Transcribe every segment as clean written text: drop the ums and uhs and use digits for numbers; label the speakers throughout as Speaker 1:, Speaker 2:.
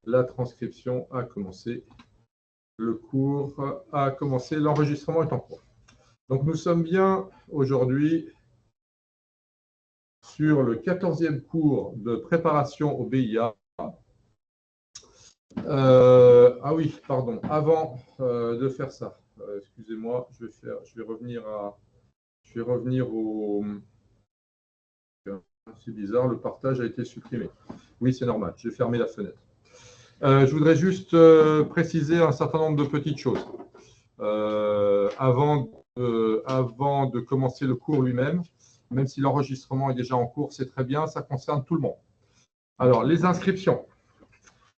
Speaker 1: La transcription a commencé. Le cours a commencé. L'enregistrement est en cours. Donc, nous sommes bien aujourd'hui sur le 14e cours de préparation au BIA. Ah oui, pardon. Avant de faire ça, excusez-moi, je vais revenir au. C'est bizarre, le partage a été supprimé. Oui, c'est normal, j'ai fermé la fenêtre. Je voudrais juste préciser un certain nombre de petites choses. Avant de commencer le cours lui-même, même si l'enregistrement est déjà en cours, c'est très bien, ça concerne tout le monde. Alors, les inscriptions,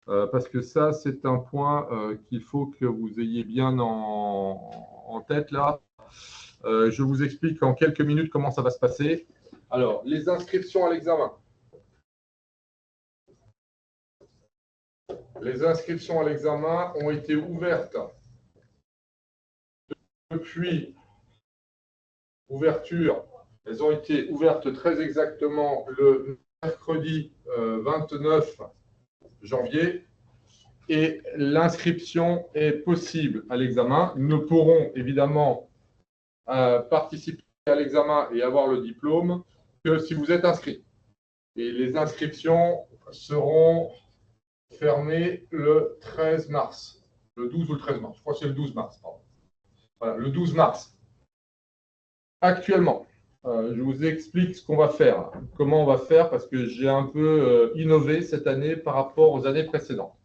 Speaker 1: parce que ça, c'est un point qu'il faut que vous ayez bien en tête là. Je vous explique en quelques minutes comment ça va se passer. Alors, les inscriptions à l'examen. Les inscriptions à l'examen ont été ouvertes depuis ouverture. Elles ont été ouvertes très exactement le mercredi 29 janvier et l'inscription est possible à l'examen. Ils ne pourront évidemment participer à l'examen et avoir le diplôme que si vous êtes inscrit. Et les inscriptions seront fermées le 13 mars. Le 12 ou le 13 mars. Je crois que c'est le 12 mars. Pardon. Voilà, le 12 mars. Actuellement, je vous explique ce qu'on va faire, comment on va faire, parce que j'ai un peu innové cette année par rapport aux années précédentes.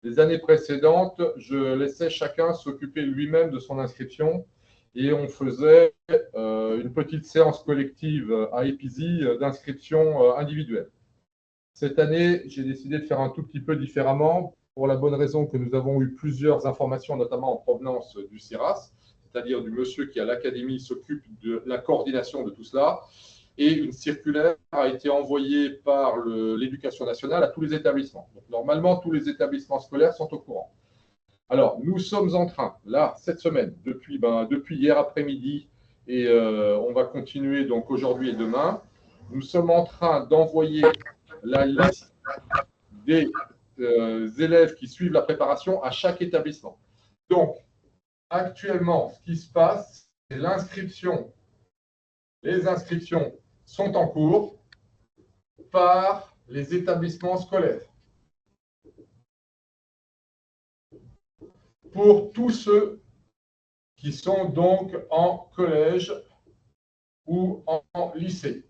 Speaker 1: Les années précédentes, je laissais chacun s'occuper lui-même de son inscription et on faisait une petite séance collective à Epizy d'inscription individuelle. Cette année, j'ai décidé de faire un tout petit peu différemment pour la bonne raison que nous avons eu plusieurs informations, notamment en provenance du CIRAS, c'est-à-dire du monsieur qui à l'académie s'occupe de la coordination de tout cela. Et une circulaire a été envoyée par l'Éducation nationale à tous les établissements. Donc, normalement, tous les établissements scolaires sont au courant. Alors, nous sommes en train, là, cette semaine, depuis hier après-midi, et on va continuer donc aujourd'hui et demain, nous sommes en train d'envoyer la liste des élèves qui suivent la préparation à chaque établissement. Donc, actuellement, ce qui se passe, c'est l'inscription. Les inscriptions sont en cours par les établissements scolaires. Pour tous ceux qui sont donc en collège ou en lycée.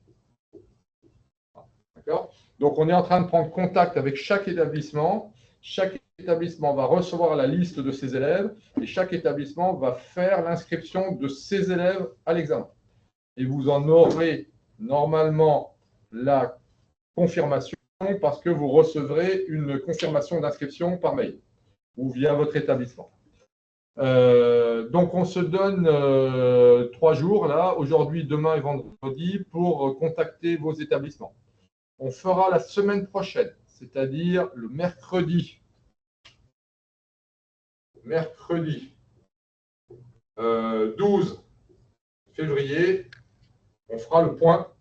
Speaker 1: D'accord ? Donc, on est en train de prendre contact avec chaque établissement. Chaque établissement va recevoir la liste de ses élèves et chaque établissement va faire l'inscription de ses élèves à l'examen. Et vous en aurez normalement la confirmation parce que vous recevrez une confirmation d'inscription par mail ou via votre établissement. Donc, on se donne 3 jours, là, aujourd'hui, demain et vendredi, pour contacter vos établissements. On fera la semaine prochaine, c'est-à-dire le mercredi 12 février, on fera le point.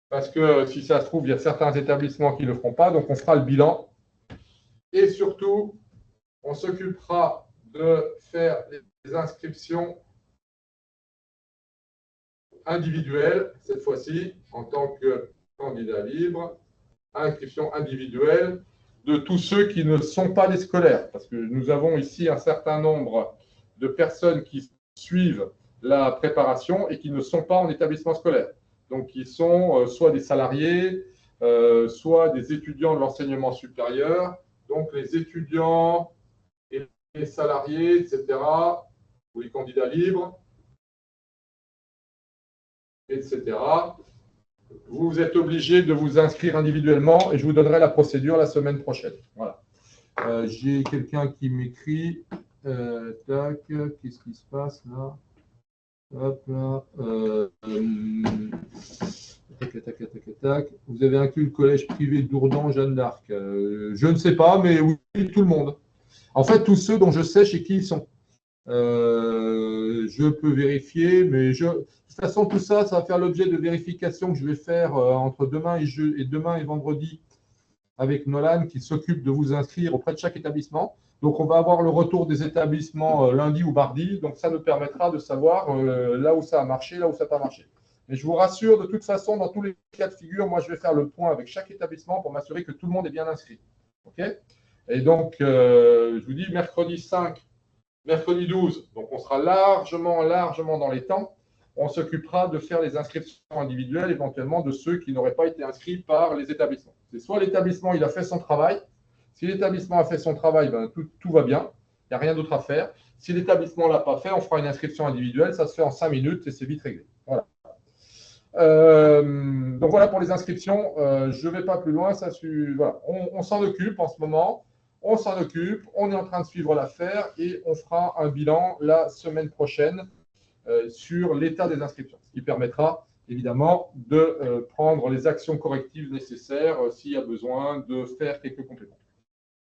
Speaker 1: Parce que si ça se trouve, il y a certains établissements qui ne le feront pas, donc on fera le bilan. Et surtout, on s'occupera de faire les inscriptions individuelles, cette fois-ci, en tant que candidat libre, inscription individuelle de tous ceux qui ne sont pas des scolaires. Parce que nous avons ici un certain nombre de personnes qui suivent la préparation et qui ne sont pas en établissement scolaire. Donc, qui sont soit des salariés, soit des étudiants de l'enseignement supérieur. Donc, les étudiants et les salariés, etc., ou les candidats libres, etc., vous êtes obligé de vous inscrire individuellement et je vous donnerai la procédure la semaine prochaine. Voilà. J'ai quelqu'un qui m'écrit. Tac, qu'est-ce qui se passe là? Hop là. Tac. Vous avez inclus le collège privé d'Ourdan, Jeanne d'Arc. Je ne sais pas, mais oui, tout le monde. En fait, tous ceux dont je sais chez qui ils sont. Je peux vérifier, mais de toute façon, tout ça, ça va faire l'objet de vérifications que je vais faire entre demain et vendredi avec Nolan qui s'occupe de vous inscrire auprès de chaque établissement. Donc, on va avoir le retour des établissements lundi ou mardi. Donc, ça nous permettra de savoir là où ça a marché, là où ça n'a pas marché. Mais je vous rassure, de toute façon, dans tous les cas de figure, moi, je vais faire le point avec chaque établissement pour m'assurer que tout le monde est bien inscrit. OK? Et donc, je vous dis mercredi 5, mercredi 12, donc on sera largement dans les temps. On s'occupera de faire les inscriptions individuelles, éventuellement de ceux qui n'auraient pas été inscrits par les établissements. C'est soit l'établissement il a fait son travail. Si l'établissement a fait son travail, ben, tout va bien. Il n'y a rien d'autre à faire. Si l'établissement ne l'a pas fait, on fera une inscription individuelle. Ça se fait en 5 minutes et c'est vite réglé. Voilà. Donc voilà pour les inscriptions. Je ne vais pas plus loin. Voilà. On s'en occupe en ce moment. On s'en occupe. On est en train de suivre l'affaire et on fera un bilan la semaine prochaine sur l'état des inscriptions, ce qui permettra évidemment de prendre les actions correctives nécessaires s'il y a besoin de faire quelques compléments.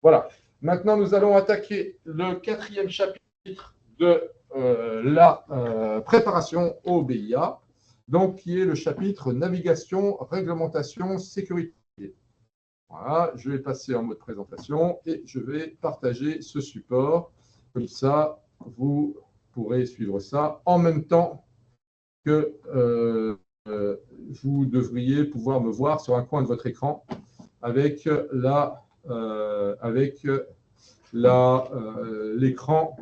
Speaker 1: Voilà. Maintenant, nous allons attaquer le 4e chapitre de la préparation au BIA, donc qui est le chapitre navigation, réglementation, sécurité. Voilà, je vais passer en mode présentation et je vais partager ce support. Comme ça, vous pourrez suivre ça en même temps que vous devriez pouvoir me voir sur un coin de votre écran avec l'écran,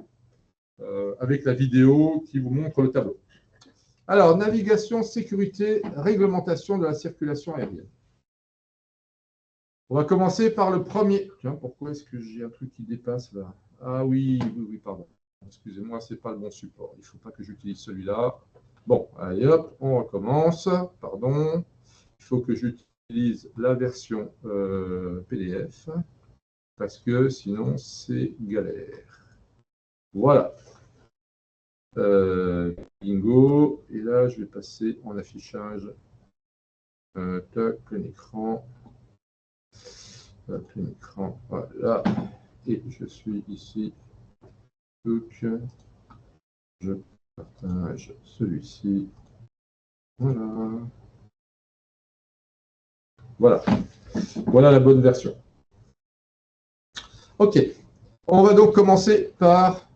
Speaker 1: avec la vidéo qui vous montre le tableau. Alors, navigation, sécurité, réglementation de la circulation aérienne. On va commencer par le premier. Tiens, pourquoi est-ce que j'ai un truc qui dépasse là? Ah oui, pardon. Excusez-moi, ce n'est pas le bon support. Il ne faut pas que j'utilise celui-là. Bon, allez hop, on recommence. Pardon. Il faut que j'utilise la version PDF parce que sinon, c'est galère. Voilà. Bingo. Et là, je vais passer en affichage. Tac, plein écran. Plein écran. Voilà. Et je suis ici. Donc, je partage celui-ci. Voilà. Voilà. Voilà la bonne version. OK. On va donc commencer par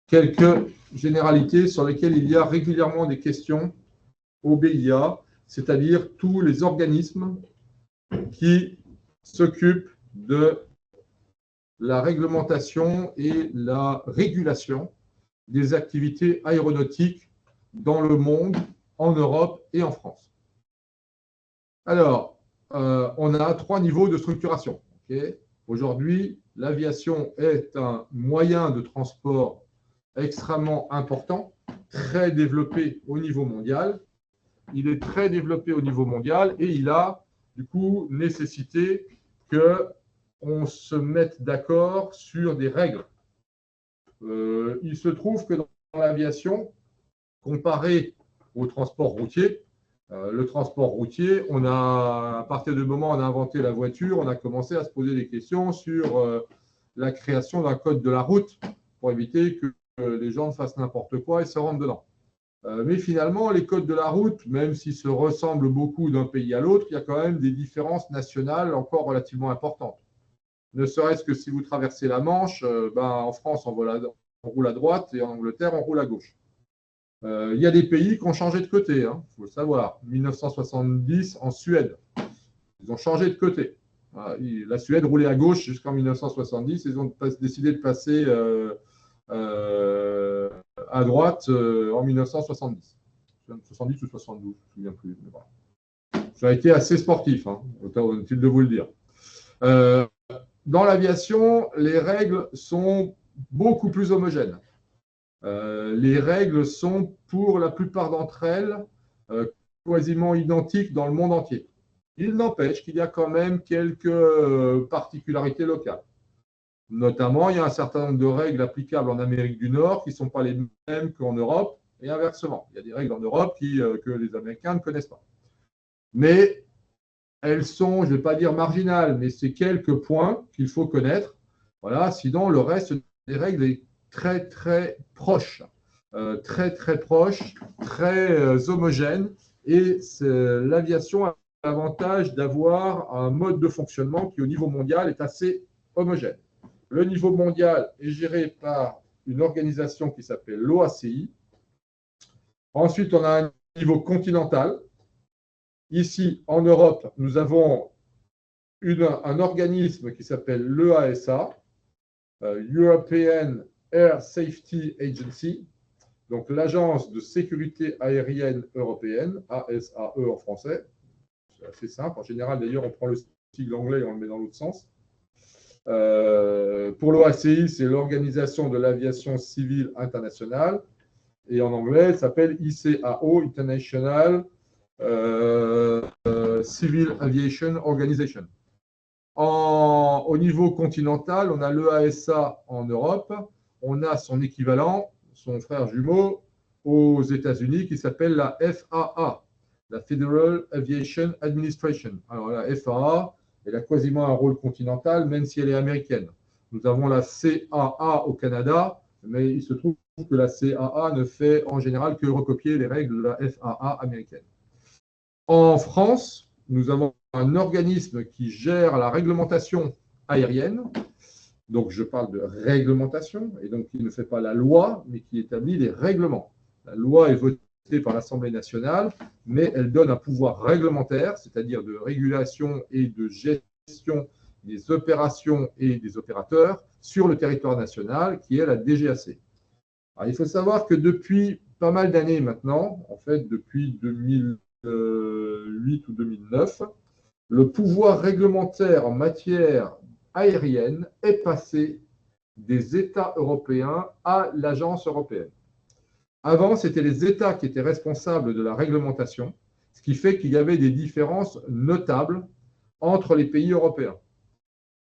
Speaker 1: quelques généralités sur lesquelles il y a régulièrement des questions au BIA, c'est-à-dire tous les organismes qui s'occupent de la réglementation et la régulation des activités aéronautiques dans le monde, en Europe et en France. Alors, on a 3 niveaux de structuration. Okay. Aujourd'hui, l'aviation est un moyen de transport extrêmement important, très développé au niveau mondial. Il est très développé au niveau mondial et il a du coup nécessité qu'on se mette d'accord sur des règles. Il se trouve que dans l'aviation, comparé au transport routier, le transport routier, à partir du moment où on a inventé la voiture, on a commencé à se poser des questions sur la création d'un code de la route pour éviter que les gens fassent n'importe quoi et se rentrent dedans. Mais finalement, les codes de la route, même s'ils se ressemblent beaucoup d'un pays à l'autre, il y a quand même des différences nationales encore relativement importantes. Ne serait-ce que si vous traversez la Manche, en France, on roule à droite et en Angleterre, on roule à gauche. Il y a des pays qui ont changé de côté, il faut le savoir. 1970, en Suède, ils ont changé de côté. La Suède roulait à gauche jusqu'en 1970. Ils ont décidé de passer à droite en 1970. 70 ou 72, je ne me souviens plus. Mais voilà. Ça a été assez sportif, autant-il de vous le dire. Dans l'aviation, les règles sont beaucoup plus homogènes. Les règles sont, pour la plupart d'entre elles, quasiment identiques dans le monde entier. Il n'empêche qu'il y a quand même quelques particularités locales. Notamment, il y a un certain nombre de règles applicables en Amérique du Nord qui ne sont pas les mêmes qu'en Europe et inversement. Il y a des règles en Europe que les Américains ne connaissent pas. Mais elles sont, je ne vais pas dire marginales, mais c'est quelques points qu'il faut connaître. Voilà, sinon, le reste des règles est très, très proche. Très, très proche, très homogène. Et l'aviation a l'avantage d'avoir un mode de fonctionnement qui, au niveau mondial, est assez homogène. Le niveau mondial est géré par une organisation qui s'appelle l'OACI. Ensuite, on a un niveau continental. Ici, en Europe, nous avons un organisme qui s'appelle l'EASA, European Air Safety Agency, donc l'Agence de sécurité aérienne européenne, ASAE en français. C'est assez simple. En général, d'ailleurs, on prend le sigle anglais et on le met dans l'autre sens. Pour l'OACI, c'est l'Organisation de l'aviation civile internationale. Et en anglais, elle s'appelle ICAO, International Civil Aviation Organization. Au niveau continental, on a l'EASA en Europe. On a son équivalent, son frère jumeau, aux États-Unis, qui s'appelle la FAA, la Federal Aviation Administration. Alors, la FAA, elle a quasiment un rôle continental, même si elle est américaine. Nous avons la CAA au Canada, mais il se trouve que la CAA ne fait en général que recopier les règles de la FAA américaine. En France, nous avons un organisme qui gère la réglementation aérienne. Donc, je parle de réglementation, et donc qui ne fait pas la loi, mais qui établit les règlements. La loi est votée par l'Assemblée nationale, mais elle donne un pouvoir réglementaire, c'est-à-dire de régulation et de gestion des opérations et des opérateurs sur le territoire national, qui est la DGAC. Alors, il faut savoir que depuis pas mal d'années maintenant, en fait depuis 2008 ou 2009, le pouvoir réglementaire en matière aérienne est passé des États européens à l'agence européenne. Avant, c'était les États qui étaient responsables de la réglementation, ce qui fait qu'il y avait des différences notables entre les pays européens.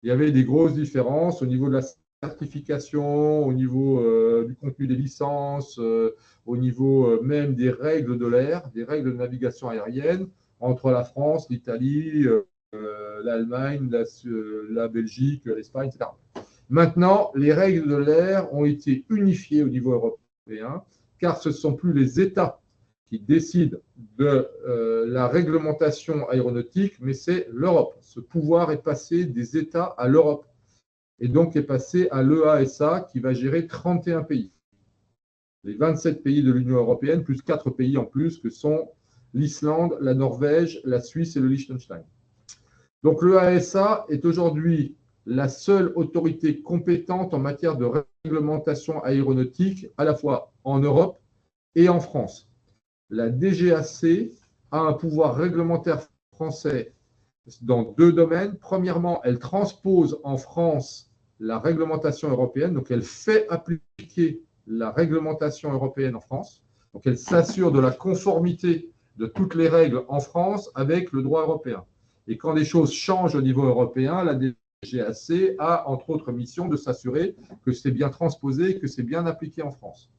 Speaker 1: Il y avait des grosses différences au niveau de la certification, au niveau du contenu des licences, au niveau même des règles de l'air, des règles de navigation aérienne, entre la France, l'Italie, l'Allemagne, la Belgique, l'Espagne, etc. Maintenant, les règles de l'air ont été unifiées au niveau européen, car ce ne sont plus les États qui décident de la réglementation aéronautique, mais c'est l'Europe. Ce pouvoir est passé des États à l'Europe, et donc est passé à l'EASA, qui va gérer 31 pays. Les 27 pays de l'Union européenne, plus 4 pays en plus, que sont l'Islande, la Norvège, la Suisse et le Liechtenstein. Donc l'EASA est aujourd'hui la seule autorité compétente en matière de réglementation aéronautique, à la fois en Europe et en France. La DGAC a un pouvoir réglementaire français dans 2 domaines. Premièrement, elle transpose en France la réglementation européenne, donc elle fait appliquer la réglementation européenne en France. Donc elle s'assure de la conformité de toutes les règles en France avec le droit européen. Et quand des choses changent au niveau européen, la DGAC a entre autres mission de s'assurer que c'est bien transposé, que c'est bien appliqué en France.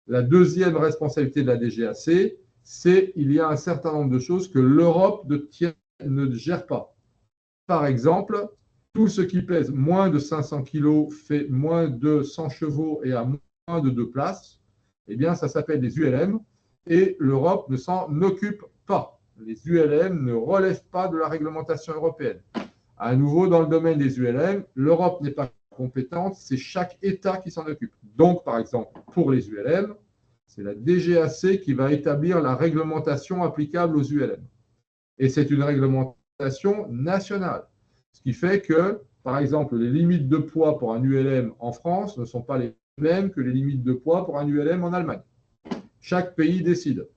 Speaker 1: La deuxième responsabilité de la DGAC, c'est qu'il y a un certain nombre de choses que l'Europe ne gère pas. Par exemple, tout ce qui pèse moins de 500 kg, fait moins de 100 chevaux et a moins de 2 places, eh bien, ça s'appelle des ULM et l'Europe ne s'en occupe pas. Les ULM ne relèvent pas de la réglementation européenne. À nouveau, dans le domaine des ULM, l'Europe n'est pas compétente, c'est chaque État qui s'en occupe. Donc, par exemple, pour les ULM, c'est la DGAC qui va établir la réglementation applicable aux ULM. Et c'est une réglementation nationale. Ce qui fait que, par exemple, les limites de poids pour un ULM en France ne sont pas les mêmes que les limites de poids pour un ULM en Allemagne. Chaque pays décide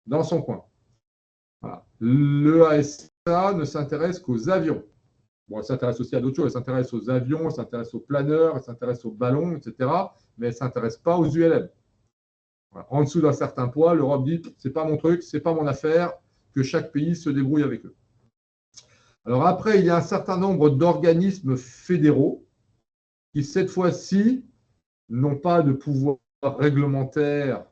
Speaker 1: dans son coin. Voilà. L'EASA ne s'intéresse qu'aux avions. Bon, elle s'intéresse aussi à d'autres choses. Elle s'intéresse aux avions, elle s'intéresse aux planeurs, elle s'intéresse aux ballons, etc. Mais elle ne s'intéresse pas aux ULM. Voilà. En dessous d'un certain poids, l'Europe dit « c'est pas mon truc, c'est pas mon affaire », que chaque pays se débrouille avec eux. Alors après, il y a un certain nombre d'organismes fédéraux qui, cette fois-ci, n'ont pas de pouvoir réglementaire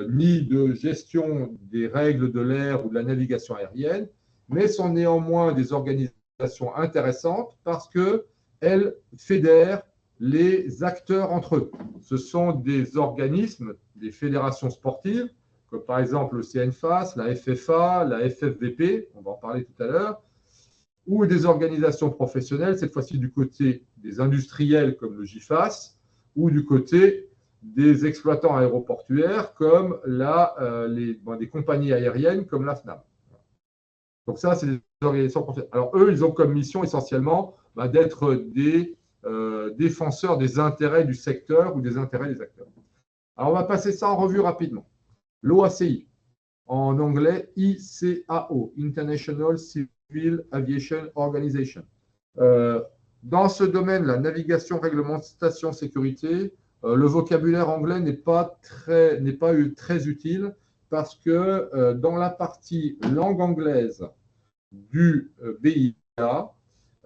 Speaker 1: ni de gestion des règles de l'air ou de la navigation aérienne, mais sont néanmoins des organisations intéressantes parce qu'elles fédèrent les acteurs entre eux. Ce sont des organismes, des fédérations sportives, comme par exemple le CNFAS, la FFA, la FFVP, on va en parler tout à l'heure, ou des organisations professionnelles, cette fois-ci du côté des industriels comme le GIFAS, ou du côté des exploitants aéroportuaires comme des compagnies aériennes comme la FNAM. Donc ça, c'est des organisations professionnelles. Alors eux, ils ont comme mission essentiellement d'être des défenseurs des intérêts du secteur ou des intérêts des acteurs. Alors on va passer ça en revue rapidement. L'OACI, en anglais ICAO, International Civil Aviation Organization. Dans ce domaine, la navigation, réglementation, sécurité, le vocabulaire anglais n'est pas très utile parce que dans la partie langue anglaise du BIA,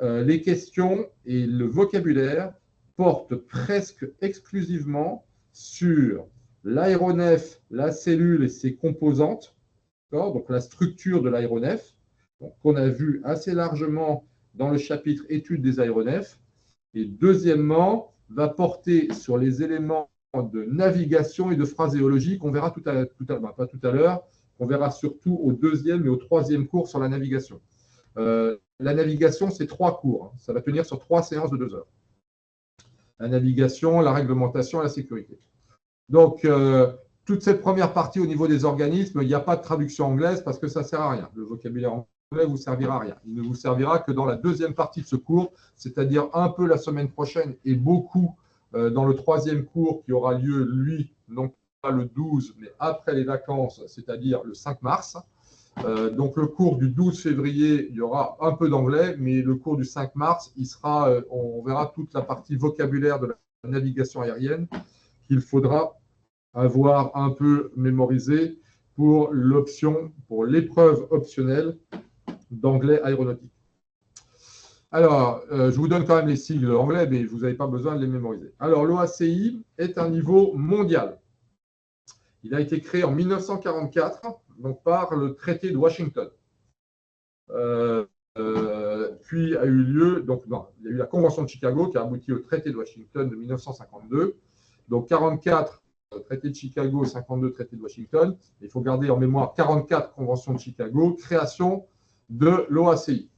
Speaker 1: les questions et le vocabulaire portent presque exclusivement sur l'aéronef, la cellule et ses composantes, donc la structure de l'aéronef, qu'on a vu assez largement dans le chapitre études des aéronefs. Et deuxièmement, va porter sur les éléments de navigation et de phraséologie qu'on verra pas tout à l'heure, qu'on verra surtout au deuxième et au troisième cours sur la navigation. La navigation, c'est 3 cours. Ça va tenir sur 3 séances de 2 heures. La navigation, la réglementation et la sécurité. Donc, toute cette première partie au niveau des organismes, il n'y a pas de traduction anglaise parce que ça ne sert à rien. Le vocabulaire anglais ne vous servira à rien. Il ne vous servira que dans la deuxième partie de ce cours, c'est-à-dire un peu la semaine prochaine et beaucoup dans le troisième cours qui aura lieu, lui, non pas le 12, mais après les vacances, c'est-à-dire le 5 mars. Donc, le cours du 12 février, il y aura un peu d'anglais, mais le cours du 5 mars, on verra toute la partie vocabulaire de la navigation aérienne qu'il faudra avoir un peu mémorisé pour l'épreuve optionnelle d'anglais aéronautique. Alors, je vous donne quand même les sigles anglais, mais vous n'avez pas besoin de les mémoriser. Alors, l'OACI est un niveau mondial. Il a été créé en 1944 donc par le traité de Washington. Puis a eu lieu, il y a eu la Convention de Chicago qui a abouti au traité de Washington de 1952. Donc 44, traité de Chicago, 52, traité de Washington. Il faut garder en mémoire 44, Convention de Chicago, création de l'OACI.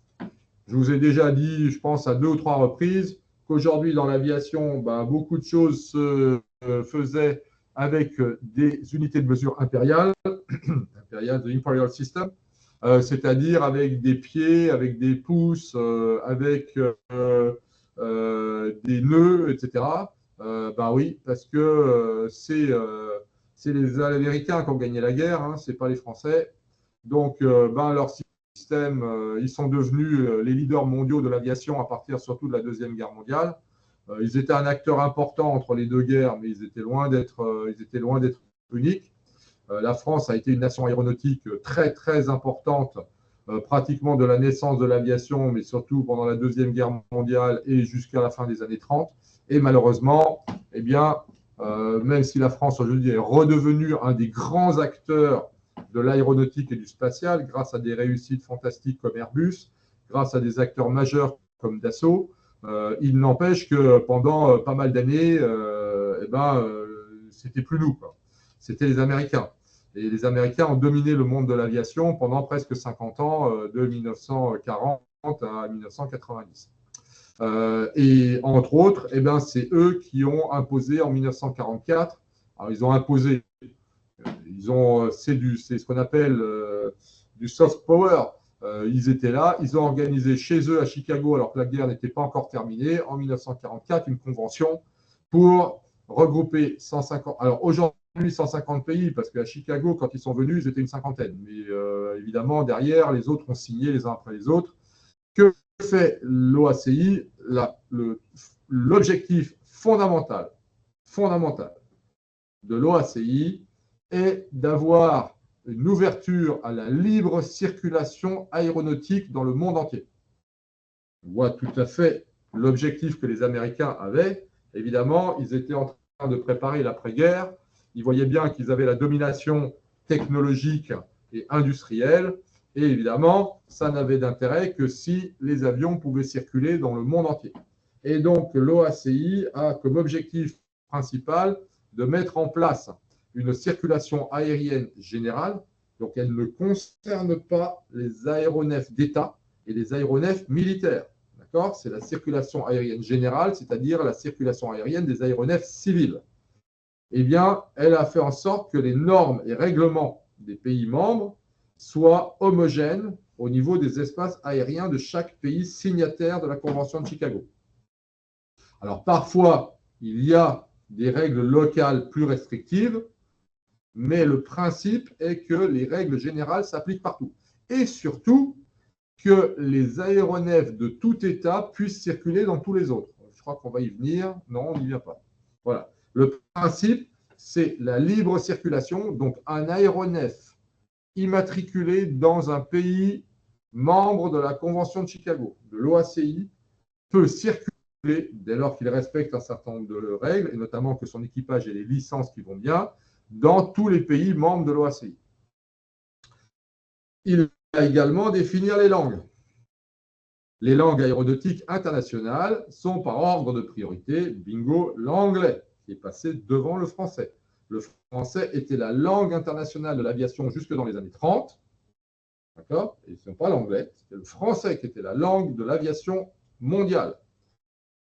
Speaker 1: Je vous ai déjà dit, je pense, à 2 ou 3 reprises, qu'aujourd'hui, dans l'aviation, beaucoup de choses se faisaient avec des unités de mesure impériales, the Imperial System, c'est-à-dire avec des pieds, avec des pouces, avec des nœuds, etc. Oui, parce que c'est les Américains qui ont gagné la guerre, hein, ce n'est pas les Français. Donc, leur système, ils sont devenus les leaders mondiaux de l'aviation à partir surtout de la Deuxième Guerre mondiale. Ils étaient un acteur important entre les 2 guerres, mais ils étaient loin d'être uniques. La France a été une nation aéronautique très, très importante, pratiquement de la naissance de l'aviation, mais surtout pendant la Deuxième Guerre mondiale et jusqu'à la fin des années 30. Et malheureusement, même si la France aujourd'hui est redevenue un des grands acteurs de l'aéronautique et du spatial, grâce à des réussites fantastiques comme Airbus, grâce à des acteurs majeurs comme Dassault, il n'empêche que pendant pas mal d'années, c'était plus nous, c'était les Américains. Et les Américains ont dominé le monde de l'aviation pendant presque 50 ans, de 1940 à 1990. Et entre autres, c'est eux qui ont imposé en 1944. Alors, ils ont imposé, c'est ce qu'on appelle du soft power. Ils étaient là, ils ont organisé chez eux à Chicago, alors que la guerre n'était pas encore terminée, en 1944, une convention pour regrouper 150. Alors aujourd'hui, 150 pays, parce qu'à Chicago, quand ils sont venus, ils étaient une cinquantaine. Mais évidemment, derrière, les autres ont signé les uns après les autres. Que fait l'OACI? L'objectif fondamental de l'OACI est d'avoir une ouverture à la libre circulation aéronautique dans le monde entier. On voit tout à fait l'objectif que les Américains avaient. Évidemment, ils étaient en train de préparer l'après-guerre. Ils voyaient bien qu'ils avaient la domination technologique et industrielle. Et évidemment, ça n'avait d'intérêt que si les avions pouvaient circuler dans le monde entier. Et donc, l'OACI a comme objectif principal de mettre en place une circulation aérienne générale, donc elle ne concerne pas les aéronefs d'État et les aéronefs militaires. D'accord? C'est la circulation aérienne générale, c'est-à-dire la circulation aérienne des aéronefs civils. Eh bien, elle a fait en sorte que les normes et règlements des pays membres soient homogènes au niveau des espaces aériens de chaque pays signataire de la Convention de Chicago. Alors, parfois, il y a des règles locales plus restrictives, mais le principe est que les règles générales s'appliquent partout. Et surtout, que les aéronefs de tout État puissent circuler dans tous les autres. Je crois qu'on va y venir. Non, on n'y vient pas. Voilà. Le principe, c'est la libre circulation. Donc, un aéronef immatriculé dans un pays membre de la Convention de Chicago, de l'OACI, peut circuler dès lors qu'il respecte un certain nombre de règles, et notamment que son équipage ait les licences qui vont bien, dans tous les pays membres de l'OACI. Il va également définir les langues. Les langues aéronautiques internationales sont par ordre de priorité, bingo, l'anglais, qui est passé devant le français. Le français était la langue internationale de l'aviation jusque dans les années 30. D'accord? Et ce n'est pas l'anglais, c'était le français qui était la langue de l'aviation mondiale.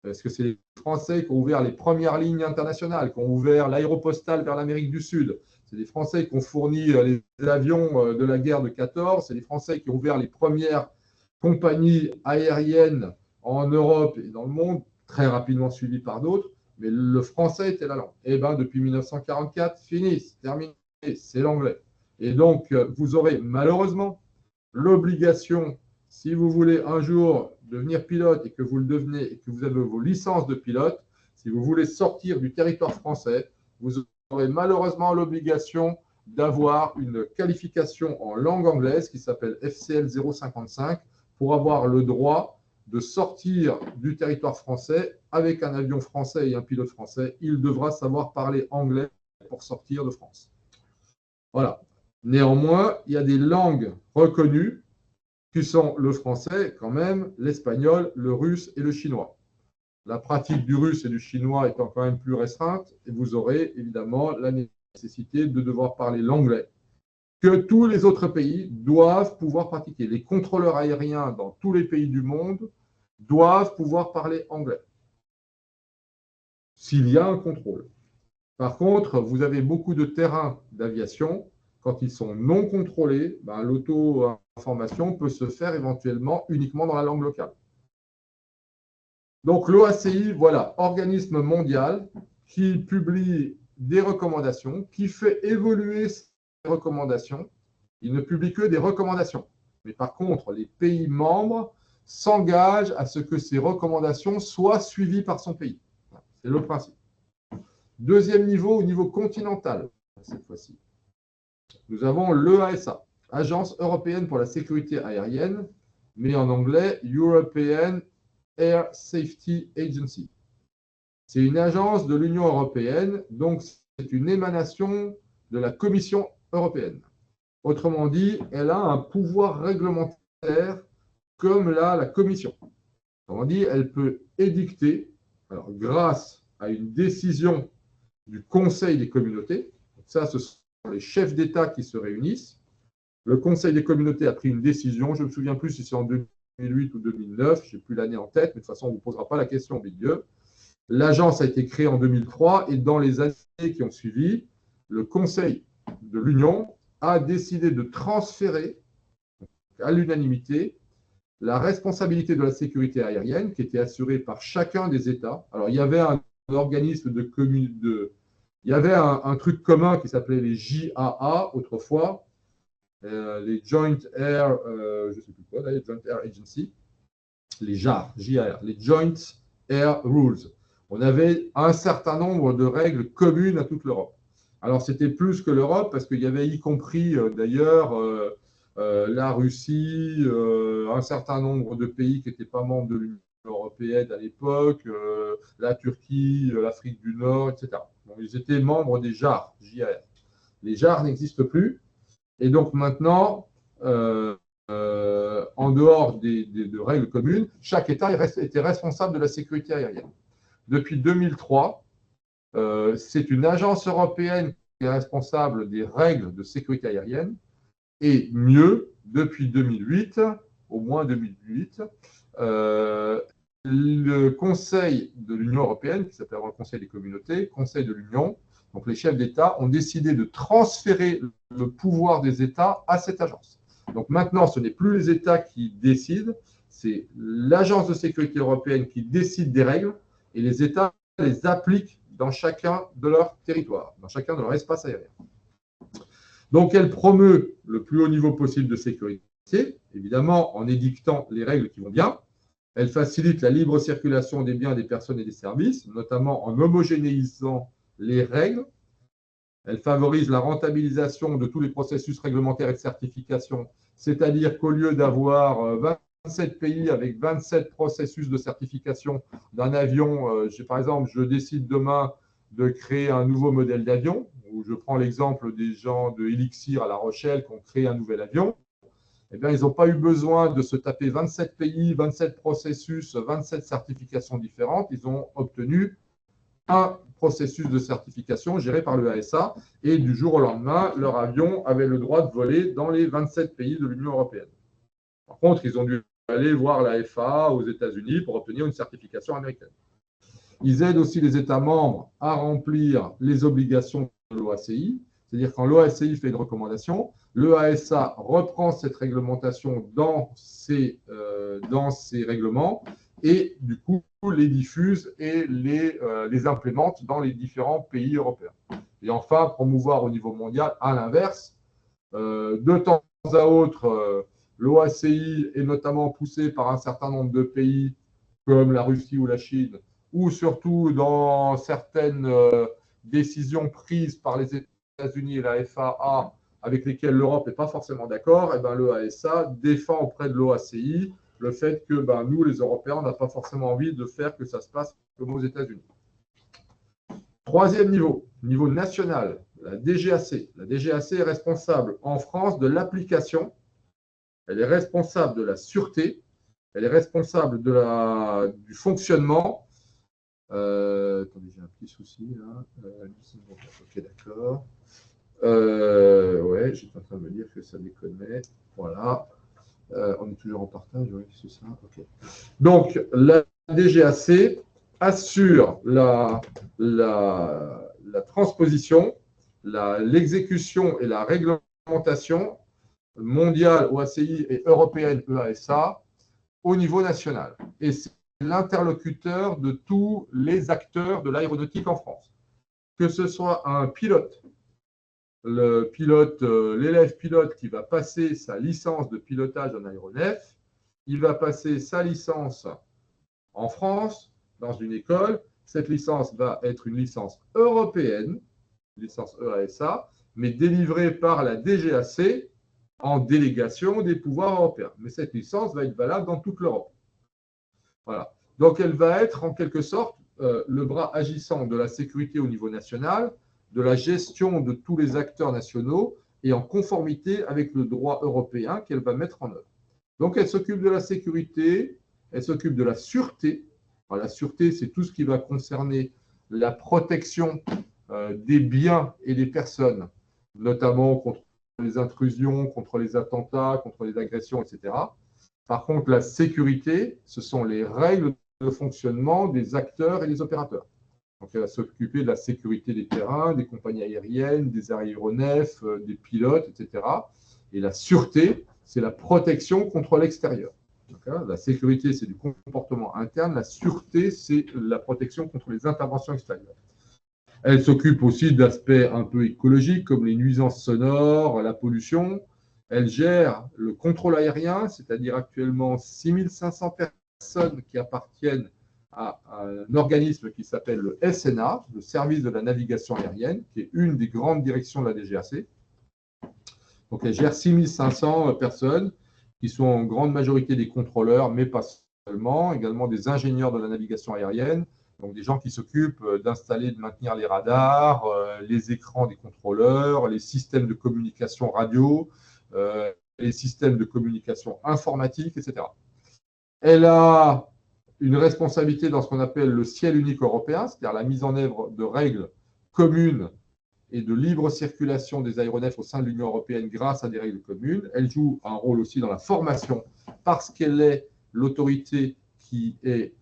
Speaker 1: Est-ce que c'est les Français qui ont ouvert les premières lignes internationales, qui ont ouvert l'aéropostale vers l'Amérique du Sud? C'est les Français qui ont fourni les avions de la guerre de 14. C'est les Français qui ont ouvert les premières compagnies aériennes en Europe et dans le monde, très rapidement suivies par d'autres. Mais le français était la langue. Et bien, depuis 1944, fini, c'est terminé, c'est l'anglais. Et donc, vous aurez malheureusement l'obligation, si vous voulez un jour devenir pilote et que vous le devenez et que vous avez vos licences de pilote, si vous voulez sortir du territoire français, vous aurez malheureusement l'obligation d'avoir une qualification en langue anglaise qui s'appelle FCL 055 pour avoir le droit de sortir du territoire français avec un avion français et un pilote français. Il devra savoir parler anglais pour sortir de France. Voilà. Néanmoins, il y a des langues reconnues qui sont le français quand même, l'espagnol, le russe et le chinois. La pratique du russe et du chinois étant quand même plus restreinte, et vous aurez évidemment la nécessité de devoir parler l'anglais, que tous les autres pays doivent pouvoir pratiquer. Les contrôleurs aériens dans tous les pays du monde doivent pouvoir parler anglais, s'il y a un contrôle. Par contre, vous avez beaucoup de terrains d'aviation. Quand ils sont non contrôlés, l'auto-information peut se faire éventuellement uniquement dans la langue locale. Donc l'OACI, voilà, organisme mondial qui publie des recommandations, qui fait évoluer ces recommandations. Il ne publie que des recommandations. Mais par contre, les pays membres s'engagent à ce que ces recommandations soient suivies par son pays. C'est le principe. Deuxième niveau, au niveau continental, cette fois-ci. Nous avons l'EASA, Agence européenne pour la sécurité aérienne, mais en anglais, European Air Safety Agency. C'est une agence de l'Union européenne, donc c'est une émanation de la Commission européenne. Autrement dit, elle a un pouvoir réglementaire comme la Commission. Autrement dit, elle peut édicter, alors grâce à une décision du Conseil des communautés, ça ce sont les chefs d'État qui se réunissent. Le Conseil des communautés a pris une décision, je ne me souviens plus si c'est en 2008 ou 2009, je n'ai plus l'année en tête, mais de toute façon, on ne vous posera pas la question, big Dieu. L'agence a été créée en 2003 et dans les années qui ont suivi, le Conseil de l'Union a décidé de transférer à l'unanimité la responsabilité de la sécurité aérienne qui était assurée par chacun des États. Alors, il y avait un organisme il y avait un truc commun qui s'appelait les JAA autrefois, les Joint Air, je ne sais plus quoi, les Joint Air Agency, les JAR, les Joint Air Rules. On avait un certain nombre de règles communes à toute l'Europe. Alors, c'était plus que l'Europe parce qu'il y avait y compris d'ailleurs la Russie, un certain nombre de pays qui n'étaient pas membres de l'Union européenne à l'époque, la Turquie, l'Afrique du Nord, etc. Donc, ils étaient membres des JAR, JAR. Les JAR n'existent plus. Et donc maintenant, en dehors de règles communes, chaque État était responsable de la sécurité aérienne. Depuis 2003, c'est une agence européenne est responsable des règles de sécurité aérienne. Et mieux, depuis 2008, au moins 2008, le Conseil de l'Union européenne, qui s'appelle le Conseil des communautés, Conseil de l'Union, donc les chefs d'État ont décidé de transférer le pouvoir des États à cette agence. Donc maintenant, ce n'est plus les États qui décident, c'est l'agence de sécurité européenne qui décide des règles et les États les appliquent dans chacun de leur territoire, dans chacun de leur espace aérien. Donc, elle promeut le plus haut niveau possible de sécurité, évidemment en édictant les règles qui vont bien. Elle facilite la libre circulation des biens, des personnes et des services, notamment en homogénéisant les règles. Elle favorise la rentabilisation de tous les processus réglementaires et de certification, c'est-à-dire qu'au lieu d'avoir 27 pays avec 27 processus de certification d'un avion, par exemple, je décide demain de créer un nouveau modèle d'avion, où je prends l'exemple des gens de Elixir à La Rochelle qui ont créé un nouvel avion, eh bien, ils n'ont pas eu besoin de se taper 27 pays, 27 processus, 27 certifications différentes. Ils ont obtenu un processus de certification géré par le ASA et du jour au lendemain, leur avion avait le droit de voler dans les 27 pays de l'Union européenne. Par contre, ils ont dû aller voir la FAA aux États-Unis pour obtenir une certification américaine. Ils aident aussi les États membres à remplir les obligations de l'OACI, c'est-à-dire quand l'OACI fait une recommandation, l'EASA reprend cette réglementation dans ses règlements et du coup les diffuse et les implémente dans les différents pays européens. Et enfin, promouvoir au niveau mondial, à l'inverse, de temps à autre, l'OACI est notamment poussée par un certain nombre de pays comme la Russie ou la Chine, ou surtout dans certaines décisions prises par les États-Unis et la FAA avec lesquelles l'Europe n'est pas forcément d'accord, et ben l'EASA défend auprès de l'OACI le fait que nous, les Européens, on n'a pas forcément envie de faire que ça se passe comme aux États-Unis. Troisième niveau, niveau national, la DGAC. La DGAC est responsable en France de l'application, elle est responsable de la sûreté, elle est responsable du fonctionnement. Attendez, j'ai un petit souci là. Ok, d'accord. Ouais, j'étais en train de me dire que ça déconnait. Voilà. On est toujours en partage, oui, c'est ça. Okay. Donc, la DGAC assure la transposition, l'exécution et la réglementation mondiale OACI et européenne EASA au niveau national. Et c'est l'interlocuteur de tous les acteurs de l'aéronautique en France. Que ce soit un pilote, l'élève pilote qui va passer sa licence de pilotage en aéronef, il va passer sa licence en France, dans une école. Cette licence va être une licence européenne, licence EASA, mais délivrée par la DGAC en délégation des pouvoirs européens. Mais cette licence va être valable dans toute l'Europe. Voilà. Donc, elle va être en quelque sorte le bras agissant de la sécurité au niveau national, de la gestion de tous les acteurs nationaux et en conformité avec le droit européen qu'elle va mettre en œuvre. Donc, elle s'occupe de la sécurité, elle s'occupe de la sûreté. Alors, la sûreté, c'est tout ce qui va concerner la protection des biens et des personnes, notamment contre les intrusions, contre les attentats, contre les agressions, etc. Par contre, la sécurité, ce sont les règles de fonctionnement des acteurs et des opérateurs. Donc, elle va s'occuper de la sécurité des terrains, des compagnies aériennes, des aéronefs, des pilotes, etc. Et la sûreté, c'est la protection contre l'extérieur. La sécurité, c'est du comportement interne. La sûreté, c'est la protection contre les interventions extérieures. Elle s'occupe aussi d'aspects un peu écologiques, comme les nuisances sonores, la pollution. Elle gère le contrôle aérien, c'est-à-dire actuellement 6500 personnes qui appartiennent à un organisme qui s'appelle le SNA, le service de la navigation aérienne, qui est une des grandes directions de la DGAC. Donc, elle gère 6500 personnes qui sont en grande majorité des contrôleurs, mais pas seulement, également des ingénieurs de la navigation aérienne, donc des gens qui s'occupent d'installer, de maintenir les radars, les écrans des contrôleurs, les systèmes de communication radio, les systèmes de communication informatique, etc. Elle a une responsabilité dans ce qu'on appelle le ciel unique européen, c'est-à-dire la mise en œuvre de règles communes et de libre circulation des aéronefs au sein de l'Union européenne grâce à des règles communes. Elle joue un rôle aussi dans la formation parce qu'elle est l'autorité qui est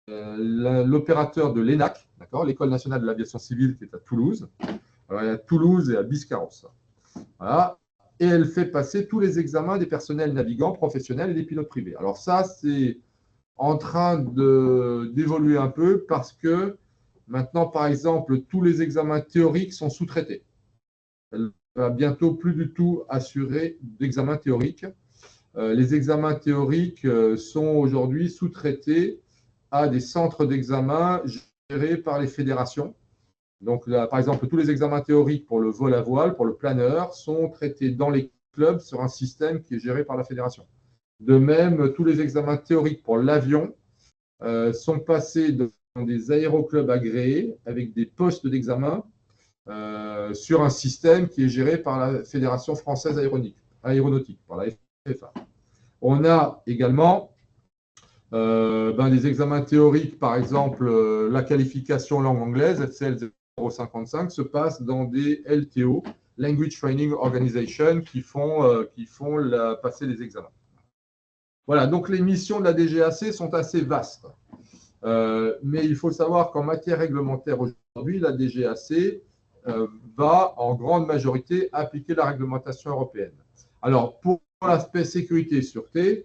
Speaker 1: l'opérateur de l'ENAC, l'École nationale de l'aviation civile qui est à Toulouse. Alors, il y a Toulouse et à Biscarrosse. Voilà. Et elle fait passer tous les examens des personnels navigants professionnels et des pilotes privés. Alors ça, c'est en train d'évoluer un peu parce que maintenant, par exemple, tous les examens théoriques sont sous-traités. Elle va bientôt plus du tout assurer d'examens théoriques. Les examens théoriques sont aujourd'hui sous-traités à des centres d'examen gérés par les fédérations. Donc, là, par exemple, tous les examens théoriques pour le vol à voile, pour le planeur, sont traités dans les clubs sur un système qui est géré par la fédération. De même, tous les examens théoriques pour l'avion sont passés dans des aéroclubs agréés avec des postes d'examen sur un système qui est géré par la Fédération française aéronautique, par la FFA. On a également des examens théoriques, par exemple, la qualification langue anglaise, LCL 055, se passe dans des LTO, Language Training Organization, qui font passer les examens. Voilà, donc les missions de la DGAC sont assez vastes. Mais il faut savoir qu'en matière réglementaire aujourd'hui, la DGAC va en grande majorité appliquer la réglementation européenne. Alors, pour l'aspect sécurité et sûreté,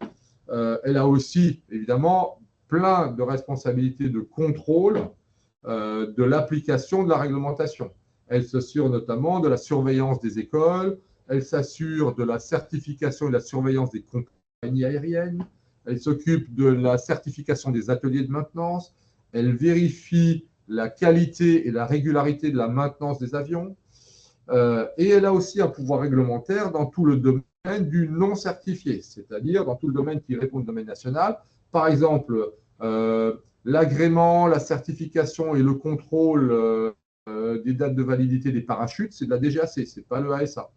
Speaker 1: elle a aussi, évidemment, plein de responsabilités de contrôle de l'application de la réglementation. Elle s'assure notamment de la surveillance des écoles, elle s'assure de la certification et de la surveillance des compagnies aériennes, elle s'occupe de la certification des ateliers de maintenance, elle vérifie la qualité et la régularité de la maintenance des avions, et elle a aussi un pouvoir réglementaire dans tout le domaine du non certifié, c'est-à-dire dans tout le domaine qui répond au domaine national. Par exemple, l'agrément, la certification et le contrôle des dates de validité des parachutes, c'est de la DGAC, ce n'est pas le ASA.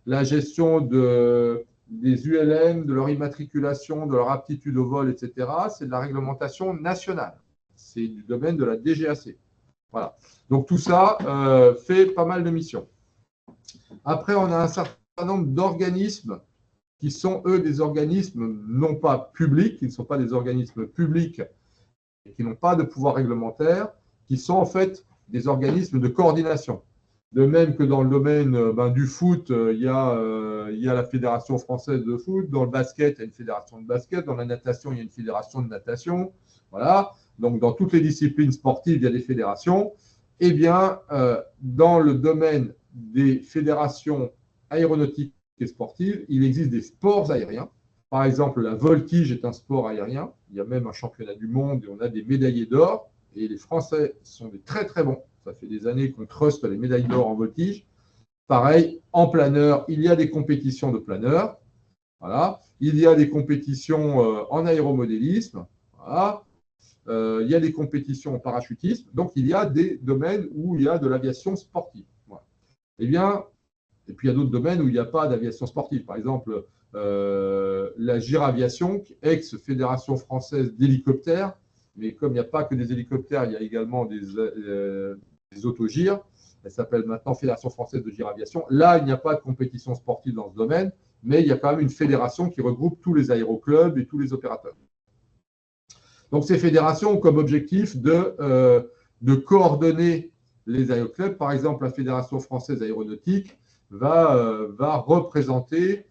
Speaker 1: La gestion des ULM, de leur immatriculation, de leur aptitude au vol, etc., c'est de la réglementation nationale. C'est du domaine de la DGAC. Voilà. Donc tout ça fait pas mal de missions. Après, on a un certain nombre d'organismes qui sont, eux, des organismes non pas publics, qui ne sont pas des organismes publics et qui n'ont pas de pouvoir réglementaire, qui sont en fait des organismes de coordination. De même que dans le domaine du foot, il y a la Fédération française de foot, dans le basket, il y a une fédération de basket, dans la natation, il y a une fédération de natation. Voilà. Donc, dans toutes les disciplines sportives, il y a des fédérations. Eh bien, dans le domaine des fédérations aéronautiques et sportives, il existe des sports aériens. Par exemple, la voltige est un sport aérien. Il y a même un championnat du monde et on a des médaillés d'or. Et les Français sont des très, très bons. Ça fait des années qu'on truste les médailles d'or en voltige. Pareil, en planeur, il y a des compétitions de planeurs. Voilà. Il y a des compétitions en aéromodélisme. Voilà. Il y a des compétitions en parachutisme. Donc, il y a des domaines où il y a de l'aviation sportive. Voilà. Eh bien, et puis il y a d'autres domaines où il n'y a pas d'aviation sportive. Par exemple, la Giraviation, ex-Fédération française d'hélicoptères. Mais comme il n'y a pas que des hélicoptères, il y a également des autogires. Elle s'appelle maintenant Fédération française de giraviation. Là, il n'y a pas de compétition sportive dans ce domaine, mais il y a quand même une fédération qui regroupe tous les aéroclubs et tous les opérateurs. Donc, ces fédérations ont comme objectif de coordonner les aéroclubs. Par exemple, la Fédération française aéronautique va représenter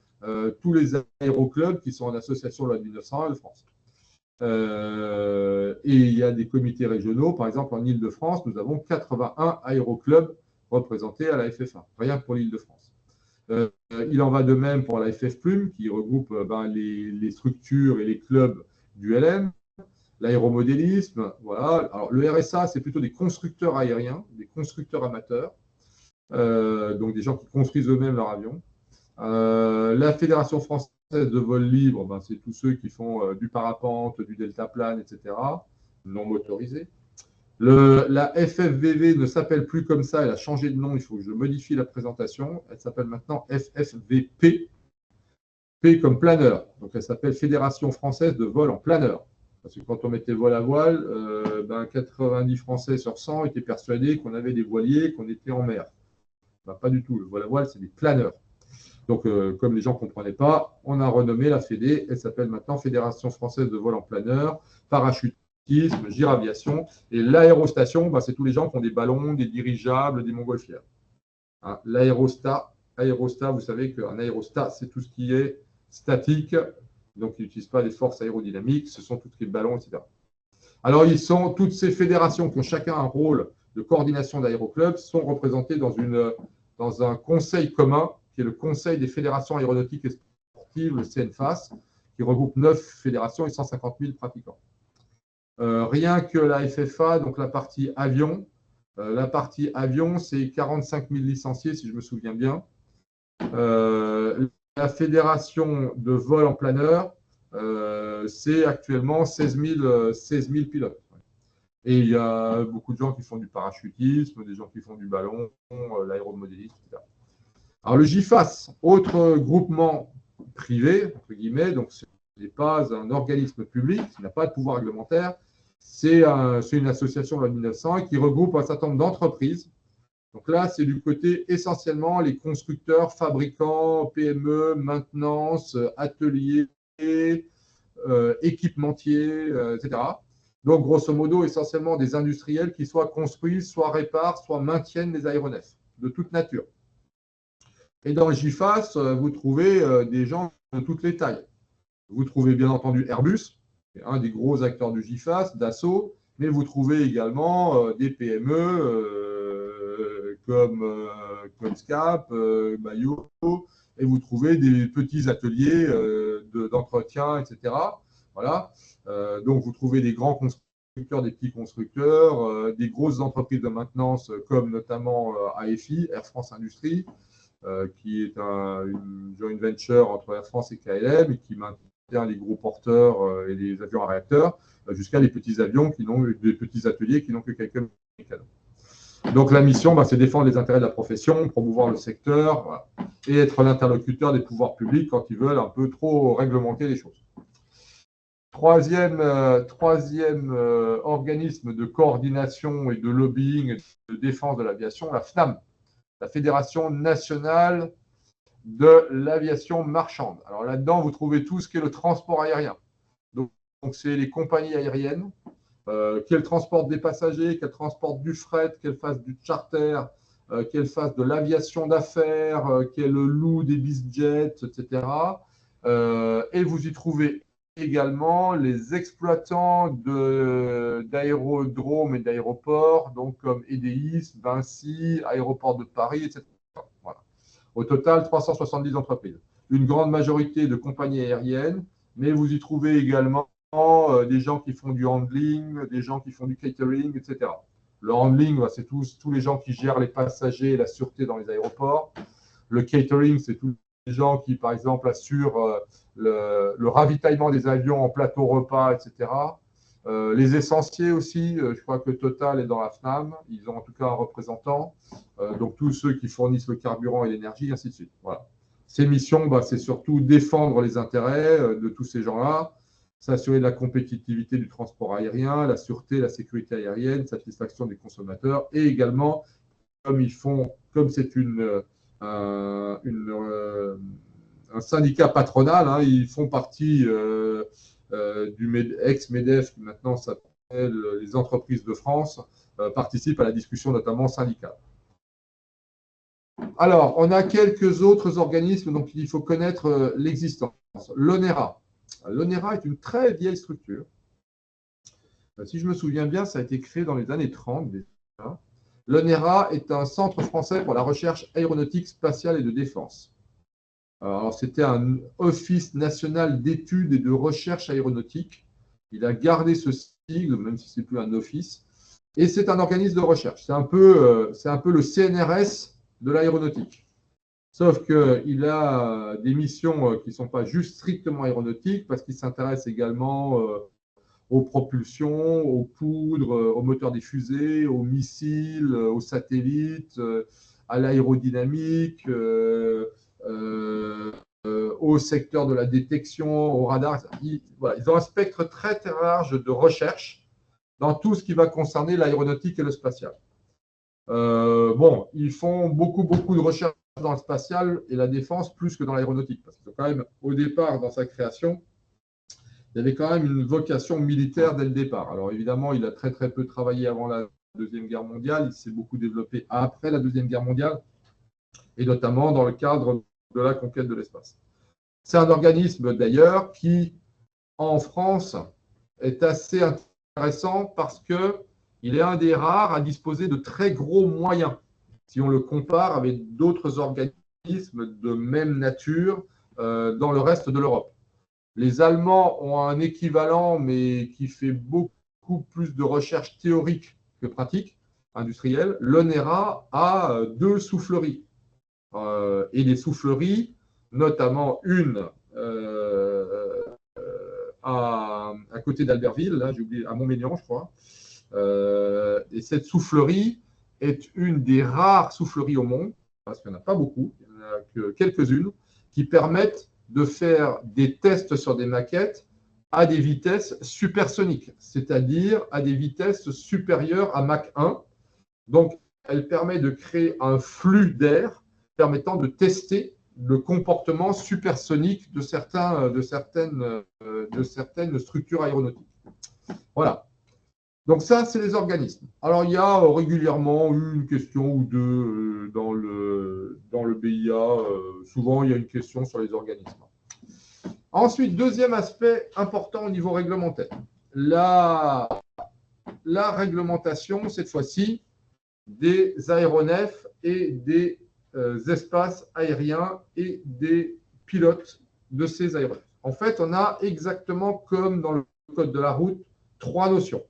Speaker 1: tous les aéroclubs qui sont en association loi de 1901 de France. Et il y a des comités régionaux. Par exemple, en Île-de-France, nous avons 81 aéroclubs représentés à la FFA, rien que pour l'Île-de-France. Il en va de même pour la FF Plume, qui regroupe les structures et les clubs du LM. L'aéromodélisme, voilà. Alors, le RSA, c'est plutôt des constructeurs aériens, des constructeurs amateurs, donc des gens qui construisent eux-mêmes leur avion. La Fédération française de vol libre, c'est tous ceux qui font du parapente, du deltaplane, etc., non motorisés. La FFVV ne s'appelle plus comme ça, elle a changé de nom, il faut que je modifie la présentation. Elle s'appelle maintenant FFVP, P comme planeur. Donc, elle s'appelle Fédération française de vol en planeur. Parce que quand on mettait vol à voile, 90 Français sur 100 étaient persuadés qu'on avait des voiliers, qu'on était en mer. Ben, pas du tout. Le vol à voile, c'est des planeurs. Donc, comme les gens ne comprenaient pas, on a renommé la Fédé. Elle s'appelle maintenant Fédération française de vol en planeur, parachutisme, giraviation. Et l'aérostation, ben, c'est tous les gens qui ont des ballons, des dirigeables, des montgolfières. Hein, l'aérostat, vous savez qu'un aérostat, c'est tout ce qui est statique. Donc, ils n'utilisent pas les forces aérodynamiques. Ce sont tous les ballons, etc. Alors, toutes ces fédérations qui ont chacun un rôle de coordination d'aéroclubs sont représentées dans un conseil commun qui est le Conseil des fédérations aéronautiques et sportives, le CNFAS, qui regroupe 9 fédérations et 150 000 pratiquants. Rien que la FFA, donc la partie avion, c'est 45 000 licenciés, si je me souviens bien. La fédération de vol en planeur, c'est actuellement 16 000 pilotes. Et il y a beaucoup de gens qui font du parachutisme, des gens qui font du ballon, l'aéromodélisme, etc. Alors le GIFAS, autre groupement privé, entre guillemets, donc ce n'est pas un organisme public, il n'a pas de pouvoir réglementaire, c'est une association de la 1900 qui regroupe un certain nombre d'entreprises. Donc là, c'est du côté essentiellement les constructeurs, fabricants, PME, maintenance, ateliers, équipementiers, etc. Donc, grosso modo, essentiellement des industriels qui soit construisent, soit réparent, soit maintiennent les aéronefs de toute nature. Et dans le GIFAS, vous trouvez des gens de toutes les tailles. Vous trouvez bien entendu Airbus, un des gros acteurs du GIFAS, Dassault, mais vous trouvez également des PME comme SCAP, Maillot, et vous trouvez des petits ateliers d'entretien, etc. Voilà. Donc, vous trouvez des grands constructeurs, des petits constructeurs, des grosses entreprises de maintenance comme notamment AFI, Air France Industrie, qui est une joint venture entre Air France et KLM et qui maintient les gros porteurs et les avions à réacteurs jusqu'à les petits avions des petits ateliers qui n'ont que quelques mécanos. Donc la mission, c'est défendre les intérêts de la profession, promouvoir le secteur voilà, et être l'interlocuteur des pouvoirs publics quand ils veulent un peu trop réglementer les choses. Troisième organisme de coordination et de lobbying et de défense de l'aviation, la FNAM, la Fédération nationale de l'aviation marchande. Alors là-dedans, vous trouvez tout ce qui est le transport aérien. Donc c'est les compagnies aériennes, qu'elles transportent des passagers, qu'elles transportent du fret, qu'elles fassent du charter, qu'elles fassent de l'aviation d'affaires, qu'elles louent des bizjets, etc. Et vous y trouvez également les exploitants d'aérodromes et d'aéroports, donc comme EDIS, Vinci, Aéroport de Paris, etc. Voilà. Au total, 370 entreprises. Une grande majorité de compagnies aériennes, mais vous y trouvez également des gens qui font du handling, des gens qui font du catering, etc. Le handling, c'est tous les gens qui gèrent les passagers et la sûreté dans les aéroports. Le catering, c'est tous les gens qui, par exemple, assurent le ravitaillement des avions en plateau repas, etc. Les essentiels aussi, je crois que Total est dans la FNAM, ils ont en tout cas un représentant, donc tous ceux qui fournissent le carburant et l'énergie, ainsi de suite. Voilà. Ces missions, c'est surtout défendre les intérêts de tous ces gens-là, s'assurer de la compétitivité du transport aérien, la sûreté, la sécurité aérienne, satisfaction des consommateurs, et également, comme c'est un syndicat patronal, hein, ils font partie du ex-MEDEF, qui maintenant s'appelle les entreprises de France, participent à la discussion notamment syndicale. Alors, on a quelques autres organismes dont il faut connaître l'existence. L'ONERA. L'ONERA est une très vieille structure. Si je me souviens bien, ça a été créé dans les années 30 déjà. L'ONERA est un centre français pour la recherche aéronautique, spatiale et de défense. Alors, c'était un office national d'études et de recherche aéronautique. Il a gardé ce sigle, même si ce n'est plus un office. Et c'est un organisme de recherche. C'est un peu le CNRS de l'aéronautique. Sauf qu'il a des missions qui ne sont pas juste strictement aéronautiques, parce qu'il s'intéresse également aux propulsions, aux poudres, aux moteurs des fusées, aux missiles, aux satellites, à l'aérodynamique, au secteur de la détection, au radar. Ils ont un spectre très, très large de recherche dans tout ce qui va concerner l'aéronautique et le spatial. Bon, ils font beaucoup de recherches dans le spatial et la défense plus que dans l'aéronautique. Parce que quand même, au départ, dans sa création, il y avait quand même une vocation militaire dès le départ. Alors évidemment, il a très peu travaillé avant la Deuxième Guerre mondiale, il s'est beaucoup développé après la Deuxième Guerre mondiale, et notamment dans le cadre de la conquête de l'espace. C'est un organisme d'ailleurs qui, en France, est assez intéressant parce qu'il est un des rares à disposer de très gros moyens, si on le compare avec d'autres organismes de même nature dans le reste de l'Europe. Les Allemands ont un équivalent, mais qui fait beaucoup plus de recherche théorique que pratique, industrielle. L'ONERA a 2 souffleries. Et les souffleries, notamment une à côté d'Albertville, là, j'ai oublié, à Montmélian, je crois. Et cette soufflerie est une des rares souffleries au monde, parce qu'il n'y en a pas beaucoup, il n'y en a que quelques-unes, qui permettent de faire des tests sur des maquettes à des vitesses supersoniques, c'est-à-dire à des vitesses supérieures à Mach 1. Donc, elle permet de créer un flux d'air permettant de tester le comportement supersonique de certaines structures aéronautiques. Voilà. Donc ça, c'est les organismes. Alors, il y a régulièrement une question ou deux dans le BIA. Souvent, il y a une question sur les organismes. Ensuite, deuxième aspect important au niveau réglementaire. La réglementation, cette fois-ci, des aéronefs et des espaces aériens et des pilotes de ces aéronefs. En fait, on a exactement comme dans le code de la route, trois notions.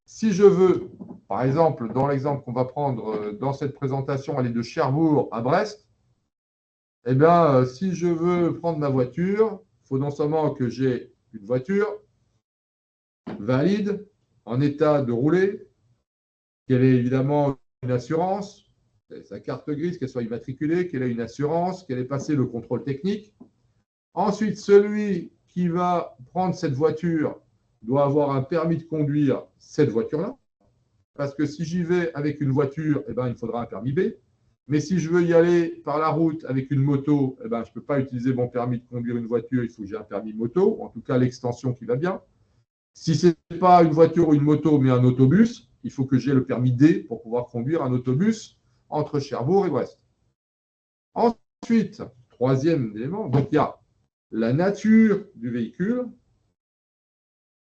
Speaker 1: Si je veux, par exemple, dans l'exemple qu'on va prendre dans cette présentation, aller de Cherbourg à Brest, eh bien, si je veux prendre ma voiture, il faut non seulement que j'ai une voiture valide, en état de rouler, qu'elle ait évidemment une assurance, sa carte grise, qu'elle soit immatriculée, qu'elle ait une assurance, qu'elle ait passé le contrôle technique. Ensuite, celui qui va prendre cette voiture doit avoir un permis de conduire cette voiture-là. Parce que si j'y vais avec une voiture, eh ben, il faudra un permis B. Mais si je veux y aller par la route avec une moto, eh ben, je ne peux pas utiliser mon permis de conduire une voiture, il faut que j'ai un permis moto, en tout cas l'extension qui va bien. Si ce n'est pas une voiture ou une moto, mais un autobus, il faut que j'ai le permis D pour pouvoir conduire un autobus entre Cherbourg et Brest. Ensuite, troisième élément, donc il y a la nature du véhicule,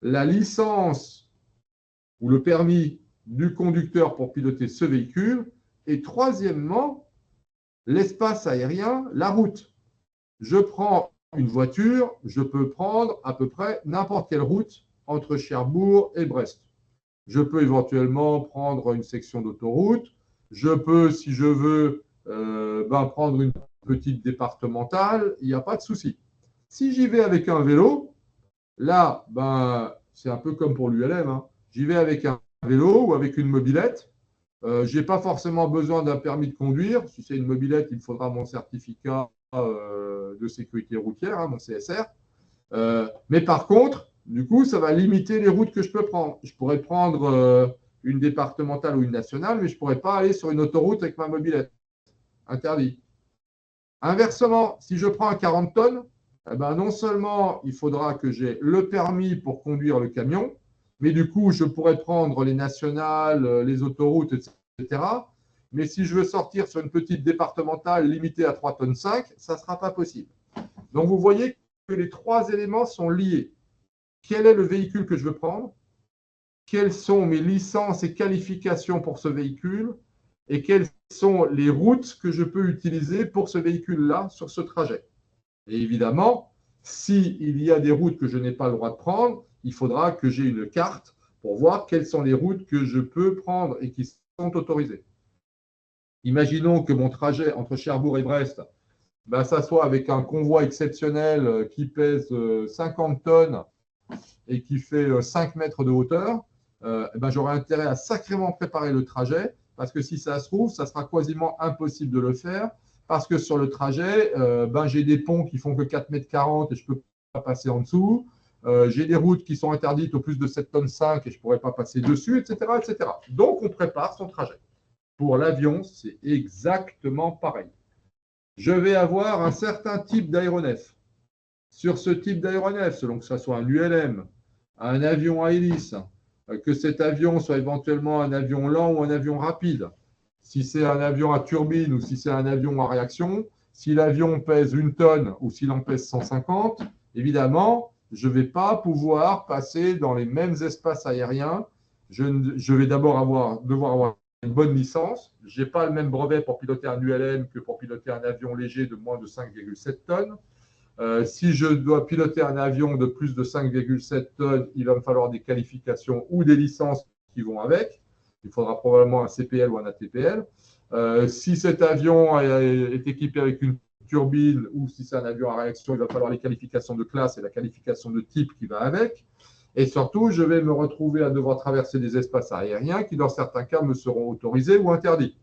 Speaker 1: la licence ou le permis du conducteur pour piloter ce véhicule, et troisièmement, l'espace aérien, la route. Je prends une voiture, je peux prendre à peu près n'importe quelle route entre Cherbourg et Brest. Je peux éventuellement prendre une section d'autoroute. Je peux, si je veux, prendre une petite départementale. Il n'y a pas de souci. Si j'y vais avec un vélo, là, c'est un peu comme pour l'ULM. Hein. J'y vais avec un vélo ou avec une mobilette. Je n'ai pas forcément besoin d'un permis de conduire. Si c'est une mobilette, il me faudra mon certificat de sécurité routière, hein, mon CSR. Mais par contre, du coup, ça va limiter les routes que je peux prendre. Je pourrais prendre une départementale ou une nationale, mais je ne pourrais pas aller sur une autoroute avec ma mobilette. Interdit. Inversement, si je prends un 40 tonnes, eh ben, non seulement il faudra que j'ai le permis pour conduire le camion, mais du coup, je pourrais prendre les nationales, les autoroutes, etc. Mais si je veux sortir sur une petite départementale limitée à 3,5 tonnes, ça ne sera pas possible. Donc, vous voyez que les trois éléments sont liés. Quel est le véhicule que je veux prendre? Quelles sont mes licences et qualifications pour ce véhicule? Et quelles sont les routes que je peux utiliser pour ce véhicule-là sur ce trajet? Et évidemment, s'il y a des routes que je n'ai pas le droit de prendre, il faudra que j'ai une carte pour voir quelles sont les routes que je peux prendre et qui sont autorisées. Imaginons que mon trajet entre Cherbourg et Brest, ça soit avec un convoi exceptionnel qui pèse 50 tonnes et qui fait 5 mètres de hauteur, j'aurai intérêt à sacrément préparer le trajet parce que si ça se trouve, ça sera quasiment impossible de le faire parce que sur le trajet, j'ai des ponts qui font que 4,40 m et je ne peux pas passer en dessous. j'ai des routes qui sont interdites au plus de 7,5 tonnes et je ne pourrais pas passer dessus, etc., etc. Donc, on prépare son trajet. Pour l'avion, c'est exactement pareil. Je vais avoir un certain type d'aéronef. Sur ce type d'aéronef, selon que ce soit un ULM, un avion à hélice, que cet avion soit éventuellement un avion lent ou un avion rapide, si c'est un avion à turbine ou si c'est un avion à réaction, si l'avion pèse 1 tonne ou s'il en pèse 150, évidemment, je ne vais pas pouvoir passer dans les mêmes espaces aériens. Je vais d'abord devoir avoir une bonne licence. Je n'ai pas le même brevet pour piloter un ULM que pour piloter un avion léger de moins de 5,7 tonnes. Si je dois piloter un avion de plus de 5,7 tonnes, il va me falloir des qualifications ou des licences qui vont avec. Il faudra probablement un CPL ou un ATPL. Si cet avion est équipé avec une turbine ou si c'est un avion à réaction, il va falloir les qualifications de classe et la qualification de type qui va avec. Et surtout, je vais me retrouver à devoir traverser des espaces aériens qui, dans certains cas, me seront autorisés ou interdits.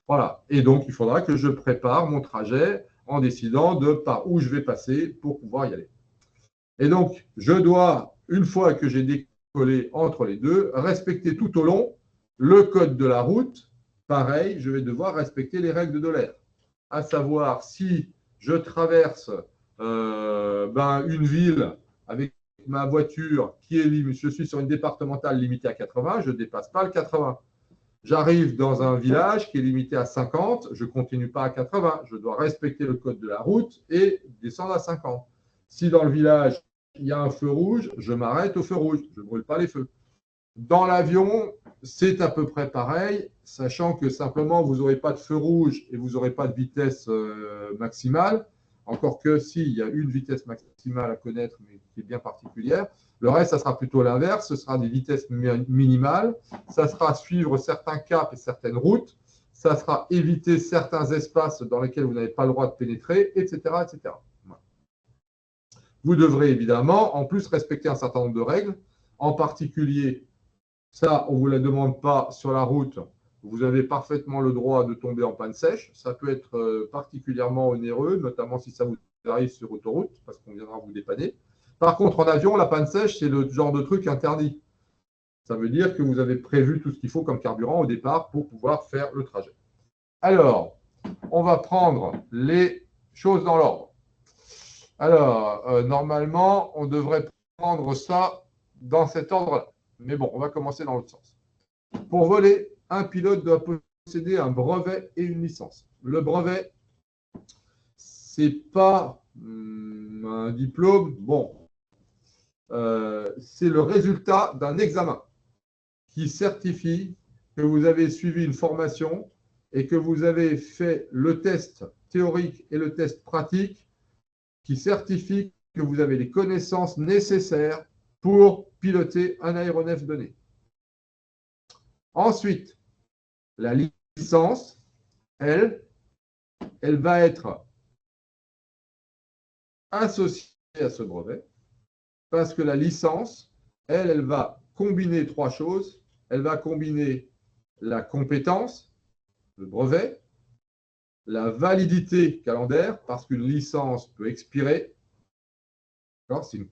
Speaker 1: Voilà. Et donc, il faudra que je prépare mon trajet en décidant de par où je vais passer pour pouvoir y aller. Et donc, je dois, une fois que j'ai décollé entre les deux, respecter tout au long le code de la route. Pareil, je vais devoir respecter les règles de l'air. À savoir, si je traverse une ville avec ma voiture qui est je suis sur une départementale limitée à 80, je ne dépasse pas le 80. J'arrive dans un village qui est limité à 50, je ne continue pas à 80. Je dois respecter le code de la route et descendre à 50. Si dans le village, il y a un feu rouge, je m'arrête au feu rouge. Je ne brûle pas les feux. Dans l'avion, c'est à peu près pareil, sachant que simplement, vous n'aurez pas de feu rouge et vous n'aurez pas de vitesse maximale. Encore que si, il y a une vitesse maximale à connaître, mais qui est bien particulière. Le reste, ça sera plutôt l'inverse. Ce sera des vitesses minimales. Ça sera suivre certains caps et certaines routes. Ça sera éviter certains espaces dans lesquels vous n'avez pas le droit de pénétrer, etc., etc. Vous devrez évidemment, en plus, respecter un certain nombre de règles. En particulier, ça, on ne vous la demande pas sur la route. Vous avez parfaitement le droit de tomber en panne sèche. Ça peut être particulièrement onéreux, notamment si ça vous arrive sur autoroute, parce qu'on viendra vous dépanner. Par contre, en avion, la panne sèche, c'est le genre de truc interdit. Ça veut dire que vous avez prévu tout ce qu'il faut comme carburant au départ pour pouvoir faire le trajet. Alors, on va prendre les choses dans l'ordre. Alors, normalement, on devrait prendre ça dans cet ordre-là. Mais bon, on va commencer dans l'autre sens. Pour voler, un pilote doit posséder un brevet et une licence. Le brevet, ce n'est pas un diplôme. Bon, c'est le résultat d'un examen qui certifie que vous avez suivi une formation et que vous avez fait le test théorique et le test pratique qui certifie que vous avez les connaissances nécessaires pour piloter un aéronef donné. Ensuite, la licence, elle va être associée à ce brevet parce que la licence, elle va combiner trois choses. Elle va combiner la compétence, le brevet, la validité calendaire, parce qu'une licence peut expirer.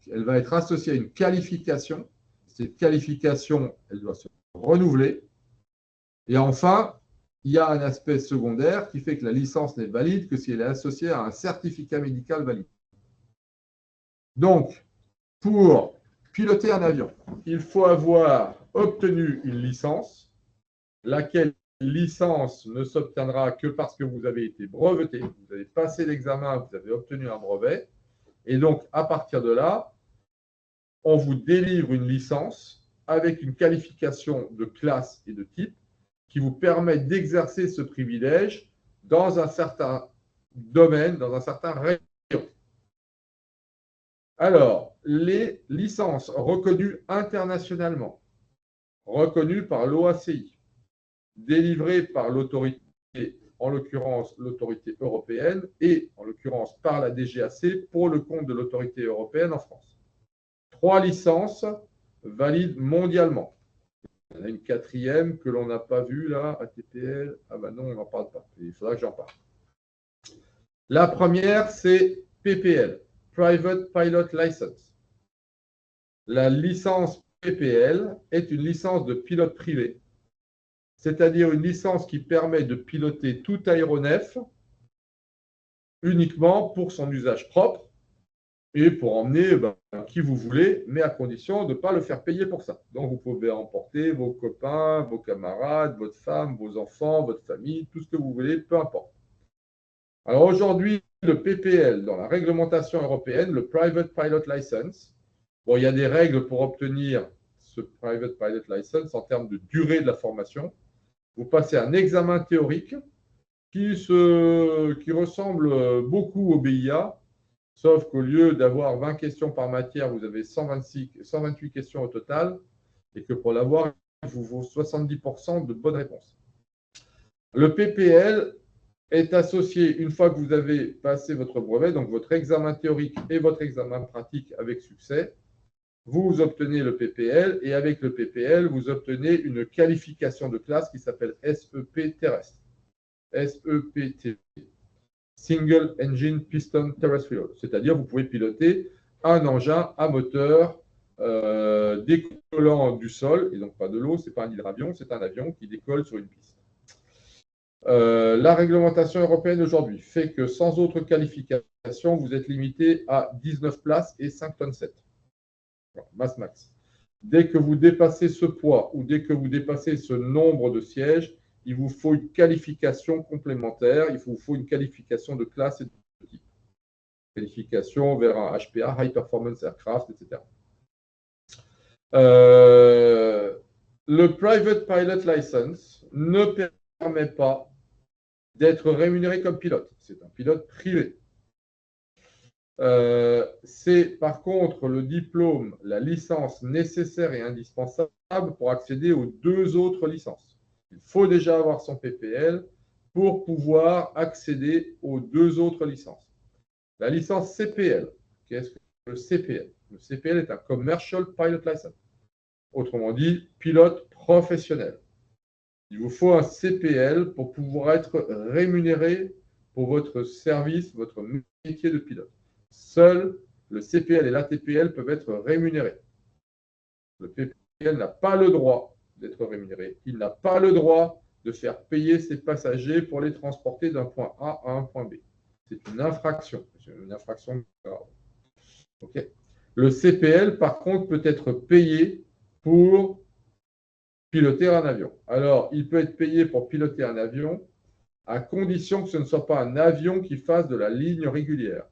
Speaker 1: Elle va être associée à une qualification. Cette qualification, elle doit se renouveler. Et enfin, il y a un aspect secondaire qui fait que la licence n'est valide que si elle est associée à un certificat médical valide. Donc, pour piloter un avion, il faut avoir obtenu une licence, laquelle licence ne s'obtiendra que parce que vous avez été breveté, vous avez passé l'examen, vous avez obtenu un brevet. Et donc, à partir de là, on vous délivre une licence avec une qualification de classe et de type qui vous permet d'exercer ce privilège dans un certain domaine, dans un certain rayon. Alors, les licences reconnues internationalement, reconnues par l'OACI, délivrées par l'autorité, en l'occurrence l'autorité européenne, et en l'occurrence par la DGAC pour le compte de l'autorité européenne en France. 3 licences valides mondialement. Il y en a une quatrième que l'on n'a pas vue là, ATPL. Ah ben non, on n'en parle pas. Il faudra que j'en parle. La première, c'est PPL, Private Pilot License. La licence PPL est une licence de pilote privé, c'est-à-dire une licence qui permet de piloter tout aéronef uniquement pour son usage propre et pour emmener qui vous voulez, mais à condition de ne pas le faire payer pour ça. Donc, vous pouvez emporter vos copains, vos camarades, votre femme, vos enfants, votre famille, tout ce que vous voulez, peu importe. Alors aujourd'hui, le PPL, dans la réglementation européenne, le Private Pilot License, bon, il y a des règles pour obtenir ce Private Pilot License en termes de durée de la formation. Vous passez un examen théorique qui ressemble beaucoup au BIA, sauf qu'au lieu d'avoir 20 questions par matière, vous avez 128 questions au total, et que pour l'avoir, il vous faut 70% de bonnes réponses. Le PPL est associé, une fois que vous avez passé votre brevet, donc votre examen théorique et votre examen pratique avec succès, vous obtenez le PPL, et avec le PPL, vous obtenez une qualification de classe qui s'appelle SEP terrestre. SEPT. Single Engine Piston Terrestrial, c'est-à-dire vous pouvez piloter un engin à moteur décollant du sol, et donc pas de l'eau, ce n'est pas un hydravion, c'est un avion qui décolle sur une piste. La réglementation européenne aujourd'hui fait que sans autre qualification, vous êtes limité à 19 places et 5 tonnes 7. Voilà, masse max. Dès que vous dépassez ce poids ou dès que vous dépassez ce nombre de sièges, il vous faut une qualification complémentaire, il vous faut une qualification de classe et de type. Qualification vers un HPA, High Performance Aircraft, etc. Le Private Pilot License ne permet pas d'être rémunéré comme pilote. C'est un pilote privé. C'est par contre le diplôme, la licence nécessaire et indispensable pour accéder aux 2 autres licences. Il faut déjà avoir son PPL pour pouvoir accéder aux 2 autres licences. La licence CPL, qu'est-ce que le CPL? Le CPL est un Commercial Pilot License, autrement dit, pilote professionnel. Il vous faut un CPL pour pouvoir être rémunéré pour votre service, votre métier de pilote. Seuls le CPL et l'ATPL peuvent être rémunérés. Le PPL n'a pas le droit d'être rémunéré. Il n'a pas le droit de faire payer ses passagers pour les transporter d'un point A à un point B. C'est une infraction. C'est une infraction grave. Okay. Le CPL, par contre, peut être payé pour piloter un avion. Alors, il peut être payé pour piloter un avion à condition que ce ne soit pas un avion qui fasse de la ligne régulière.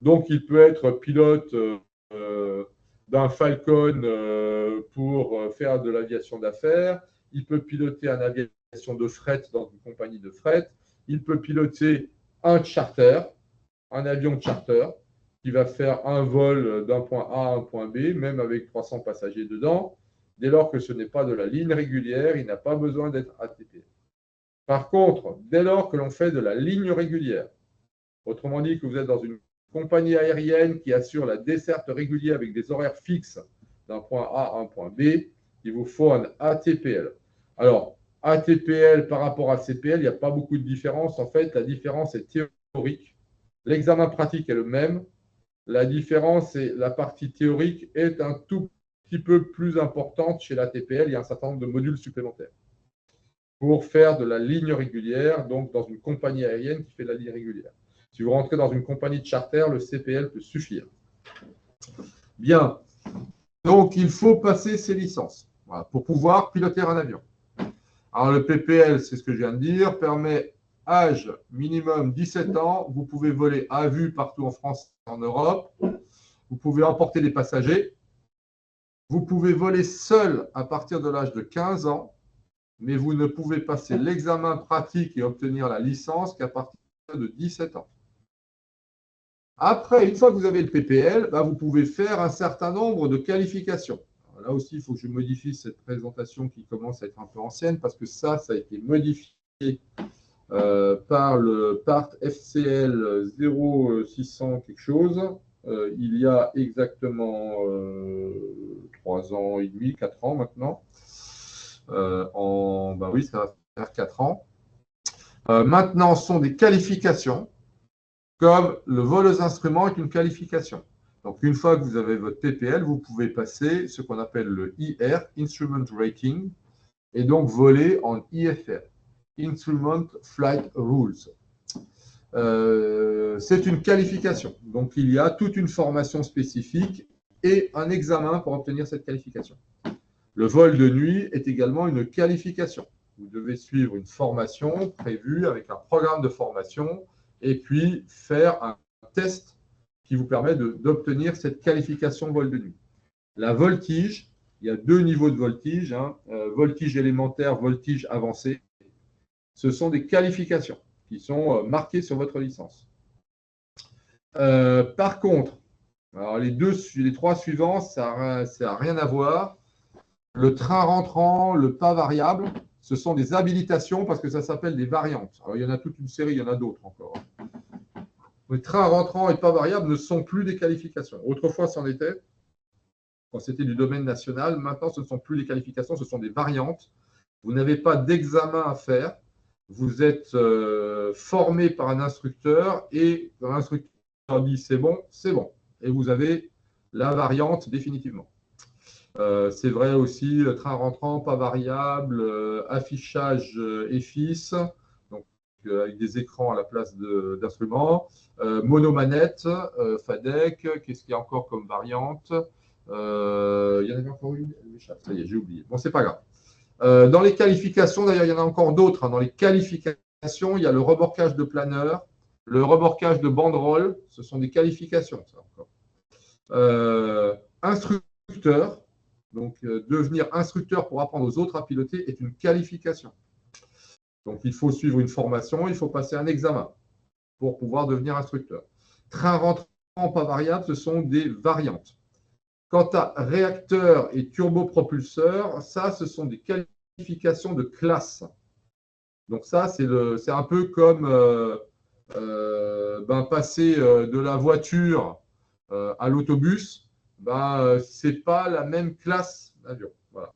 Speaker 1: Donc, il peut être pilote d'un Falcon pour faire de l'aviation d'affaires. Il peut piloter une aviation de fret dans une compagnie de fret. Il peut piloter un charter, un avion de charter, qui va faire un vol d'un point A à un point B, même avec 300 passagers dedans. Dès lors que ce n'est pas de la ligne régulière, il n'a pas besoin d'être ATP. Par contre, dès lors que l'on fait de la ligne régulière, autrement dit que vous êtes dans une compagnie aérienne qui assure la desserte régulière avec des horaires fixes d'un point A à un point B, il vous faut un ATPL. Alors, ATPL par rapport à CPL, il n'y a pas beaucoup de différence. En fait, la différence est théorique. L'examen pratique est le même. La différence, c'est la partie théorique est un tout petit peu plus importante chez l'ATPL. Il y a un certain nombre de modules supplémentaires pour faire de la ligne régulière, donc dans une compagnie aérienne qui fait de la ligne régulière. Si vous rentrez dans une compagnie de charter, le CPL peut suffire. Bien. Donc, il faut passer ces licences pour pouvoir piloter un avion. Alors, le PPL, c'est ce que je viens de dire, permet âge minimum 17 ans. Vous pouvez voler à vue partout en France et en Europe. Vous pouvez emporter des passagers. Vous pouvez voler seul à partir de l'âge de 15 ans, mais vous ne pouvez passer l'examen pratique et obtenir la licence qu'à partir de 17 ans. Après, une fois que vous avez le PPL, vous pouvez faire un certain nombre de qualifications. Alors là aussi, il faut que je modifie cette présentation qui commence à être un peu ancienne parce que ça a été modifié par le Part FCL 0600 quelque chose. Il y a exactement 3 ans et demi, 4 ans maintenant. Oui, ça va faire 4 ans. Maintenant, ce sont des qualifications. Comme le vol aux instruments est une qualification. Donc, une fois que vous avez votre TPL, vous pouvez passer ce qu'on appelle le IR, Instrument Rating, et donc voler en IFR, Instrument Flight Rules. C'est une qualification. Donc, il y a toute une formation spécifique et un examen pour obtenir cette qualification. Le vol de nuit est également une qualification. Vous devez suivre une formation prévue avec un programme de formation et puis faire un test qui vous permet d'obtenir cette qualification vol de nuit. La voltige, il y a 2 niveaux de voltige, voltige élémentaire, voltige avancé. Ce sont des qualifications qui sont marquées sur votre licence. Par contre, alors les 3 suivants, ça n'a rien à voir. Le train rentrant, le pas variable, ce sont des habilitations parce que ça s'appelle des variantes. Alors, il y en a toute une série, il y en a d'autres encore. Les trains rentrants et pas variables ne sont plus des qualifications. Autrefois, c'en était, quand c'était du domaine national. Maintenant, ce ne sont plus des qualifications, ce sont des variantes. Vous n'avez pas d'examen à faire. Vous êtes formé par un instructeur et l'instructeur dit c'est bon, c'est bon. Et vous avez la variante définitivement. C'est vrai aussi, train rentrant, pas variable, affichage EFIS, donc avec des écrans à la place d'instruments, monomanette, FADEC, qu'est-ce qu'il y a encore comme variante? Il y en avait encore une, elle m'échappe, ça y est, j'ai oublié. Bon, c'est pas grave. Dans les qualifications, d'ailleurs, il y en a encore d'autres. Dans les qualifications, il y a le remorquage de planeur, le remorquage de banderole, ce sont des qualifications, ça encore. Instructeur. Donc, devenir instructeur pour apprendre aux autres à piloter est une qualification. Donc, il faut suivre une formation, il faut passer un examen pour pouvoir devenir instructeur. Train rentrant, pas variable, ce sont des variantes. Quant à réacteur et turbopropulseur, ça, ce sont des qualifications de classe. Donc, ça, c'est un peu comme passer de la voiture à l'autobus. Ce n'est pas la même classe d'avion. Voilà.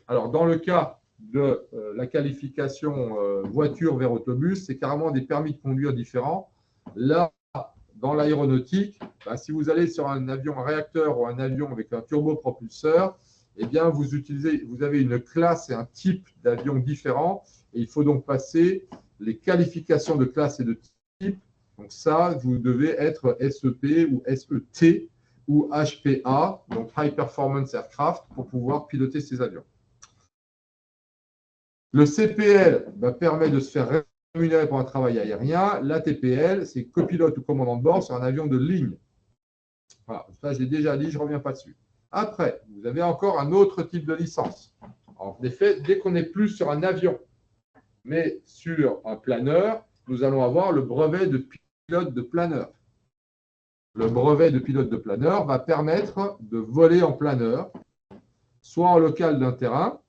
Speaker 1: Alors, dans le cas de la qualification voiture vers autobus, c'est carrément des permis de conduire différents. Là, dans l'aéronautique, si vous allez sur un avion à réacteur ou un avion avec un turbopropulseur, eh bien, vous avez une classe et un type d'avion différent. Et il faut donc passer les qualifications de classe et de type. Donc ça, vous devez être SEP ou SET ou HPA, donc High Performance Aircraft, pour pouvoir piloter ces avions. Le CPL permet de se faire rémunérer pour un travail aérien. L'ATPL, c'est copilote ou commandant de bord sur un avion de ligne. Voilà, ça, j'ai déjà dit, je ne reviens pas dessus. Après, vous avez encore un autre type de licence. En effet, dès qu'on n'est plus sur un avion, mais sur un planeur, nous allons avoir le brevet de pilote de planeur. Le brevet de pilote de planeur va permettre de voler en planeur, soit en local d'un terrain.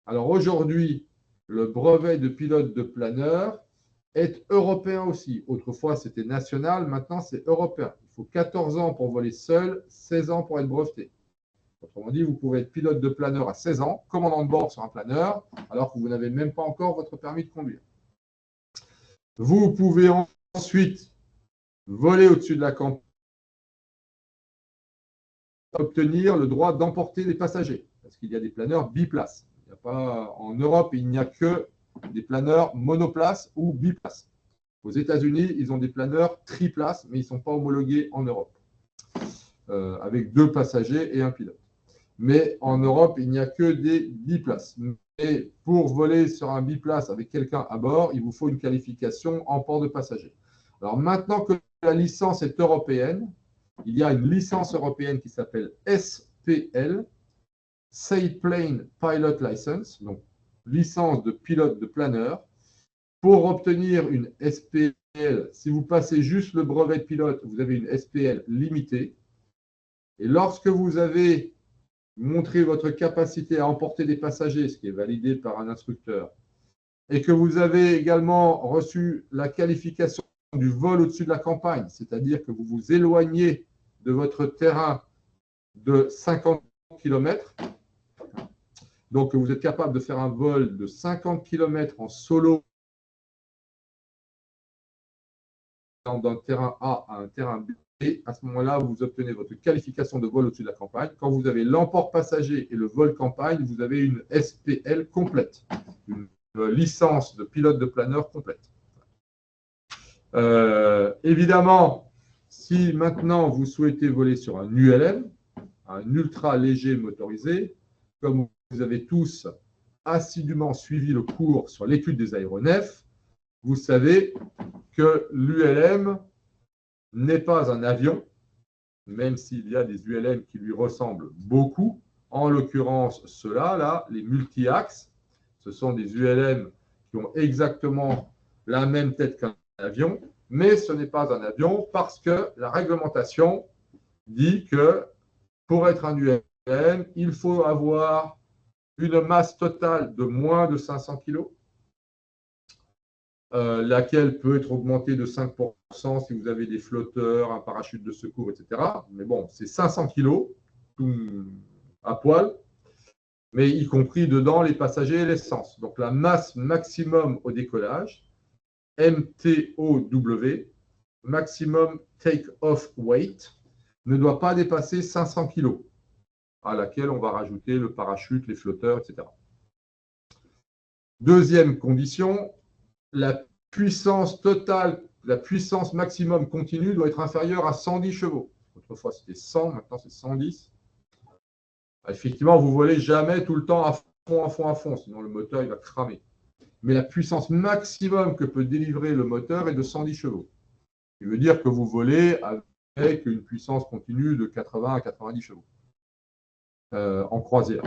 Speaker 1: Alors aujourd'hui, le brevet de pilote de planeur est européen aussi. Autrefois, c'était national, maintenant c'est européen. Il faut 14 ans pour voler seul, 16 ans pour être breveté. Autrement dit, vous pouvez être pilote de planeur à 16 ans, commandant de bord sur un planeur, alors que vous n'avez même pas encore votre permis de conduire. Vous pouvez ensuite voler au-dessus de la campagne, obtenir le droit d'emporter des passagers, parce qu'il y a des planeurs biplaces. Il n'y a pas, en Europe, il n'y a que des planeurs monoplaces ou biplaces. Aux États-Unis, ils ont des planeurs triplaces, mais ils ne sont pas homologués en Europe, avec 2 passagers et un pilote. Mais en Europe, il n'y a que des biplaces. Et pour voler sur un biplace avec quelqu'un à bord, il vous faut une qualification en port de passagers. Alors maintenant que la licence est européenne, il y a une licence européenne qui s'appelle SPL, Sailplane Pilot License, donc licence de pilote de planeur. Pour obtenir une SPL, si vous passez juste le brevet de pilote, vous avez une SPL limitée. Et lorsque vous avez montré votre capacité à emporter des passagers, ce qui est validé par un instructeur, et que vous avez également reçu la qualification du vol au-dessus de la campagne, c'est-à-dire que vous vous éloignez de votre terrain de 50 km, donc vous êtes capable de faire un vol de 50 km en solo d'un terrain A à un terrain B, et à ce moment-là, vous obtenez votre qualification de vol au-dessus de la campagne. Quand vous avez l'emport passager et le vol campagne, vous avez une SPL complète, une licence de pilote de planeur complète. Évidemment, si maintenant vous souhaitez voler sur un ULM, un ultra léger motorisé, comme vous avez tous assidûment suivi le cours sur l'étude des aéronefs, vous savez que l'ULM n'est pas un avion, même s'il y a des ULM qui lui ressemblent beaucoup. En l'occurrence, ceux-là, là, les multi-axes, ce sont des ULM qui ont exactement la même tête qu'un avion, mais ce n'est pas un avion parce que la réglementation dit que pour être un ULM, il faut avoir une masse totale de moins de 500 kg, laquelle peut être augmentée de 5% si vous avez des flotteurs, un parachute de secours, etc. Mais bon, c'est 500 kg, tout à poil, mais y compris dedans les passagers et l'essence. Donc la masse maximum au décollage, MTOW, maximum take-off weight, ne doit pas dépasser 500 kg, à laquelle on va rajouter le parachute, les flotteurs, etc. Deuxième condition, la puissance totale, la puissance maximum continue doit être inférieure à 110 chevaux. Autrefois, c'était 100, maintenant c'est 110. Effectivement, vous ne volez jamais tout le temps à fond, sinon le moteur il va cramer. Mais la puissance maximum que peut délivrer le moteur est de 110 chevaux. Ce qui veut dire que vous volez avec une puissance continue de 80 à 90 chevaux en croisière.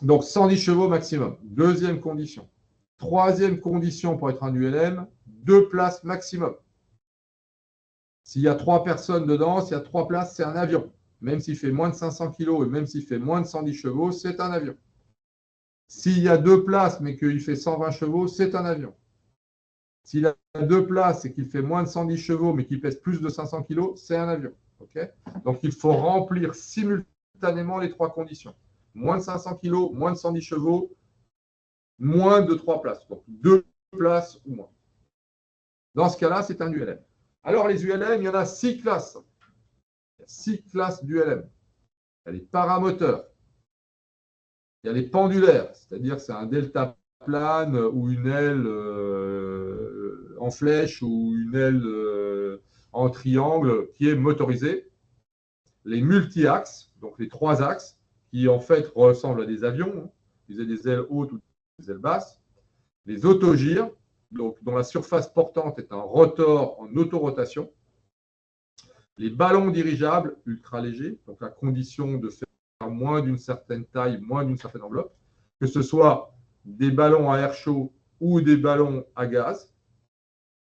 Speaker 1: Donc 110 chevaux maximum. Deuxième condition. Troisième condition pour être un ULM, 2 places maximum. S'il y a 3 personnes dedans, s'il y a 3 places, c'est un avion. Même s'il fait moins de 500 kg et même s'il fait moins de 110 chevaux, c'est un avion. S'il y a 2 places mais qu'il fait 120 chevaux, c'est un avion. S'il a 2 places et qu'il fait moins de 110 chevaux mais qu'il pèse plus de 500 kg, c'est un avion. Okay, donc il faut remplir simultanément les 3 conditions. Moins de 500 kg, moins de 110 chevaux, moins de 3 places. Donc 2 places ou moins. Dans ce cas-là, c'est un ULM. Alors les ULM, il y en a 6 classes. Il y a 6 classes d'ULM. Il y a les paramoteurs. Il y a les pendulaires, c'est-à-dire c'est un deltaplane ou une aile en flèche ou une aile en triangle qui est motorisée. Les multi-axes, donc les 3 axes, qui en fait ressemblent à des avions, ils ont des ailes hautes ou des ailes basses. Les autogyres, donc, dont la surface portante est un rotor en autorotation. Les ballons dirigeables ultra légers, donc à condition de faire moins d'une certaine taille, moins d'une certaine enveloppe, que ce soit des ballons à air chaud ou des ballons à gaz,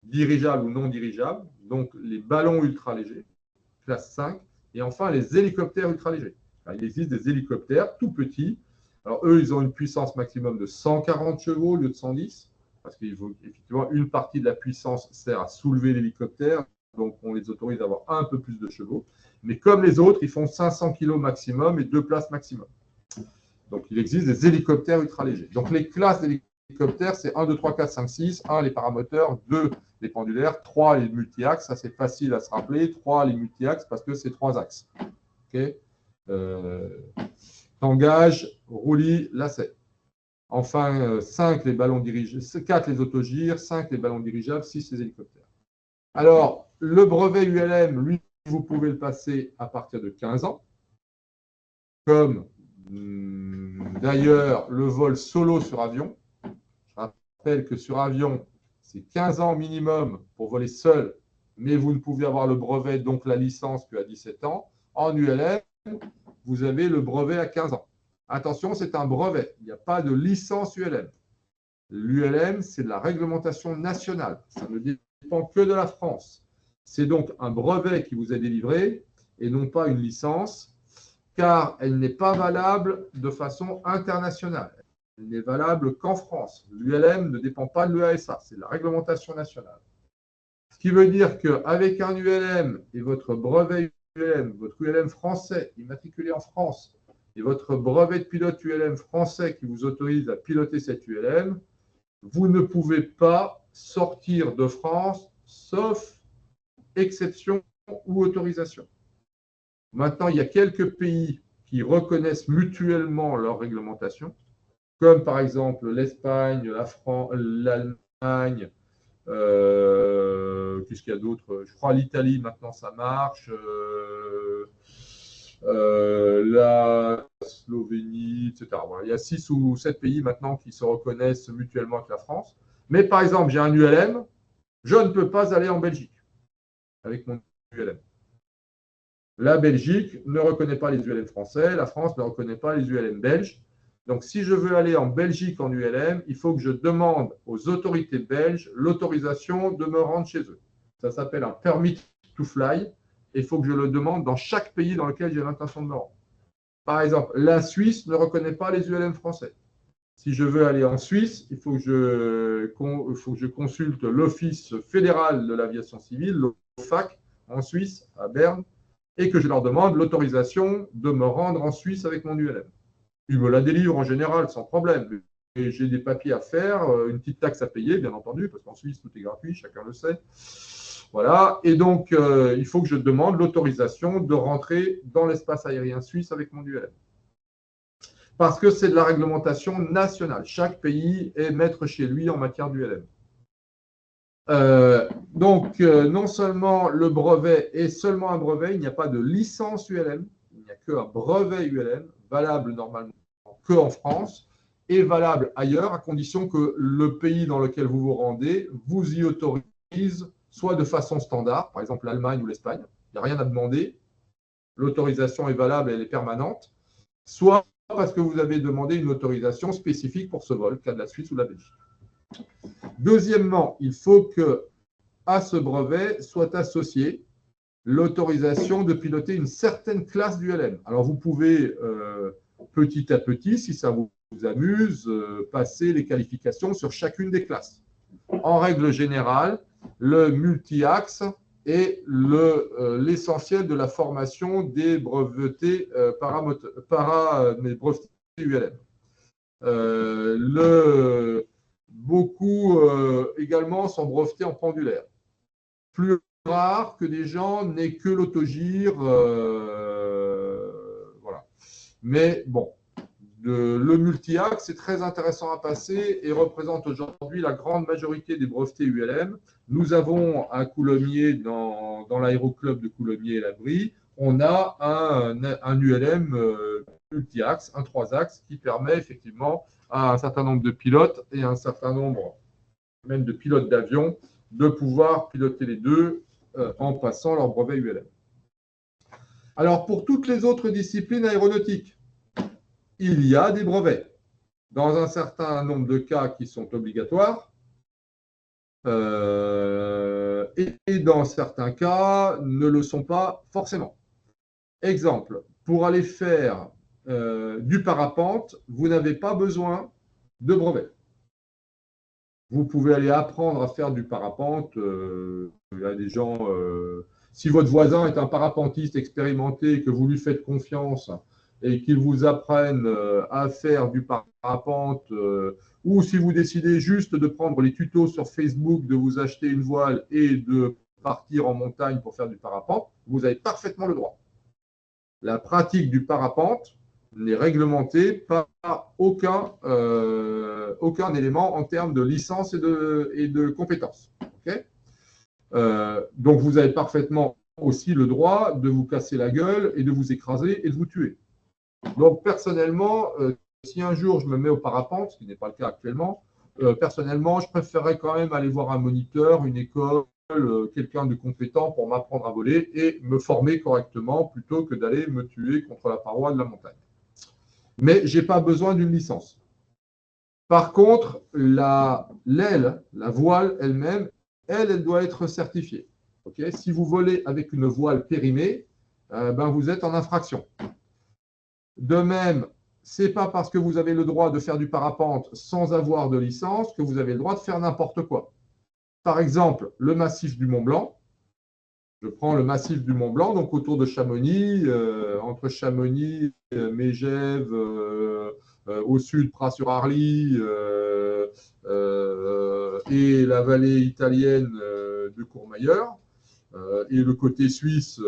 Speaker 1: dirigeables ou non dirigeables, donc les ballons ultra légers, classe 5, et enfin les hélicoptères ultra légers. Il existe des hélicoptères tout petits. Alors eux, ils ont une puissance maximum de 140 chevaux au lieu de 110, parce qu'effectivement, une partie de la puissance sert à soulever l'hélicoptère, donc on les autorise à avoir un peu plus de chevaux. Mais comme les autres, ils font 500 kg maximum et 2 places maximum. Donc il existe des hélicoptères ultra légers. Donc les classes d'hélicoptères, c'est 1, 2, 3, 4, 5, 6. 1, les paramoteurs. 2, les pendulaires. 3, les multi-axes. Ça, c'est facile à se rappeler. 3, les multi-axes, parce que c'est 3 axes. Okay, tangage, roulis, lacet. Enfin, 5 les ballons dirigeables, 4 les autogyres, 5 les ballons dirigeables, 6 les hélicoptères. Alors, le brevet ULM, lui, vous pouvez le passer à partir de 15 ans. Comme d'ailleurs le vol solo sur avion. Je rappelle que sur avion, c'est 15 ans minimum pour voler seul, mais vous ne pouvez avoir le brevet, donc la licence, qu'à 17 ans. En ULM, vous avez le brevet à 15 ans. Attention, c'est un brevet. Il n'y a pas de licence ULM. L'ULM, c'est de la réglementation nationale. Ça ne dépend que de la France. C'est donc un brevet qui vous est délivré et non pas une licence, car elle n'est pas valable de façon internationale. Elle n'est valable qu'en France. L'ULM ne dépend pas de l'EASA, c'est de la réglementation nationale. Ce qui veut dire qu'avec un ULM et votre brevet ULM, votre ULM français immatriculé en France, et votre brevet de pilote ULM français qui vous autorise à piloter cette ULM, vous ne pouvez pas sortir de France, sauf exception ou autorisation. Maintenant, il y a quelques pays qui reconnaissent mutuellement leur réglementation, comme par exemple l'Espagne, la France, l'Allemagne, qu'est-ce qu'il y a d'autre? Je crois l'Italie, maintenant ça marche, la Slovénie, etc. Voilà, il y a 6 ou 7 pays maintenant qui se reconnaissent mutuellement avec la France. Mais par exemple, j'ai un ULM, je ne peux pas aller en Belgique avec mon ULM. La Belgique ne reconnaît pas les ULM français, la France ne reconnaît pas les ULM belges. Donc, si je veux aller en Belgique en ULM, il faut que je demande aux autorités belges l'autorisation de me rendre chez eux. Ça s'appelle un permit to fly et il faut que je le demande dans chaque pays dans lequel j'ai l'intention de me rendre. Par exemple, la Suisse ne reconnaît pas les ULM français. Si je veux aller en Suisse, il faut que je consulte l'Office fédéral de l'aviation civile, l'OFAC, en Suisse, à Berne, et que je leur demande l'autorisation de me rendre en Suisse avec mon ULM. Ils me la délivrent en général sans problème. Et j'ai des papiers à faire, une petite taxe à payer, bien entendu, parce qu'en Suisse, tout est gratuit, chacun le sait. Voilà. Et donc, il faut que je demande l'autorisation de rentrer dans l'espace aérien suisse avec mon ULM. Parce que c'est de la réglementation nationale. Chaque pays est maître chez lui en matière d'ULM. Donc, non seulement le brevet est seulement un brevet, il n'y a pas de licence ULM, il n'y a qu'un brevet ULM, valable normalement qu'en France, et valable ailleurs, à condition que le pays dans lequel vous vous rendez vous y autorise, soit de façon standard, par exemple l'Allemagne ou l'Espagne, il n'y a rien à demander, l'autorisation est valable, elle est permanente, soit parce que vous avez demandé une autorisation spécifique pour ce vol, cas de la Suisse ou de la Belgique. Deuxièmement, il faut que à ce brevet soit associée l'autorisation de piloter une certaine classe d'ULM. Alors, vous pouvez petit à petit, si ça vous amuse, passer les qualifications sur chacune des classes. En règle générale, le multi-axe est l'essentiel de la formation des brevetés brevetés ULM. Beaucoup également sont brevetés en pendulaire. Plus rare que des gens n'aient que l'autogire. Voilà. Mais bon, le multi-axe est très intéressant à passer et représente aujourd'hui la grande majorité des brevetés ULM. Nous avons à Coulommiers, dans l'aéroclub de Coulommiers-et-Labrie, on a un ULM multi-axe, un 3-axes, qui permet effectivement à un certain nombre de pilotes et un certain nombre même de pilotes d'avion de pouvoir piloter les deux en passant leur brevet ULM. Alors, pour toutes les autres disciplines aéronautiques, il y a des brevets. Dans un certain nombre de cas qui sont obligatoires et dans certains cas ne le sont pas forcément. Exemple, pour aller faire du parapente, vous n'avez pas besoin de brevet. Vous pouvez aller apprendre à faire du parapente. Il y a des gens, si votre voisin est un parapentiste expérimenté et que vous lui faites confiance et qu'il vous apprenne à faire du parapente, ou si vous décidez juste de prendre les tutos sur Facebook, de vous acheter une voile et de partir en montagne pour faire du parapente, vous avez parfaitement le droit. La pratique du parapente n'est réglementée par aucun élément en termes de licence et de compétences. Okay, donc, vous avez parfaitement aussi le droit de vous casser la gueule et de vous écraser et de vous tuer. Donc, personnellement, si un jour je me mets au parapente, ce qui n'est pas le cas actuellement, personnellement, je préférerais quand même aller voir un moniteur, une école, quelqu'un de compétent pour m'apprendre à voler et me former correctement plutôt que d'aller me tuer contre la paroi de la montagne. Mais je n'ai pas besoin d'une licence. Par contre, l'aile, la voile elle-même, elle doit être certifiée. Okay, si vous volez avec une voile périmée, vous êtes en infraction. De même, ce n'est pas parce que vous avez le droit de faire du parapente sans avoir de licence que vous avez le droit de faire n'importe quoi. Par exemple, le massif du Mont Blanc. Je prends le massif du Mont Blanc, donc autour de Chamonix, entre Chamonix, Megève, au sud, Pras-sur-Arly et la vallée italienne de Courmayeur. et le côté suisse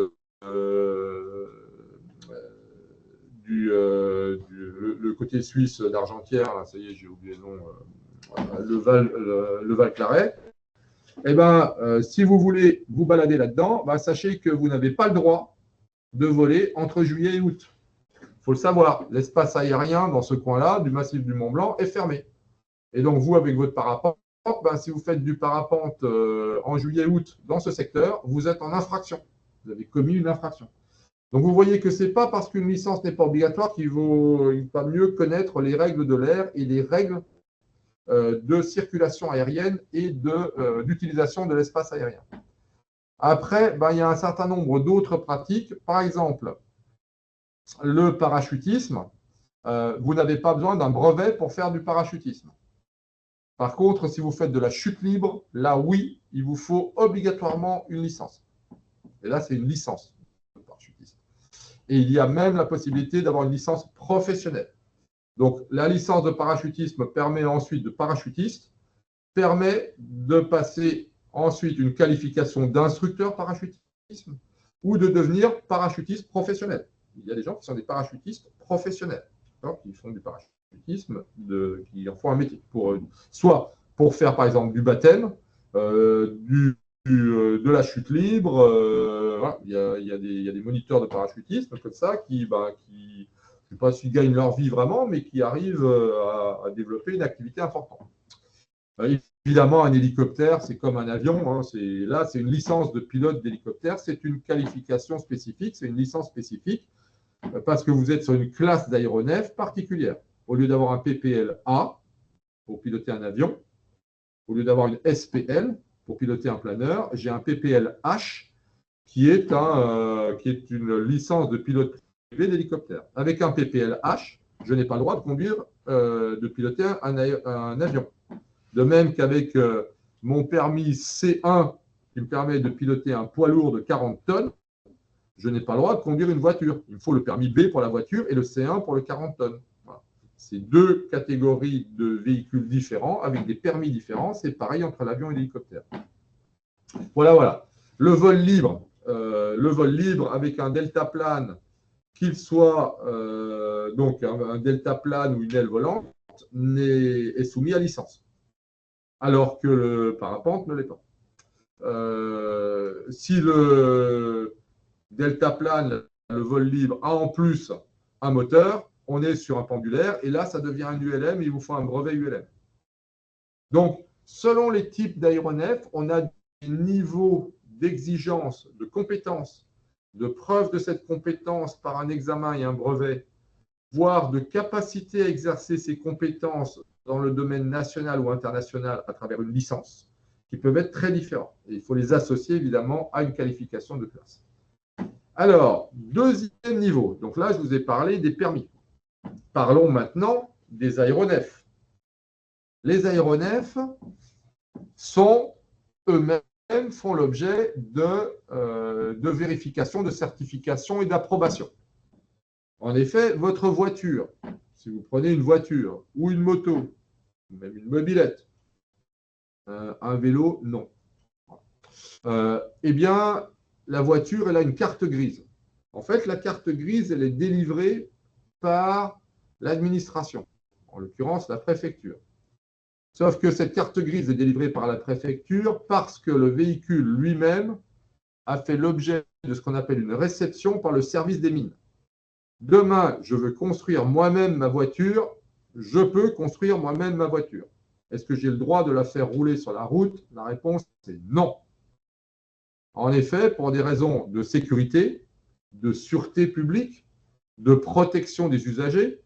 Speaker 1: le côté suisse d'Argentière, ça y est, j'ai oublié le nom, le Val Claret. Eh ben, si vous voulez vous balader là-dedans, ben, sachez que vous n'avez pas le droit de voler entre juillet et août. Il faut le savoir, l'espace aérien dans ce coin-là, du massif du Mont-Blanc, est fermé. Et donc, vous, avec votre parapente, ben, si vous faites du parapente en juillet-août dans ce secteur, vous êtes en infraction. Vous avez commis une infraction. Donc, vous voyez que ce n'est pas parce qu'une licence n'est pas obligatoire qu'il vaut pas mieux connaître les règles de l'air et les règles de circulation aérienne et d'utilisation de l'espace aérien. Après, ben, il y a un certain nombre d'autres pratiques. Par exemple, le parachutisme. Vous n'avez pas besoin d'un brevet pour faire du parachutisme. Par contre, si vous faites de la chute libre, là, oui, il vous faut obligatoirement une licence. Et là, c'est une licence de parachutisme. Et il y a même la possibilité d'avoir une licence professionnelle. Donc, la licence de parachutisme permet ensuite de parachutiste, permet de passer ensuite une qualification d'instructeur parachutisme ou de devenir parachutiste professionnel. Il y a des gens qui sont des parachutistes professionnels, qui font du parachutisme, qui en font un métier, soit pour faire par exemple du baptême, de la chute libre. Voilà. Il y a des moniteurs de parachutisme comme ça qui je ne sais pas s'ils gagnent leur vie vraiment, mais qui arrivent à développer une activité importante. Évidemment, un hélicoptère, c'est comme un avion. Hein, là, c'est une licence de pilote d'hélicoptère. C'est une qualification spécifique, c'est une licence spécifique parce que vous êtes sur une classe d'aéronef particulière. Au lieu d'avoir un PPL-A pour piloter un avion, au lieu d'avoir une SPL pour piloter un planeur, j'ai un PPL-H qui est une licence de pilote privé d'hélicoptère. Avec un PPL-H, je n'ai pas le droit de piloter un avion. De même qu'avec mon permis C1 qui me permet de piloter un poids lourd de 40 tonnes, je n'ai pas le droit de conduire une voiture. Il me faut le permis B pour la voiture et le C1 pour le 40 tonnes. Voilà. C'est deux catégories de véhicules différents avec des permis différents. C'est pareil entre l'avion et l'hélicoptère. Voilà. Le vol libre avec un deltaplane, qu'il soit donc un deltaplane ou une aile volante, est soumis à licence, alors que le parapente ne l'est pas. Si le deltaplane, le vol libre, a en plus un moteur, on est sur un pendulaire, et là, ça devient un ULM, et il vous faut un brevet ULM. Donc, selon les types d'aéronefs, on a des niveaux d'exigence, de compétences, de preuve de cette compétence par un examen et un brevet, voire de capacité à exercer ces compétences dans le domaine national ou international à travers une licence, qui peuvent être très différents. Et il faut les associer évidemment à une qualification de classe. Alors, deuxième niveau. Donc là, je vous ai parlé des permis. Parlons maintenant des aéronefs. Les aéronefs sont eux-mêmes font l'objet de vérification, de certification et d'approbation. En effet, votre voiture, si vous prenez une voiture ou une moto, ou même une mobilette, un vélo, non. Eh bien, la voiture, elle a une carte grise. En fait, la carte grise, elle est délivrée par l'administration, en l'occurrence la préfecture. Sauf que cette carte grise est délivrée par la préfecture parce que le véhicule lui-même a fait l'objet de ce qu'on appelle une réception par le service des mines. Demain, je veux construire moi-même ma voiture, je peux construire moi-même ma voiture. Est-ce que j'ai le droit de la faire rouler sur la route? La réponse est non. En effet, pour des raisons de sécurité, de sûreté publique, de protection des usagers,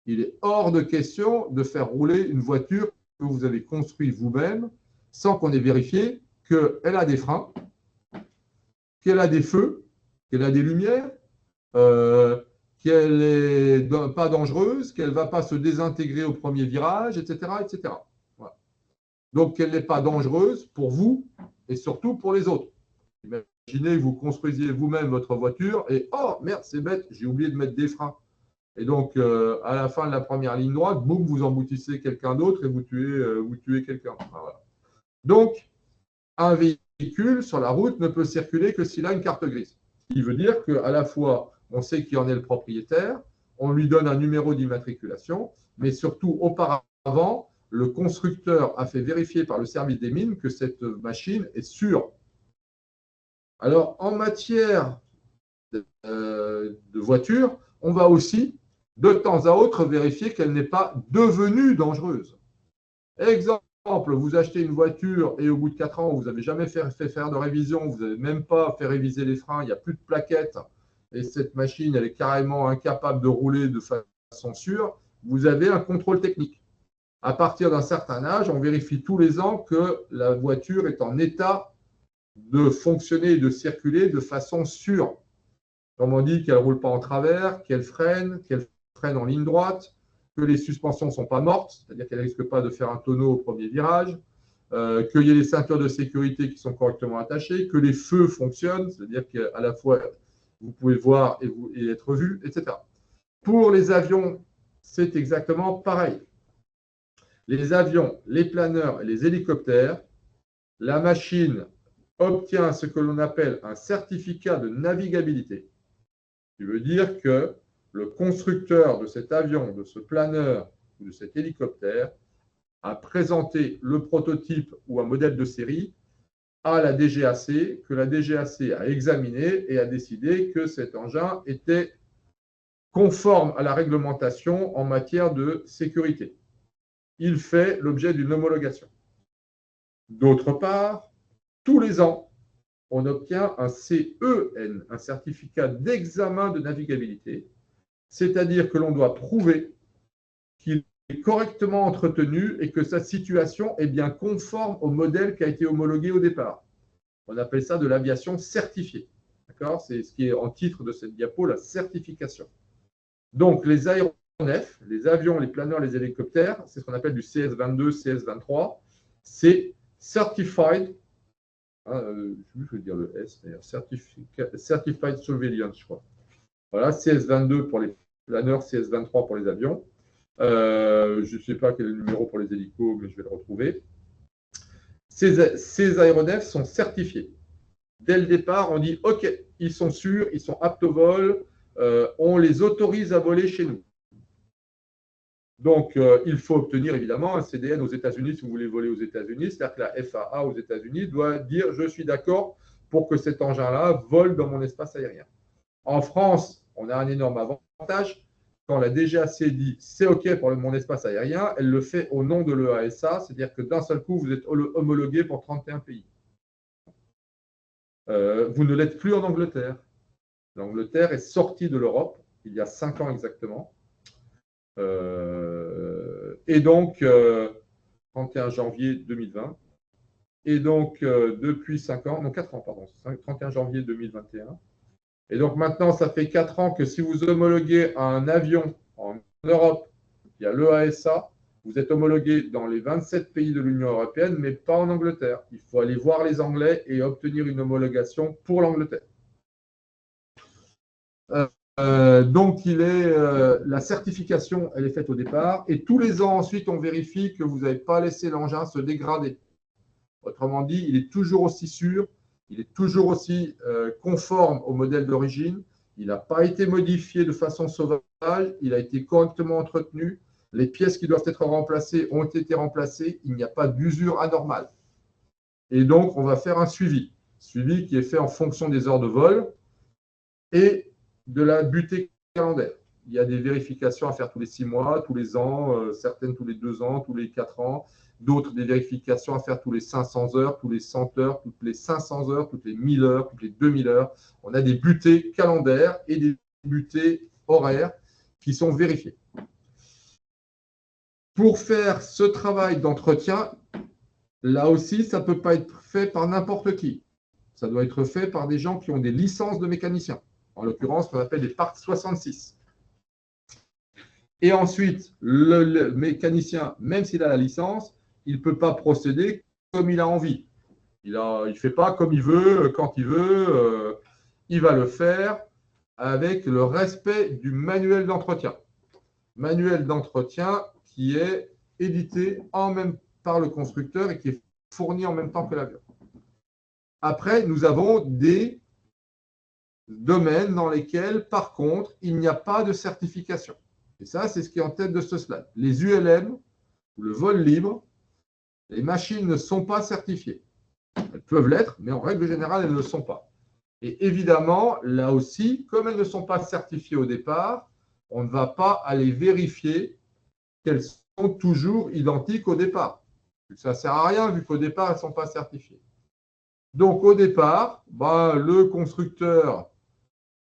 Speaker 1: il est hors de question de faire rouler une voiture que vous avez construite vous-même sans qu'on ait vérifié qu'elle a des freins, qu'elle a des feux, qu'elle a des lumières, qu'elle n'est pas dangereuse, qu'elle ne va pas se désintégrer au premier virage, etc. etc. Voilà. Donc, qu'elle n'est pas dangereuse pour vous et surtout pour les autres. Imaginez que vous construisiez vous-même votre voiture et « Oh, merde, c'est bête, j'ai oublié de mettre des freins ». Et donc, à la fin de la première ligne droite, boum, vous emboutissez quelqu'un d'autre et vous tuez quelqu'un. Voilà. Donc, un véhicule véhicule sur la route ne peut circuler que s'il a une carte grise. Ce qui veut dire qu'à la fois, on sait qui en est le propriétaire, on lui donne un numéro d'immatriculation, mais surtout, auparavant, le constructeur a fait vérifier par le service des mines que cette machine est sûre. Alors, en matière de voiture, on va aussi, de temps à autre, vérifier qu'elle n'est pas devenue dangereuse. Exemple, vous achetez une voiture et au bout de 4 ans, vous n'avez jamais fait faire de révision, vous n'avez même pas fait réviser les freins, il n'y a plus de plaquettes et cette machine, elle est carrément incapable de rouler de façon sûre, vous avez un contrôle technique. À partir d'un certain âge, on vérifie tous les ans que la voiture est en état de fonctionner et de circuler de façon sûre. Comme on dit, qu'elle ne roule pas en travers, qu'elle freine en ligne droite, que les suspensions ne sont pas mortes, c'est-à-dire qu'elles ne risquent pas de faire un tonneau au premier virage, qu'il y ait les ceintures de sécurité qui sont correctement attachées, que les feux fonctionnent, c'est-à-dire qu'à la fois vous pouvez voir et être vu, etc. Pour les avions, c'est exactement pareil. Les avions, les planeurs et les hélicoptères, la machine obtient ce que l'on appelle un certificat de navigabilité, qui veut dire que le constructeur de cet avion, de ce planeur ou de cet hélicoptère a présenté le prototype ou un modèle de série à la DGAC, que la DGAC a examiné et a décidé que cet engin était conforme à la réglementation en matière de sécurité. Il fait l'objet d'une homologation. D'autre part, tous les ans, on obtient un CEN, un certificat d'examen de navigabilité, c'est-à-dire que l'on doit prouver qu'il est correctement entretenu et que sa situation est bien conforme au modèle qui a été homologué au départ. On appelle ça de l'aviation certifiée. D'accord ? C'est ce qui est en titre de cette diapo, la certification. Donc, les aéronefs, les avions, les planeurs, les hélicoptères, c'est ce qu'on appelle du CS22, CS23, c'est Certified, je vais dire le S, Certified Surveillance, je crois. Voilà, CS22 pour les planeurs, CS23 pour les avions. Je ne sais pas quel est le numéro pour les hélicos, mais je vais le retrouver. Ces aéronefs sont certifiés. Dès le départ, on dit OK, ils sont sûrs, ils sont aptes au vol, on les autorise à voler chez nous. Donc, il faut obtenir évidemment un CDN aux États-Unis si vous voulez voler aux États-Unis. C'est-à-dire que la FAA aux États-Unis doit dire je suis d'accord pour que cet engin-là vole dans mon espace aérien. En France, on a un énorme avantage. Quand la DGAC dit c'est OK pour mon espace aérien, elle le fait au nom de l'EASA, c'est-à-dire que d'un seul coup, vous êtes homologué pour 31 pays. Vous ne l'êtes plus en Angleterre. L'Angleterre est sortie de l'Europe il y a 5 ans exactement. Et donc, 31 janvier 2020. Et donc, depuis 5 ans, non 4 ans, pardon, 31 janvier 2021. Et donc maintenant, ça fait 4 ans que si vous homologuez un avion en Europe, il y a l'EASA, vous êtes homologué dans les 27 pays de l'Union européenne, mais pas en Angleterre. Il faut aller voir les Anglais et obtenir une homologation pour l'Angleterre. Donc, la certification, elle est faite au départ. Et tous les ans, ensuite, on vérifie que vous n'avez pas laissé l'engin se dégrader. Autrement dit, il est toujours aussi sûr, il est toujours aussi conforme au modèle d'origine. Il n'a pas été modifié de façon sauvage, il a été correctement entretenu. Les pièces qui doivent être remplacées ont été remplacées. Il n'y a pas d'usure anormale. Et donc, on va faire un suivi qui est fait en fonction des heures de vol et de la butée calendaire. Il y a des vérifications à faire tous les 6 mois, tous les ans, certaines tous les 2 ans, tous les 4 ans, d'autres des vérifications à faire tous les 500 heures, tous les 100 heures, toutes les 500 heures, toutes les 1000 heures, toutes les 2000 heures. On a des butées calendaires et des butées horaires qui sont vérifiées. Pour faire ce travail d'entretien, là aussi, ça ne peut pas être fait par n'importe qui. Ça doit être fait par des gens qui ont des licences de mécaniciens. En l'occurrence, on appelle des Part 66. Et ensuite, le mécanicien, même s'il a la licence, il ne peut pas procéder comme il a envie. Il ne fait pas comme il veut, quand il veut. Il va le faire avec le respect du manuel d'entretien. Manuel d'entretien qui est édité par le constructeur et qui est fourni en même temps que l'avion. Après, nous avons des domaines dans lesquels, par contre, il n'y a pas de certification. Et ça, c'est ce qui est en tête de ce slide. Les ULM, ou le vol libre, les machines ne sont pas certifiées. Elles peuvent l'être, mais en règle générale, elles ne le sont pas. Et évidemment, là aussi, comme elles ne sont pas certifiées au départ, on ne va pas aller vérifier qu'elles sont toujours identiques au départ. Ça ne sert à rien vu qu'au départ, elles ne sont pas certifiées. Donc, au départ, le constructeur,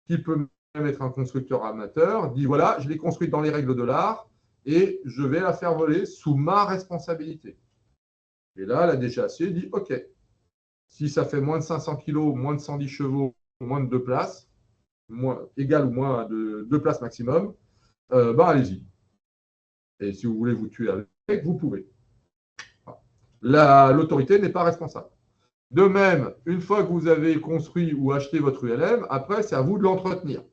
Speaker 1: qui peut même être un constructeur amateur, dit voilà, je l'ai construite dans les règles de l'art et je vais la faire voler sous ma responsabilité. Et là, la DGAC dit OK, si ça fait moins de 500 kg, moins de 110 chevaux, moins de 2 places, égal ou moins de 2 places maximum, allez-y. Et si vous voulez vous tuer avec, vous pouvez. L'autorité n'est pas responsable. De même, une fois que vous avez construit ou acheté votre ULM, après, c'est à vous de l'entretenir.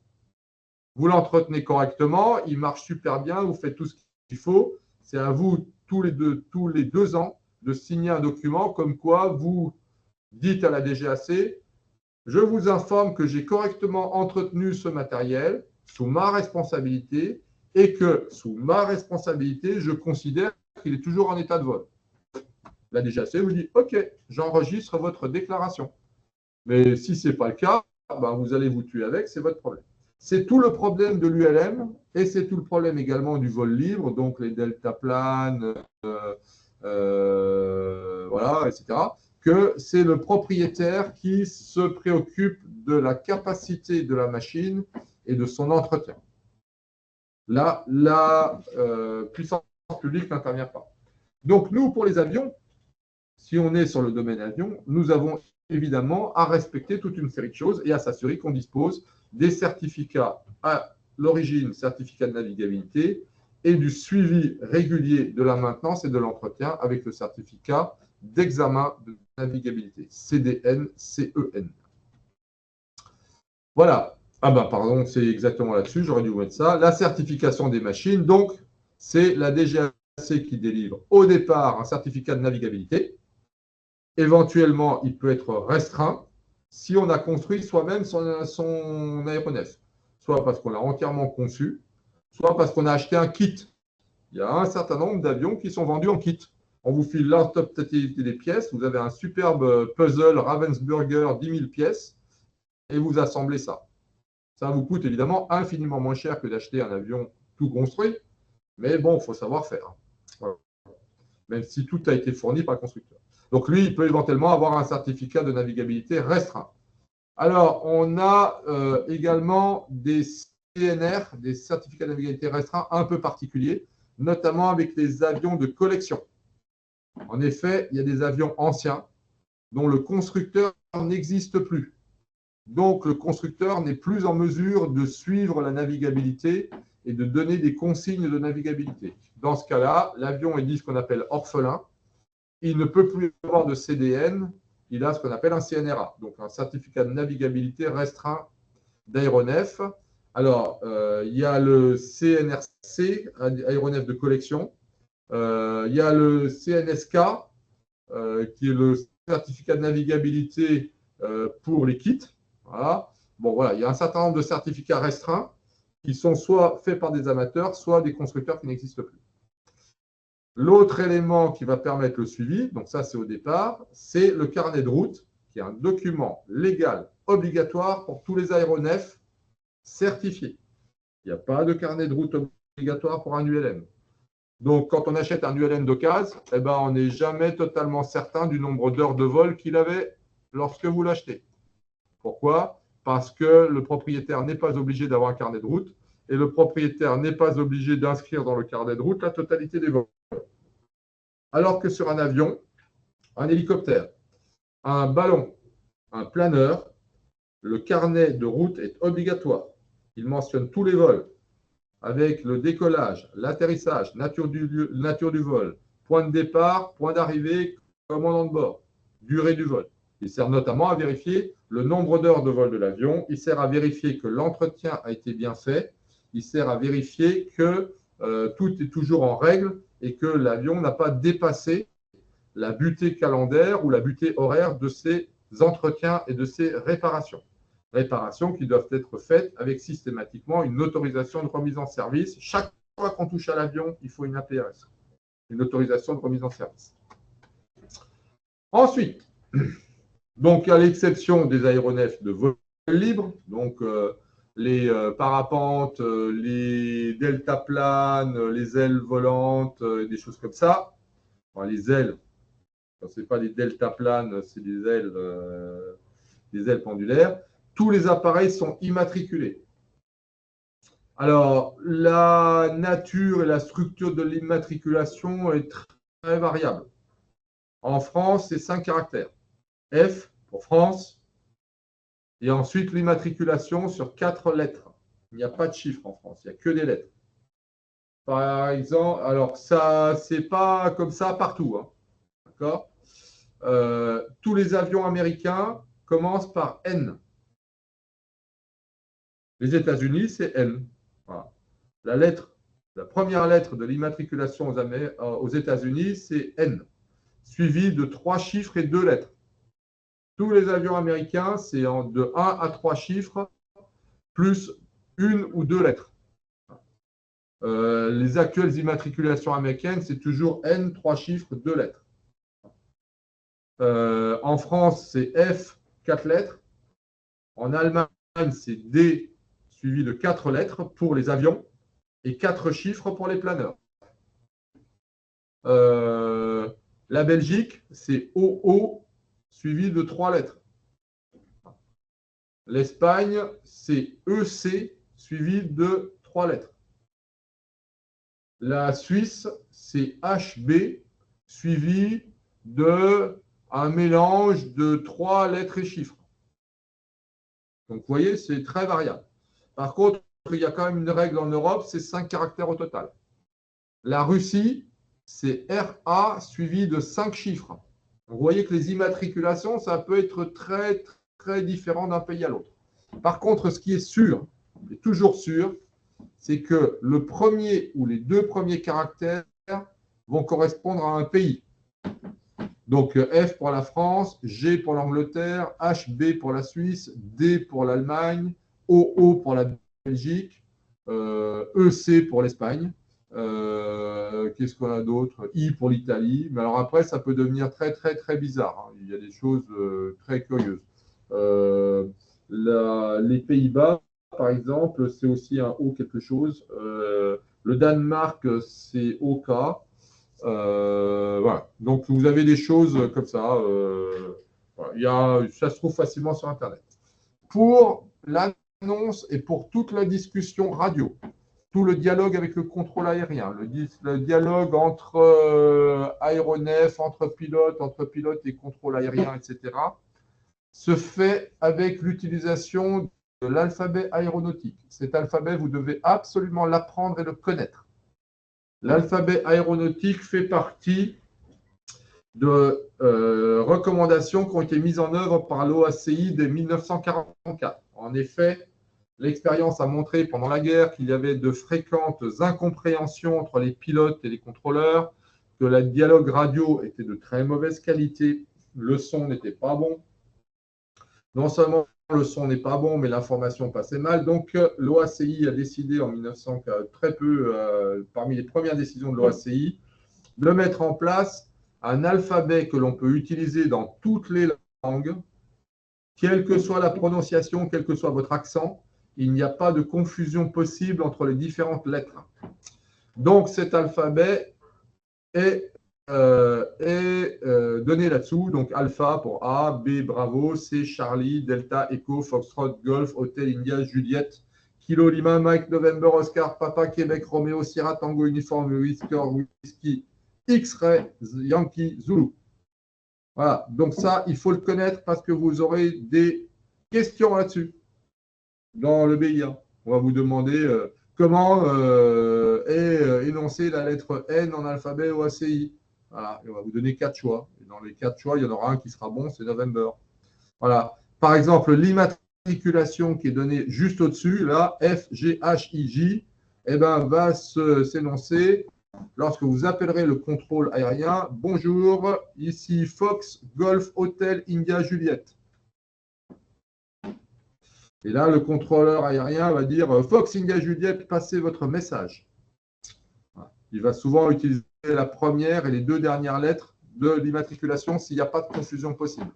Speaker 1: Vous l'entretenez correctement, il marche super bien, vous faites tout ce qu'il faut. C'est à vous, tous les 2 ans, de signer un document comme quoi vous dites à la DGAC, je vous informe que j'ai correctement entretenu ce matériel sous ma responsabilité et que sous ma responsabilité, je considère qu'il est toujours en état de vol. La DGAC vous dit, OK, j'enregistre votre déclaration. Mais si ce n'est pas le cas, vous allez vous tuer avec, c'est votre problème. C'est tout le problème de l'ULM et c'est tout le problème également du vol libre, donc les deltaplanes, voilà, etc., que c'est le propriétaire qui se préoccupe de la capacité de la machine et de son entretien. Là, la puissance publique n'intervient pas. Donc, nous, pour les avions, si on est sur le domaine avion, nous avons évidemment à respecter toute une série de choses et à s'assurer qu'on dispose des certificats à l'origine, certificat de navigabilité, et du suivi régulier de la maintenance et de l'entretien avec le certificat d'examen de navigabilité, CDN-CEN. Voilà. Ah pardon, c'est exactement là-dessus, j'aurais dû vous mettre ça. La certification des machines, donc, c'est la DGAC qui délivre au départ un certificat de navigabilité. Éventuellement, il peut être restreint si on a construit soi-même son aéronef, soit parce qu'on l'a entièrement conçu, soit parce qu'on a acheté un kit. Il y a un certain nombre d'avions qui sont vendus en kit. On vous file l'intégralité des pièces, vous avez un superbe puzzle Ravensburger 10 000 pièces et vous assemblez ça. Ça vous coûte évidemment infiniment moins cher que d'acheter un avion tout construit, mais bon, il faut savoir faire. Voilà. Même si tout a été fourni par le constructeur. Donc lui, il peut éventuellement avoir un certificat de navigabilité restreint. Alors, on a également des CNR, des certificats de navigabilité restreints un peu particuliers, notamment avec les avions de collection. En effet, il y a des avions anciens dont le constructeur n'existe plus. Donc, le constructeur n'est plus en mesure de suivre la navigabilité et de donner des consignes de navigabilité. Dans ce cas-là, l'avion est dit ce qu'on appelle orphelin. Il ne peut plus avoir de CDN, il a ce qu'on appelle un CNRA, donc un certificat de navigabilité restreint d'aéronef. Alors, il y a le CNRC, aéronef de collection. Il y a le CNSK, qui est le certificat de navigabilité pour les kits. Voilà. Bon, voilà, il y a un certain nombre de certificats restreints qui sont soit faits par des amateurs, soit des constructeurs qui n'existent plus. L'autre élément qui va permettre le suivi, donc ça c'est au départ, c'est le carnet de route, qui est un document légal obligatoire pour tous les aéronefs certifiés. Il n'y a pas de carnet de route obligatoire pour un ULM. Donc quand on achète un ULM d'occasion, on n'est jamais totalement certain du nombre d'heures de vol qu'il avait lorsque vous l'achetez. Pourquoi? Parce que le propriétaire n'est pas obligé d'avoir un carnet de route et le propriétaire n'est pas obligé d'inscrire dans le carnet de route la totalité des vols. Alors que sur un avion, un hélicoptère, un ballon, un planeur, le carnet de route est obligatoire. Il mentionne tous les vols avec le décollage, l'atterrissage, nature du vol, point de départ, point d'arrivée, commandant de bord, durée du vol. Il sert notamment à vérifier le nombre d'heures de vol de l'avion. Il sert à vérifier que l'entretien a été bien fait. Il sert à vérifier que tout est toujours en règle et que l'avion n'a pas dépassé la butée calendaire ou la butée horaire de ses entretiens et de ses réparations. Réparations qui doivent être faites avec systématiquement une autorisation de remise en service. Chaque fois qu'on touche à l'avion, il faut une APRS, une autorisation de remise en service. Ensuite, donc à l'exception des aéronefs de vol libre, donc les parapentes, les deltaplanes, les ailes volantes, des choses comme ça. Enfin, les ailes, ce n'est pas des deltaplanes, c'est des ailes pendulaires. Tous les appareils sont immatriculés. Alors, la nature et la structure de l'immatriculation est très variable. En France, c'est 5 caractères. F pour France, et ensuite l'immatriculation sur 4 lettres. Il n'y a pas de chiffres en France, il n'y a que des lettres. Par exemple, alors ça, c'est pas comme ça partout, hein. D'accord? Tous les avions américains commencent par N. Les États-Unis, c'est N. Voilà. La première lettre de l'immatriculation aux États-Unis, c'est N, suivi de 3 chiffres et 2 lettres. Tous les avions américains, c'est de 1 à 3 chiffres, plus 1 ou 2 lettres. Les actuelles immatriculations américaines, c'est toujours N, 3 chiffres, 2 lettres. En France, c'est F, 4 lettres. En Allemagne, c'est D, suivi de 4 lettres pour les avions et 4 chiffres pour les planeurs. La Belgique, c'est OO, suivi de 3 lettres. L'Espagne, c'est EC, suivi de 3 lettres. La Suisse, c'est HB, suivi d'un mélange de 3 lettres et chiffres. Donc, vous voyez, c'est très variable. Par contre, il y a quand même une règle en Europe, c'est 5 caractères au total. La Russie, c'est RA suivi de 5 chiffres. Donc, vous voyez que les immatriculations, ça peut être très, très différent d'un pays à l'autre. Par contre, ce qui est sûr, et toujours sûr, c'est que le premier ou les 2 premiers caractères vont correspondre à un pays. Donc, F pour la France, G pour l'Angleterre, HB pour la Suisse, D pour l'Allemagne, OO pour la Belgique, EC pour l'Espagne. Qu'est-ce qu'on a d'autre? I pour l'Italie. Mais alors après, ça peut devenir très, très, très bizarre, hein. Il y a des choses très curieuses. Les Pays-Bas, par exemple, c'est aussi un O quelque chose. Le Danemark, c'est OK. Voilà. Donc, vous avez des choses comme ça. Voilà. Ça se trouve facilement sur Internet. Pour l'annonce et pour toute la discussion radio, tout le dialogue avec le contrôle aérien, le dialogue entre aéronefs, entre pilotes et contrôle aérien, etc., se fait avec l'utilisation de l'alphabet aéronautique. Cet alphabet, vous devez absolument l'apprendre et le connaître. L'alphabet aéronautique fait partie de recommandations qui ont été mises en œuvre par l'OACI dès 1944. En effet, l'expérience a montré pendant la guerre qu'il y avait de fréquentes incompréhensions entre les pilotes et les contrôleurs, que le dialogue radio était de très mauvaise qualité, le son n'était pas bon. Non seulement le son n'est pas bon, mais l'information passait mal. Donc, l'OACI a décidé en 1900, très peu, parmi les premières décisions de l'OACI, de mettre en place un alphabet que l'on peut utiliser dans toutes les langues, quelle que soit la prononciation, quel que soit votre accent, il n'y a pas de confusion possible entre les différentes lettres. Donc, cet alphabet est donné là-dessous. Donc, alpha pour A, B, Bravo, C, Charlie, Delta, Echo, Foxtrot, Golf, Hotel, India, Juliette, Kilo, Lima, Mike, November, Oscar, Papa, Québec, Romeo, Sierra, Tango, Uniforme, Whisky, X-Ray, Yankee, Zulu. Voilà. Donc, ça, il faut le connaître parce que vous aurez des questions là-dessus dans le BIA. On va vous demander comment est énoncée la lettre N en alphabet OACI. Voilà. Et on va vous donner 4 choix. Et dans les 4 choix, il y en aura un qui sera bon, c'est November. Voilà. Par exemple, l'immatriculation qui est donnée juste au-dessus, là, F, G, H, I, J, eh ben, va s'énoncer lorsque vous appellerez le contrôle aérien. Bonjour, ici Fox, Golf, Hotel, India, Juliette. Et là, le contrôleur aérien va dire Fox India Juliet, passez votre message. Il va souvent utiliser la première et les deux dernières lettres de l'immatriculation s'il n'y a pas de confusion possible.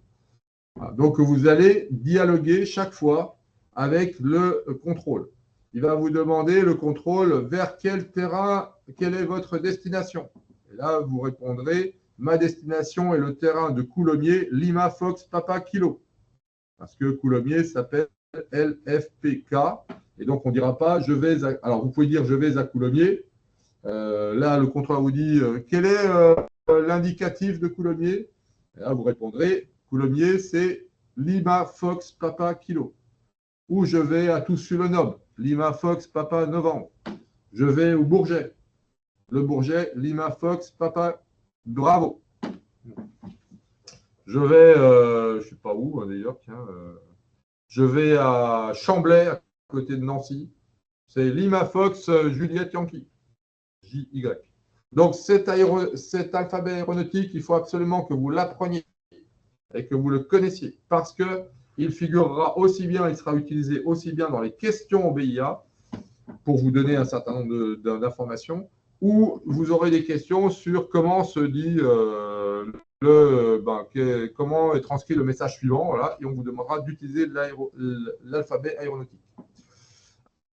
Speaker 1: Donc, vous allez dialoguer chaque fois avec le contrôle. Il va vous demander, le contrôle, vers quel terrain, quelle est votre destination? Et là, vous répondrez, ma destination est le terrain de Coulommiers, Lima Fox Papa Kilo. Parce que Coulommiers s'appelle LFPK. Et donc, on ne dira pas, je vais à... Alors, vous pouvez dire, je vais à Coulommiers. Là, le contrôleur vous dit, quel est l'indicatif de Coulommiers? Et là, vous répondrez, Coulommiers, c'est Lima Fox Papa Kilo. Ou je vais à Toussus-le-Noble, Lima Fox Papa Novembre. Je vais au Bourget. Le Bourget, Lima Fox Papa Bravo. Je vais, je ne sais pas où d'ailleurs, tiens. Je vais à Chamblay, à côté de Nancy. C'est Lima Fox Juliette Yankee. JY. Donc cet alphabet aéronautique, il faut absolument que vous l'appreniez et que vous le connaissiez parce qu'il figurera aussi bien, il sera utilisé aussi bien dans les questions au BIA pour vous donner un certain nombre d'informations ou vous aurez des questions sur comment se dit comment est transcrit le message suivant, voilà, et on vous demandera d'utiliser l'alphabet aéronautique.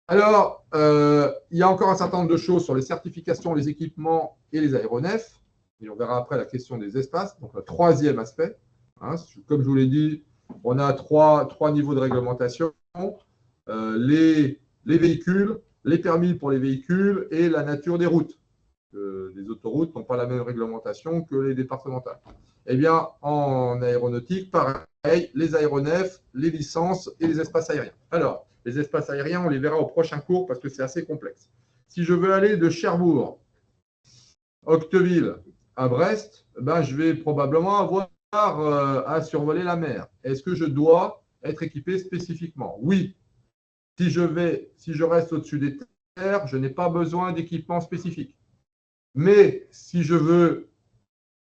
Speaker 1: Alors, il y a encore un certain nombre de choses sur les certifications, les équipements et les aéronefs. Et on verra après la question des espaces, donc le troisième aspect. Hein, comme je vous l'ai dit, on a trois niveaux de réglementation. Les véhicules, les permis pour les véhicules et la nature des routes. Les autoroutes n'ont pas la même réglementation que les départementales. Eh bien, en aéronautique, pareil, les aéronefs, les licences et les espaces aériens. Alors, les espaces aériens, on les verra au prochain cours parce que c'est assez complexe. Si je veux aller de Cherbourg, Octeville à Brest, ben, je vais probablement avoir à survoler la mer. Est-ce que je dois être équipé spécifiquement? Oui. Si je reste au-dessus des terres, je n'ai pas besoin d'équipement spécifique. Mais si je veux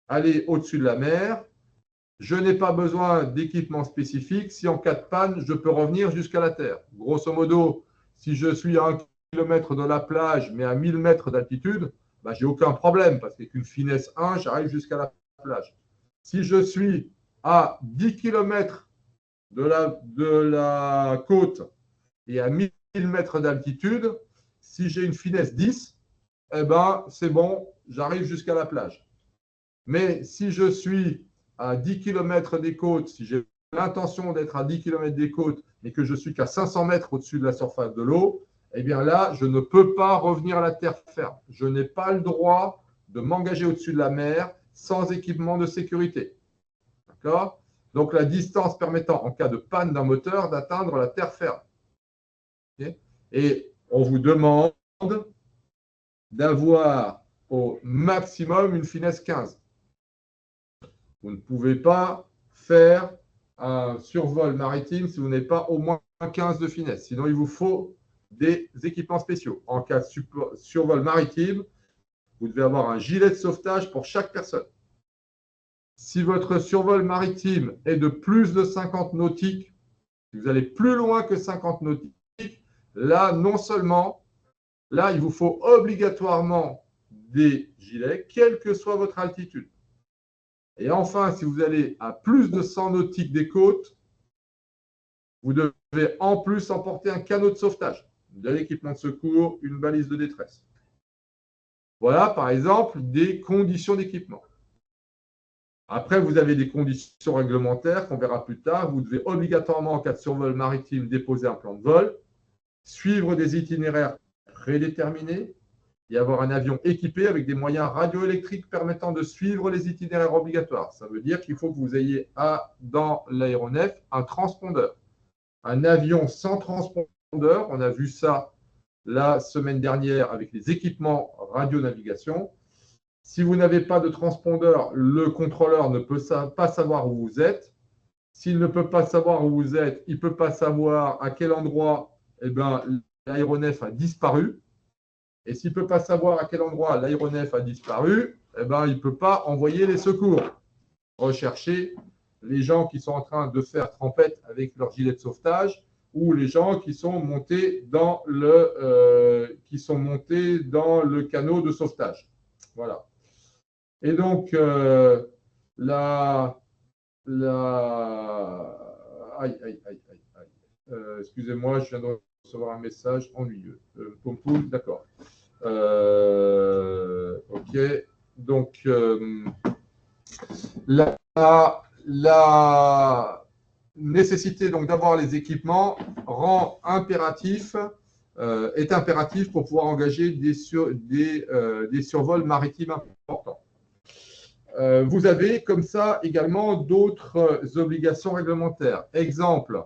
Speaker 1: aller au-dessus de la mer, je n'ai pas besoin d'équipement spécifique. Si en cas de panne, je peux revenir jusqu'à la terre. Grosso modo, si je suis à 1 km de la plage, mais à 1000 mètres d'altitude, ben, je n'ai aucun problème parce qu'avec une finesse 1, j'arrive jusqu'à la plage. Si je suis à 10 km de la côte et à 1000 mètres d'altitude, si j'ai une finesse 10, eh ben, c'est bon, j'arrive jusqu'à la plage. Mais si je suis à 10 km des côtes, si j'ai l'intention d'être à 10 km des côtes, mais que je suis qu'à 500 mètres au-dessus de la surface de l'eau, eh bien là, je ne peux pas revenir à la terre ferme. Je n'ai pas le droit de m'engager au-dessus de la mer sans équipement de sécurité. D'accord? Donc, la distance permettant, en cas de panne d'un moteur, d'atteindre la terre ferme. Okay? Et on vous demande d'avoir au maximum une finesse 15. Vous ne pouvez pas faire un survol maritime si vous n'avez pas au moins 15 de finesse. Sinon, il vous faut des équipements spéciaux. En cas de survol maritime, vous devez avoir un gilet de sauvetage pour chaque personne. Si votre survol maritime est de plus de 50 nautiques, si vous allez plus loin que 50 nautiques, là, non seulement, là, il vous faut obligatoirement des gilets, quelle que soit votre altitude. Et enfin, si vous allez à plus de 100 nautiques des côtes, vous devez en plus emporter un canot de sauvetage, de l'équipement de secours, une balise de détresse. Voilà, par exemple, des conditions d'équipement. Après, vous avez des conditions réglementaires qu'on verra plus tard. Vous devez obligatoirement, en cas de survol maritime, déposer un plan de vol, suivre des itinéraires prédéterminés et avoir un avion équipé avec des moyens radioélectriques permettant de suivre les itinéraires obligatoires. Ça veut dire qu'il faut que vous ayez dans l'aéronef un transpondeur. Un avion sans transpondeur, on a vu ça la semaine dernière avec les équipements radionavigation. Si vous n'avez pas de transpondeur, le contrôleur ne peut pas savoir où vous êtes. S'il ne peut pas savoir où vous êtes, il ne peut pas savoir à quel endroit l'aéronef a disparu. Et s'il ne peut pas savoir à quel endroit l'aéronef a disparu, il ne peut pas envoyer les secours. Rechercher les gens qui sont en train de faire trempette avec leur gilet de sauvetage ou les gens qui sont montés dans le canot de sauvetage. Voilà. Et donc, aïe, aïe, aïe, aïe, aïe. Excusez-moi, je viens de recevoir un message ennuyeux. Pompoum, d'accord. OK. Donc, la nécessité donc d'avoir les équipements est impératif pour pouvoir engager des survols maritimes importants. Vous avez comme ça également d'autres obligations réglementaires. Exemple,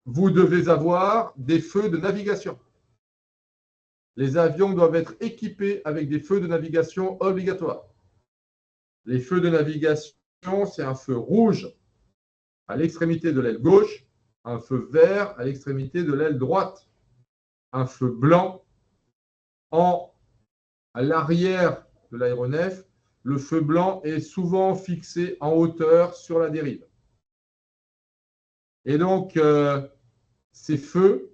Speaker 1: vous devez avoir des feux de navigation. Les avions doivent être équipés avec des feux de navigation obligatoires. Les feux de navigation, c'est un feu rouge à l'extrémité de l'aile gauche, un feu vert à l'extrémité de l'aile droite, un feu blanc à l'arrière de l'aéronef. Le feu blanc est souvent fixé en hauteur sur la dérive. Et donc, ces feux,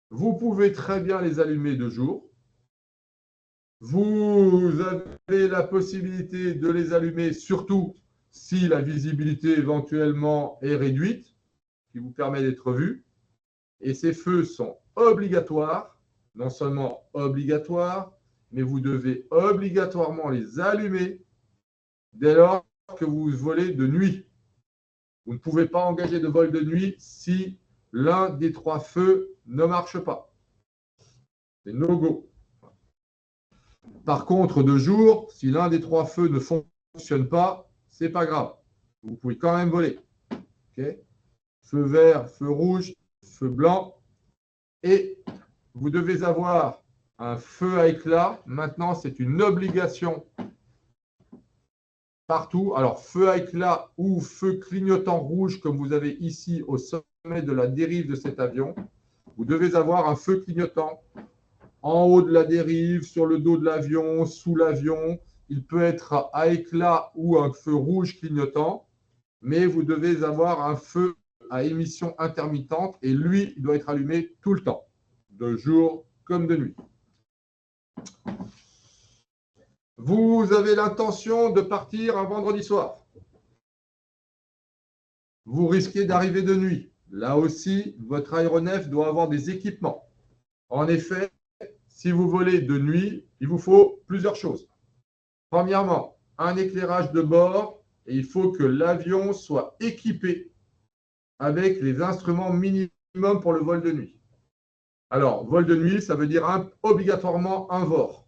Speaker 1: vous pouvez très bien les allumer de jour. Vous avez la possibilité de les allumer, surtout si la visibilité éventuellement est réduite, qui vous permet d'être vu. Et ces feux sont obligatoires, non seulement obligatoires, mais vous devez obligatoirement les allumer dès lors que vous volez de nuit. Vous ne pouvez pas engager de vol de nuit si l'un des 3 feux ne marche pas. C'est no go. Par contre, de jour, si l'un des 3 feux ne fonctionne pas, ce n'est pas grave. Vous pouvez quand même voler. Okay. Feu vert, feu rouge, feu blanc. Et vous devez avoir un feu à éclat. Maintenant, c'est une obligation partout. Alors, feu à éclat ou feu clignotant rouge, comme vous avez ici au sommet de la dérive de cet avion. Vous devez avoir un feu clignotant en haut de la dérive, sur le dos de l'avion, sous l'avion. Il peut être à éclat ou un feu rouge clignotant, mais vous devez avoir un feu à émission intermittente et lui, il doit être allumé tout le temps, de jour comme de nuit. Vous avez l'intention de partir un vendredi soir. Vous risquez d'arriver de nuit. Là aussi, votre aéronef doit avoir des équipements. En effet, si vous volez de nuit, il vous faut plusieurs choses. Premièrement, un éclairage de bord et il faut que l'avion soit équipé avec les instruments minimums pour le vol de nuit. Alors, vol de nuit, ça veut dire obligatoirement un VOR.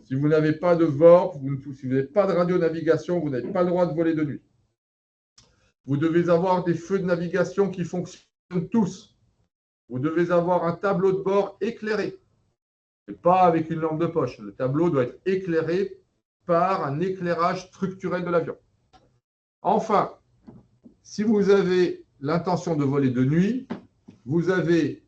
Speaker 1: Si vous n'avez pas de VOR, si vous n'avez pas de radionavigation, vous n'avez pas le droit de voler de nuit. Vous devez avoir des feux de navigation qui fonctionnent tous. Vous devez avoir un tableau de bord éclairé. Et pas avec une lampe de poche. Le tableau doit être éclairé par un éclairage structurel de l'avion. Enfin, si vous avez l'intention de voler de nuit, vous avez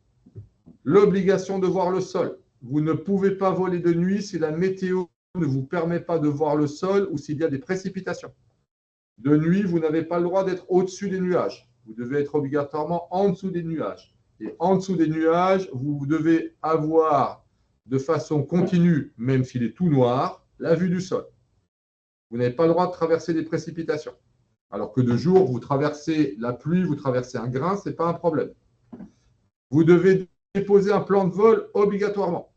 Speaker 1: l'obligation de voir le sol. Vous ne pouvez pas voler de nuit si la météo ne vous permet pas de voir le sol ou s'il y a des précipitations. De nuit, vous n'avez pas le droit d'être au-dessus des nuages. Vous devez être obligatoirement en dessous des nuages. Et en dessous des nuages, vous devez avoir de façon continue, même s'il est tout noir, la vue du sol. Vous n'avez pas le droit de traverser des précipitations. Alors que de jour, vous traversez la pluie, vous traversez un grain, ce n'est pas un problème. Vous devez déposer un plan de vol obligatoirement,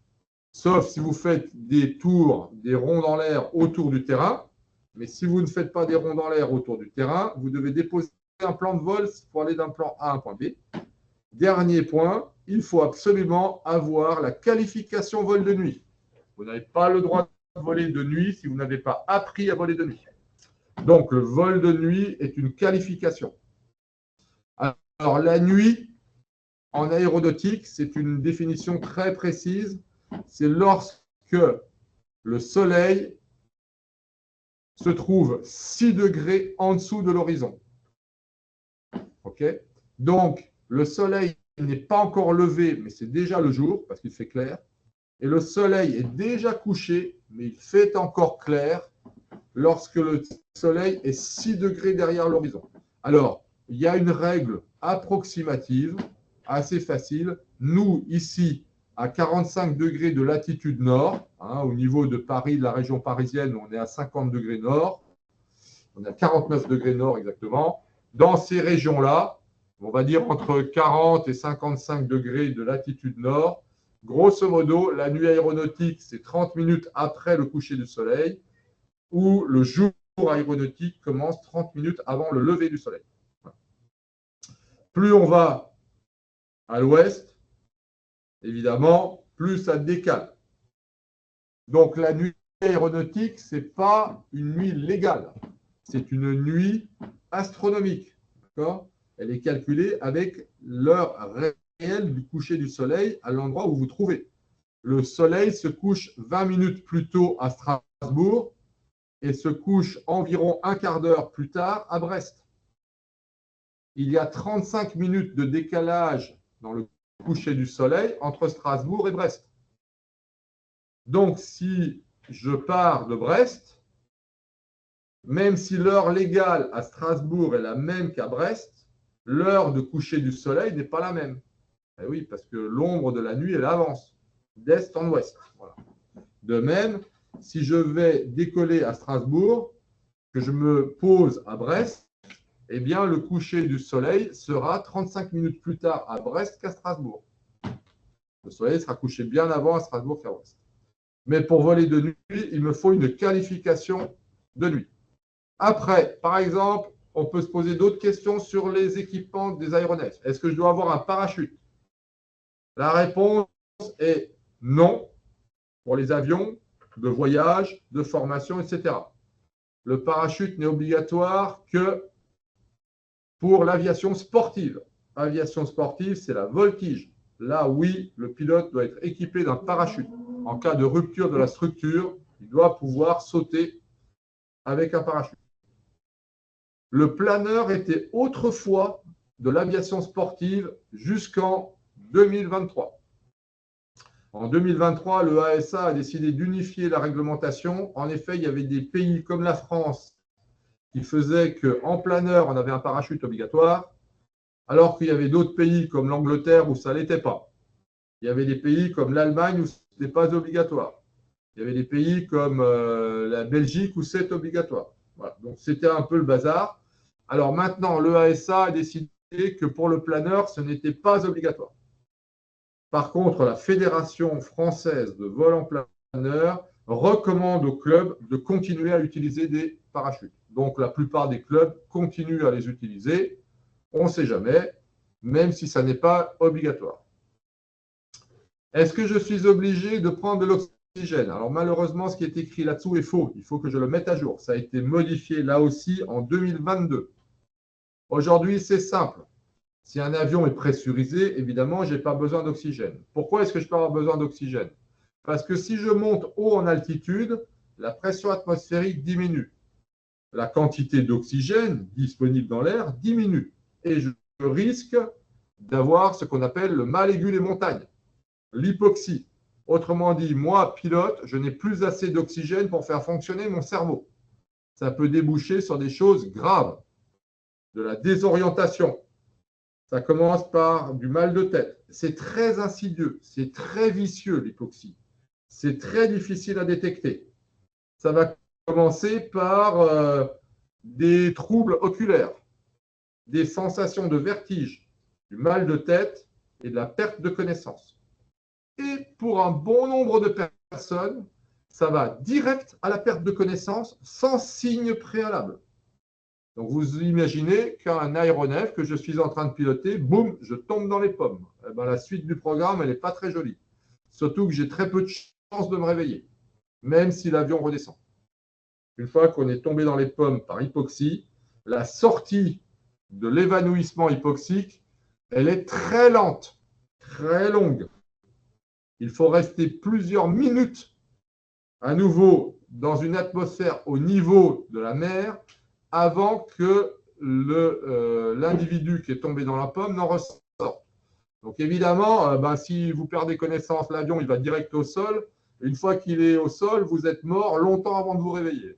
Speaker 1: sauf si vous faites des tours, des ronds dans l'air autour du terrain. Mais si vous ne faites pas des ronds dans l'air autour du terrain, vous devez déposer un plan de vol pour aller d'un point A à un point B. Dernier point, il faut absolument avoir la qualification vol de nuit. Vous n'avez pas le droit de voler de nuit si vous n'avez pas appris à voler de nuit. Donc, le vol de nuit est une qualification. Alors, la nuit, en aéronautique, c'est une définition très précise. C'est lorsque le soleil se trouve 6 degrés en dessous de l'horizon. OK ? Donc, le soleil n'est pas encore levé, mais c'est déjà le jour, parce qu'il fait clair. Et le soleil est déjà couché, mais il fait encore clair lorsque le soleil est 6 degrés derrière l'horizon. Alors, il y a une règle approximative, assez facile. Nous, ici, à 45 degrés de latitude nord, au niveau de Paris, de la région parisienne, on est à 50 degrés nord, on est à 49 degrés nord exactement. Dans ces régions-là, on va dire entre 40 et 55 degrés de latitude nord, grosso modo, la nuit aéronautique, c'est 30 minutes après le coucher du soleil, ou le jour aéronautique commence 30 minutes avant le lever du soleil. Plus on va à l'ouest, évidemment, plus ça décale. Donc la nuit aéronautique, ce n'est pas une nuit légale, c'est une nuit astronomique. Elle est calculée avec l'heure réelle du coucher du soleil à l'endroit où vous vous trouvez. Le soleil se couche 20 minutes plus tôt à Strasbourg et se couche environ un quart d'heure plus tard à Brest. Il y a 35 minutes de décalage dans le coucher du soleil entre Strasbourg et Brest. Donc, si je pars de Brest, même si l'heure légale à Strasbourg est la même qu'à Brest, l'heure de coucher du soleil n'est pas la même. Et oui, parce que l'ombre de la nuit, elle avance d'est en ouest. Voilà. De même, si je vais décoller à Strasbourg, que je me pose à Brest, eh bien, le coucher du soleil sera 35 minutes plus tard à Brest qu'à Strasbourg. Le soleil sera couché bien avant à Strasbourg qu'à Brest. Mais pour voler de nuit, il me faut une qualification de nuit. Après, par exemple, on peut se poser d'autres questions sur les équipements des aéronefs. Est-ce que je dois avoir un parachute? La réponse est non pour les avions de voyage, de formation, etc. Le parachute n'est obligatoire que pour l'aviation sportive. Aviation sportive, c'est la voltige. Là, oui, le pilote doit être équipé d'un parachute. En cas de rupture de la structure, il doit pouvoir sauter avec un parachute. Le planeur était autrefois de l'aviation sportive jusqu'en 2023. En 2023, le ASA a décidé d'unifier la réglementation. En effet, il y avait des pays comme la France qui faisaient qu'en planeur, on avait un parachute obligatoire, alors qu'il y avait d'autres pays comme l'Angleterre où ça ne l'était pas. Il y avait des pays comme l'Allemagne où ce n'était pas obligatoire. Il y avait des pays comme la Belgique où c'est obligatoire. Voilà. Donc, c'était un peu le bazar. Alors maintenant, le ASA a décidé que pour le planeur, ce n'était pas obligatoire. Par contre, la Fédération française de vol en planeur recommande aux clubs de continuer à utiliser des parachutes. Donc, la plupart des clubs continuent à les utiliser. On ne sait jamais, même si ça n'est pas obligatoire. Est-ce que je suis obligé de prendre de l'oxygène? Alors, malheureusement, ce qui est écrit là-dessous est faux. Il faut que je le mette à jour. Ça a été modifié là aussi en 2022. Aujourd'hui, c'est simple. Si un avion est pressurisé, évidemment, je n'ai pas besoin d'oxygène. Pourquoi est-ce que je peux avoir besoin d'oxygène? Parce que si je monte haut en altitude, la pression atmosphérique diminue. La quantité d'oxygène disponible dans l'air diminue. Et je risque d'avoir ce qu'on appelle le mal aigu des montagnes, l'hypoxie. Autrement dit, moi, pilote, je n'ai plus assez d'oxygène pour faire fonctionner mon cerveau. Ça peut déboucher sur des choses graves, de la désorientation. Ça commence par du mal de tête. C'est très insidieux, c'est très vicieux l'hypoxie. C'est très difficile à détecter. Ça va commencer par des troubles oculaires, des sensations de vertige, du mal de tête et de la perte de connaissance. Et pour un bon nombre de personnes, ça va direct à la perte de connaissance sans signe préalable. Donc, vous imaginez qu'un aéronef que je suis en train de piloter, boum, je tombe dans les pommes. Eh bien, la suite du programme, elle n'est pas très jolie. Surtout que j'ai très peu de chance de me réveiller, même si l'avion redescend. Une fois qu'on est tombé dans les pommes par hypoxie, la sortie de l'évanouissement hypoxique, elle est très lente, très longue. Il faut rester plusieurs minutes à nouveau dans une atmosphère au niveau de la mer avant que l'individu qui est tombé dans la pomme n'en ressorte. Donc évidemment, si vous perdez connaissance, l'avion il va direct au sol. Une fois qu'il est au sol, vous êtes mort longtemps avant de vous réveiller.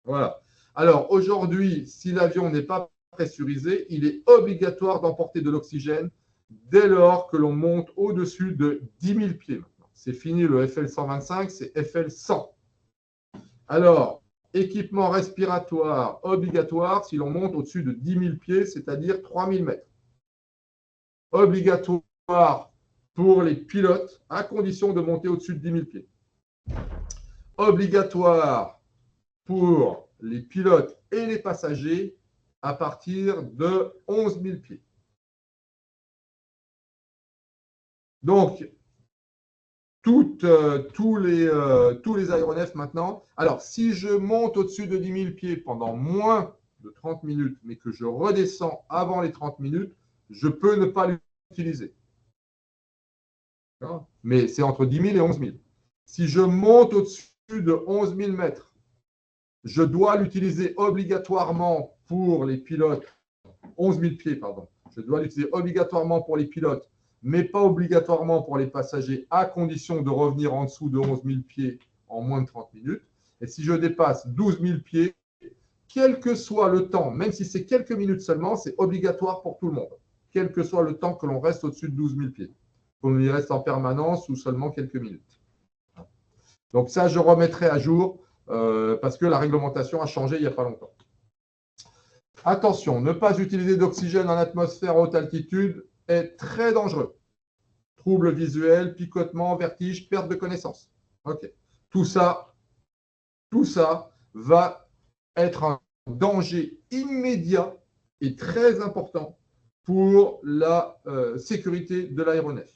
Speaker 1: Voilà. Alors aujourd'hui, si l'avion n'est pas pressurisé, il est obligatoire d'emporter de l'oxygène dès lors que l'on monte au-dessus de 10 000 pieds. C'est fini le FL 125, c'est FL 100. Alors, équipement respiratoire obligatoire si l'on monte au-dessus de 10 000 pieds, c'est-à-dire 3 000 mètres. Obligatoire pour les pilotes à condition de monter au-dessus de 10 000 pieds. Obligatoire pour les pilotes et les passagers à partir de 11 000 pieds. Donc, tous les aéronefs maintenant. Alors, si je monte au-dessus de 10 000 pieds pendant moins de 30 minutes, mais que je redescends avant les 30 minutes, je peux ne pas l'utiliser. Mais c'est entre 10 000 et 11 000. Si je monte au-dessus de 11 000 mètres, je dois l'utiliser obligatoirement pour les pilotes. 11 000 pieds, pardon. Je dois l'utiliser obligatoirement pour les pilotes, mais pas obligatoirement pour les passagers, à condition de revenir en dessous de 11 000 pieds en moins de 30 minutes. Et si je dépasse 12 000 pieds, quel que soit le temps, même si c'est quelques minutes seulement, c'est obligatoire pour tout le monde, quel que soit le temps que l'on reste au-dessus de 12 000 pieds. Qu'on y reste en permanence ou seulement quelques minutes. Donc ça, je remettrai à jour parce que la réglementation a changé il n'y a pas longtemps. Attention, ne pas utiliser d'oxygène en atmosphère à haute altitude est très dangereux. Troubles visuels, picotements, vertiges, perte de connaissance. Ok. Tout ça va être un danger immédiat et très important pour la sécurité de l'aéronef.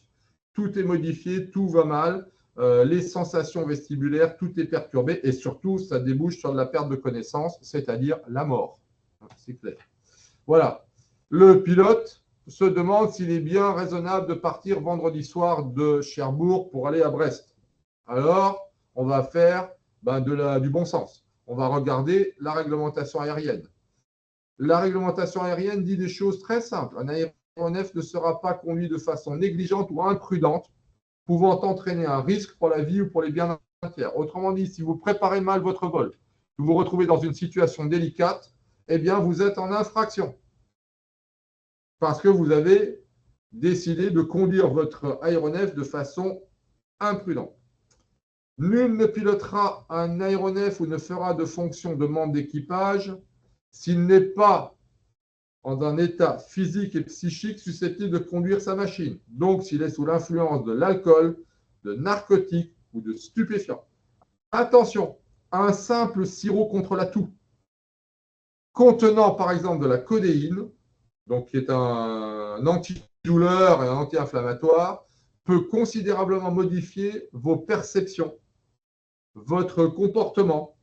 Speaker 1: Tout est modifié, tout va mal, les sensations vestibulaires, tout est perturbé et surtout, ça débouche sur de la perte de connaissance, c'est-à-dire la mort. C'est clair. Voilà. Le pilote se demande s'il est bien raisonnable de partir vendredi soir de Cherbourg pour aller à Brest. Alors, on va faire du bon sens. On va regarder la réglementation aérienne. La réglementation aérienne dit des choses très simples. Un aéronef ne sera pas conduit de façon négligente ou imprudente, pouvant entraîner un risque pour la vie ou pour les biens intérieurs. Autrement dit, si vous préparez mal votre vol, vous vous retrouvez dans une situation délicate, eh bien, vous êtes en infraction. Parce que vous avez décidé de conduire votre aéronef de façon imprudente. Nul ne pilotera un aéronef ou ne fera de fonction de membre d'équipage s'il n'est pas dans un état physique et psychique susceptible de conduire sa machine. Donc, s'il est sous l'influence de l'alcool, de narcotiques ou de stupéfiants. Attention, un simple sirop contre la toux, contenant par exemple de la codéine, donc qui est un antidouleur et un anti-inflammatoire, peut considérablement modifier vos perceptions, votre comportement,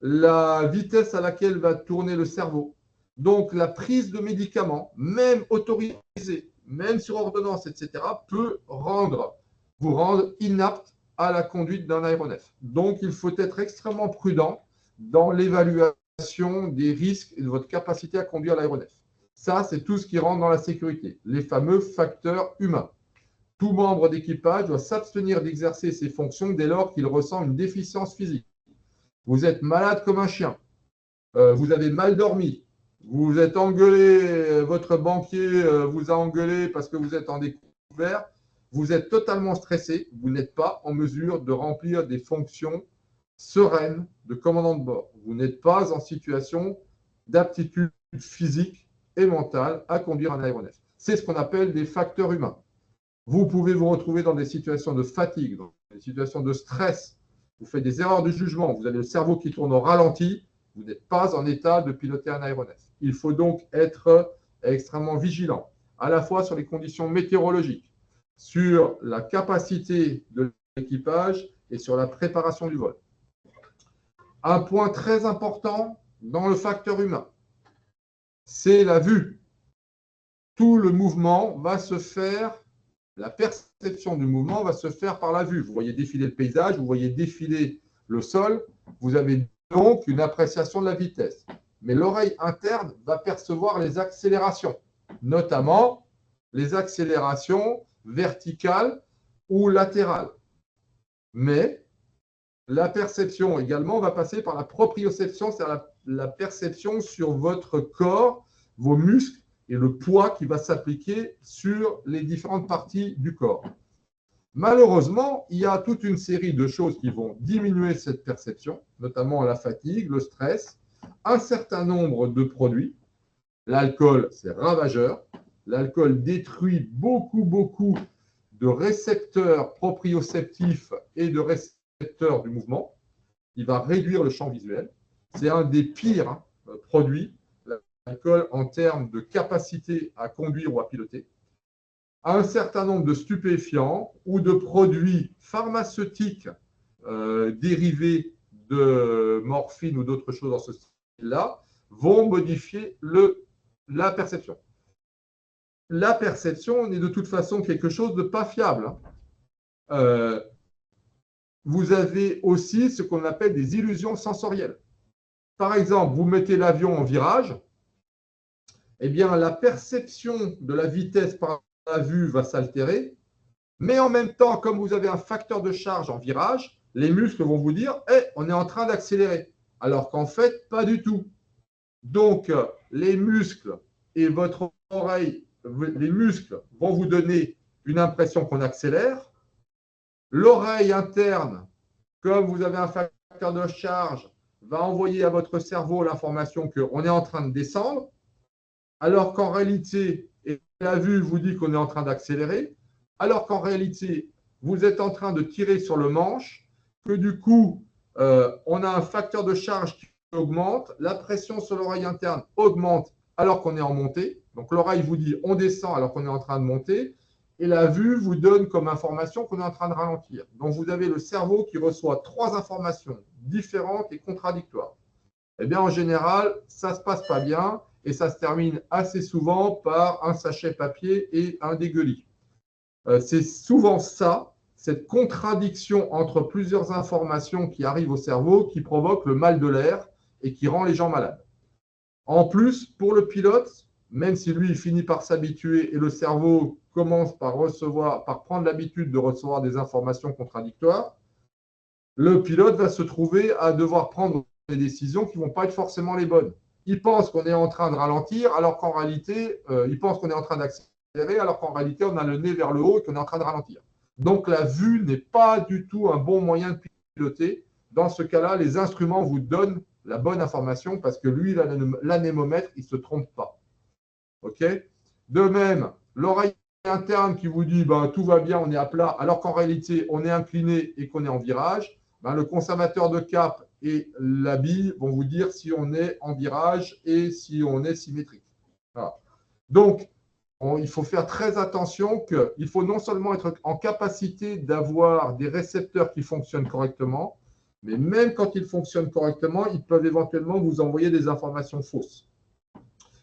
Speaker 1: la vitesse à laquelle va tourner le cerveau. Donc, la prise de médicaments, même autorisée, même sur ordonnance, etc., peut vous rendre inapte à la conduite d'un aéronef. Donc, il faut être extrêmement prudent dans l'évaluation des risques et de votre capacité à conduire l'aéronef. Ça, c'est tout ce qui rentre dans la sécurité, les fameux facteurs humains. Tout membre d'équipage doit s'abstenir d'exercer ses fonctions dès lors qu'il ressent une déficience physique. Vous êtes malade comme un chien, vous avez mal dormi, vous êtes engueulé, votre banquier vous a engueulé parce que vous êtes en découvert, vous êtes totalement stressé, vous n'êtes pas en mesure de remplir des fonctions sereines de commandant de bord. Vous n'êtes pas en situation d'aptitude physique et mentale à conduire un aéronef. C'est ce qu'on appelle des facteurs humains. Vous pouvez vous retrouver dans des situations de fatigue, dans des situations de stress. Vous faites des erreurs de jugement, vous avez le cerveau qui tourne au ralenti, vous n'êtes pas en état de piloter un aéronef. Il faut donc être extrêmement vigilant, à la fois sur les conditions météorologiques, sur la capacité de l'équipage et sur la préparation du vol. Un point très important dans le facteur humain, c'est la vue. Tout le mouvement va se faire, la perception du mouvement va se faire par la vue. Vous voyez défiler le paysage, vous voyez défiler le sol, vous avez donc une appréciation de la vitesse. Mais l'oreille interne va percevoir les accélérations, notamment les accélérations verticales ou latérales. Mais la perception également va passer par la proprioception, c'est-à-dire la perception sur votre corps vos muscles et le poids qui va s'appliquer sur les différentes parties du corps. Malheureusement, il y a toute une série de choses qui vont diminuer cette perception, notamment la fatigue, le stress, un certain nombre de produits. L'alcool, c'est ravageur. L'alcool détruit beaucoup de récepteurs proprioceptifs et de récepteurs du mouvement. Il va réduire le champ visuel. C'est un des pires produits, l'alcool, en termes de capacité à conduire ou à piloter. Un certain nombre de stupéfiants ou de produits pharmaceutiques dérivés de morphine ou d'autres choses dans ce style-là vont modifier la perception. La perception est de toute façon quelque chose de pas fiable. Vous avez aussi ce qu'on appelle des illusions sensorielles. Par exemple, vous mettez l'avion en virage, eh bien, la perception de la vitesse par la vue va s'altérer, mais en même temps, comme vous avez un facteur de charge en virage, les muscles vont vous dire « Hey, on est en train d'accélérer », alors qu'en fait, pas du tout. Donc, les muscles et votre oreille, les muscles vont vous donner une impression qu'on accélère. L'oreille interne, comme vous avez un facteur de charge, va envoyer à votre cerveau l'information qu'on est en train de descendre, alors qu'en réalité, et la vue vous dit qu'on est en train d'accélérer, alors qu'en réalité, vous êtes en train de tirer sur le manche, que du coup, on a un facteur de charge qui augmente, la pression sur l'oreille interne augmente alors qu'on est en montée. Donc l'oreille vous dit on descend alors qu'on est en train de monter, et la vue vous donne comme information qu'on est en train de ralentir. Donc vous avez le cerveau qui reçoit 3 informations différentes et contradictoires. Eh bien en général, ça ne se passe pas bien et ça se termine assez souvent par un sachet papier et un dégueulis. C'est souvent ça, cette contradiction entre plusieurs informations qui arrivent au cerveau qui provoque le mal de l'air et qui rend les gens malades. En plus, pour le pilote, même si lui il finit par s'habituer et le cerveau commence par prendre l'habitude de recevoir des informations contradictoires, le pilote va se trouver à devoir prendre des décisions qui ne vont pas être forcément les bonnes. Il pense qu'on est en train de ralentir, alors qu'en réalité, il pense qu'on est en train d'accélérer, alors qu'en réalité, on a le nez vers le haut et qu'on est en train de ralentir. Donc, la vue n'est pas du tout un bon moyen de piloter. Dans ce cas-là, les instruments vous donnent la bonne information parce que lui, l'anémomètre, il ne se trompe pas. OK ? De même, l'oreille interne qui vous dit ben, tout va bien, on est à plat, alors qu'en réalité, on est incliné et qu'on est en virage, ben, le conservateur de cap et la bille vont vous dire si on est en virage et si on est symétrique. Voilà. Donc, il faut faire très attention qu'il faut non seulement être en capacité d'avoir des récepteurs qui fonctionnent correctement, mais même quand ils fonctionnent correctement, ils peuvent éventuellement vous envoyer des informations fausses.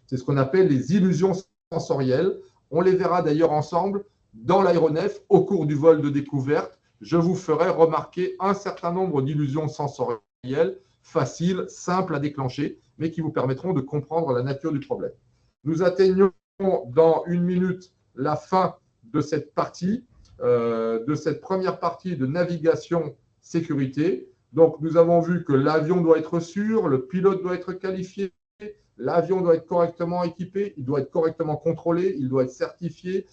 Speaker 1: C'est ce qu'on appelle les illusions sensorielles. On les verra d'ailleurs ensemble dans l'aéronef au cours du vol de découverte. Je vous ferai remarquer un certain nombre d'illusions sensorielles faciles, simples à déclencher, mais qui vous permettront de comprendre la nature du problème. Nous atteignons dans 1 minute la fin de cette partie, de cette première partie de navigation sécurité. Donc, nous avons vu que l'avion doit être sûr, le pilote doit être qualifié, l'avion doit être correctement équipé, il doit être correctement contrôlé, il doit être certifié,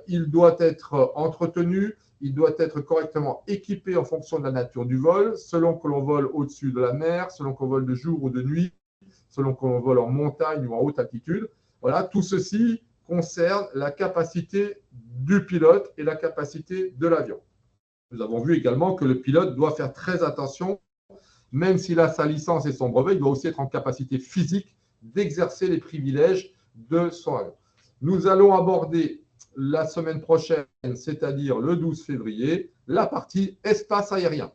Speaker 1: il doit être entretenu, il doit être correctement équipé en fonction de la nature du vol, selon que l'on vole au-dessus de la mer, selon qu'on vole de jour ou de nuit, selon qu'on vole en montagne ou en haute altitude. Voilà, tout ceci concerne la capacité du pilote et la capacité de l'avion. Nous avons vu également que le pilote doit faire très attention, même s'il a sa licence et son brevet, il doit aussi être en capacité physique d'exercer les privilèges de son avion. Nous allons aborder la semaine prochaine, c'est-à-dire le 12 février, la partie espace aérien.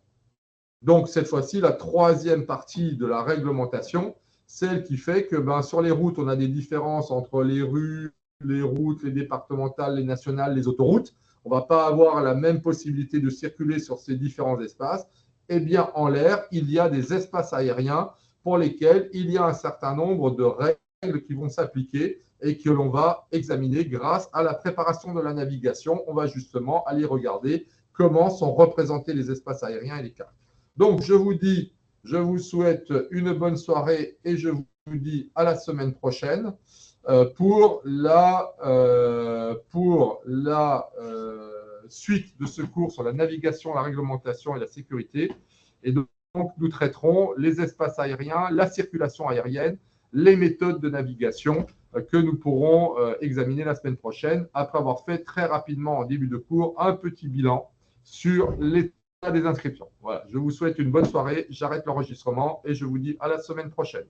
Speaker 1: Donc, cette fois-ci, la 3e partie de la réglementation, celle qui fait que sur les routes, on a des différences entre les rues, les routes, les départementales, les nationales, les autoroutes. On ne va pas avoir la même possibilité de circuler sur ces différents espaces. Eh bien, en l'air, il y a des espaces aériens pour lesquels il y a un certain nombre de règles qui vont s'appliquer et que l'on va examiner grâce à la préparation de la navigation. On va justement aller regarder comment sont représentés les espaces aériens et les cartes. Donc, je vous souhaite une bonne soirée et je vous dis à la semaine prochaine. pour la suite de ce cours sur la navigation, la réglementation et la sécurité. Et donc, nous traiterons les espaces aériens, la circulation aérienne, les méthodes de navigation que nous pourrons examiner la semaine prochaine, après avoir fait très rapidement en début de cours un petit bilan sur l'état des inscriptions. Voilà, je vous souhaite une bonne soirée, j'arrête l'enregistrement et je vous dis à la semaine prochaine.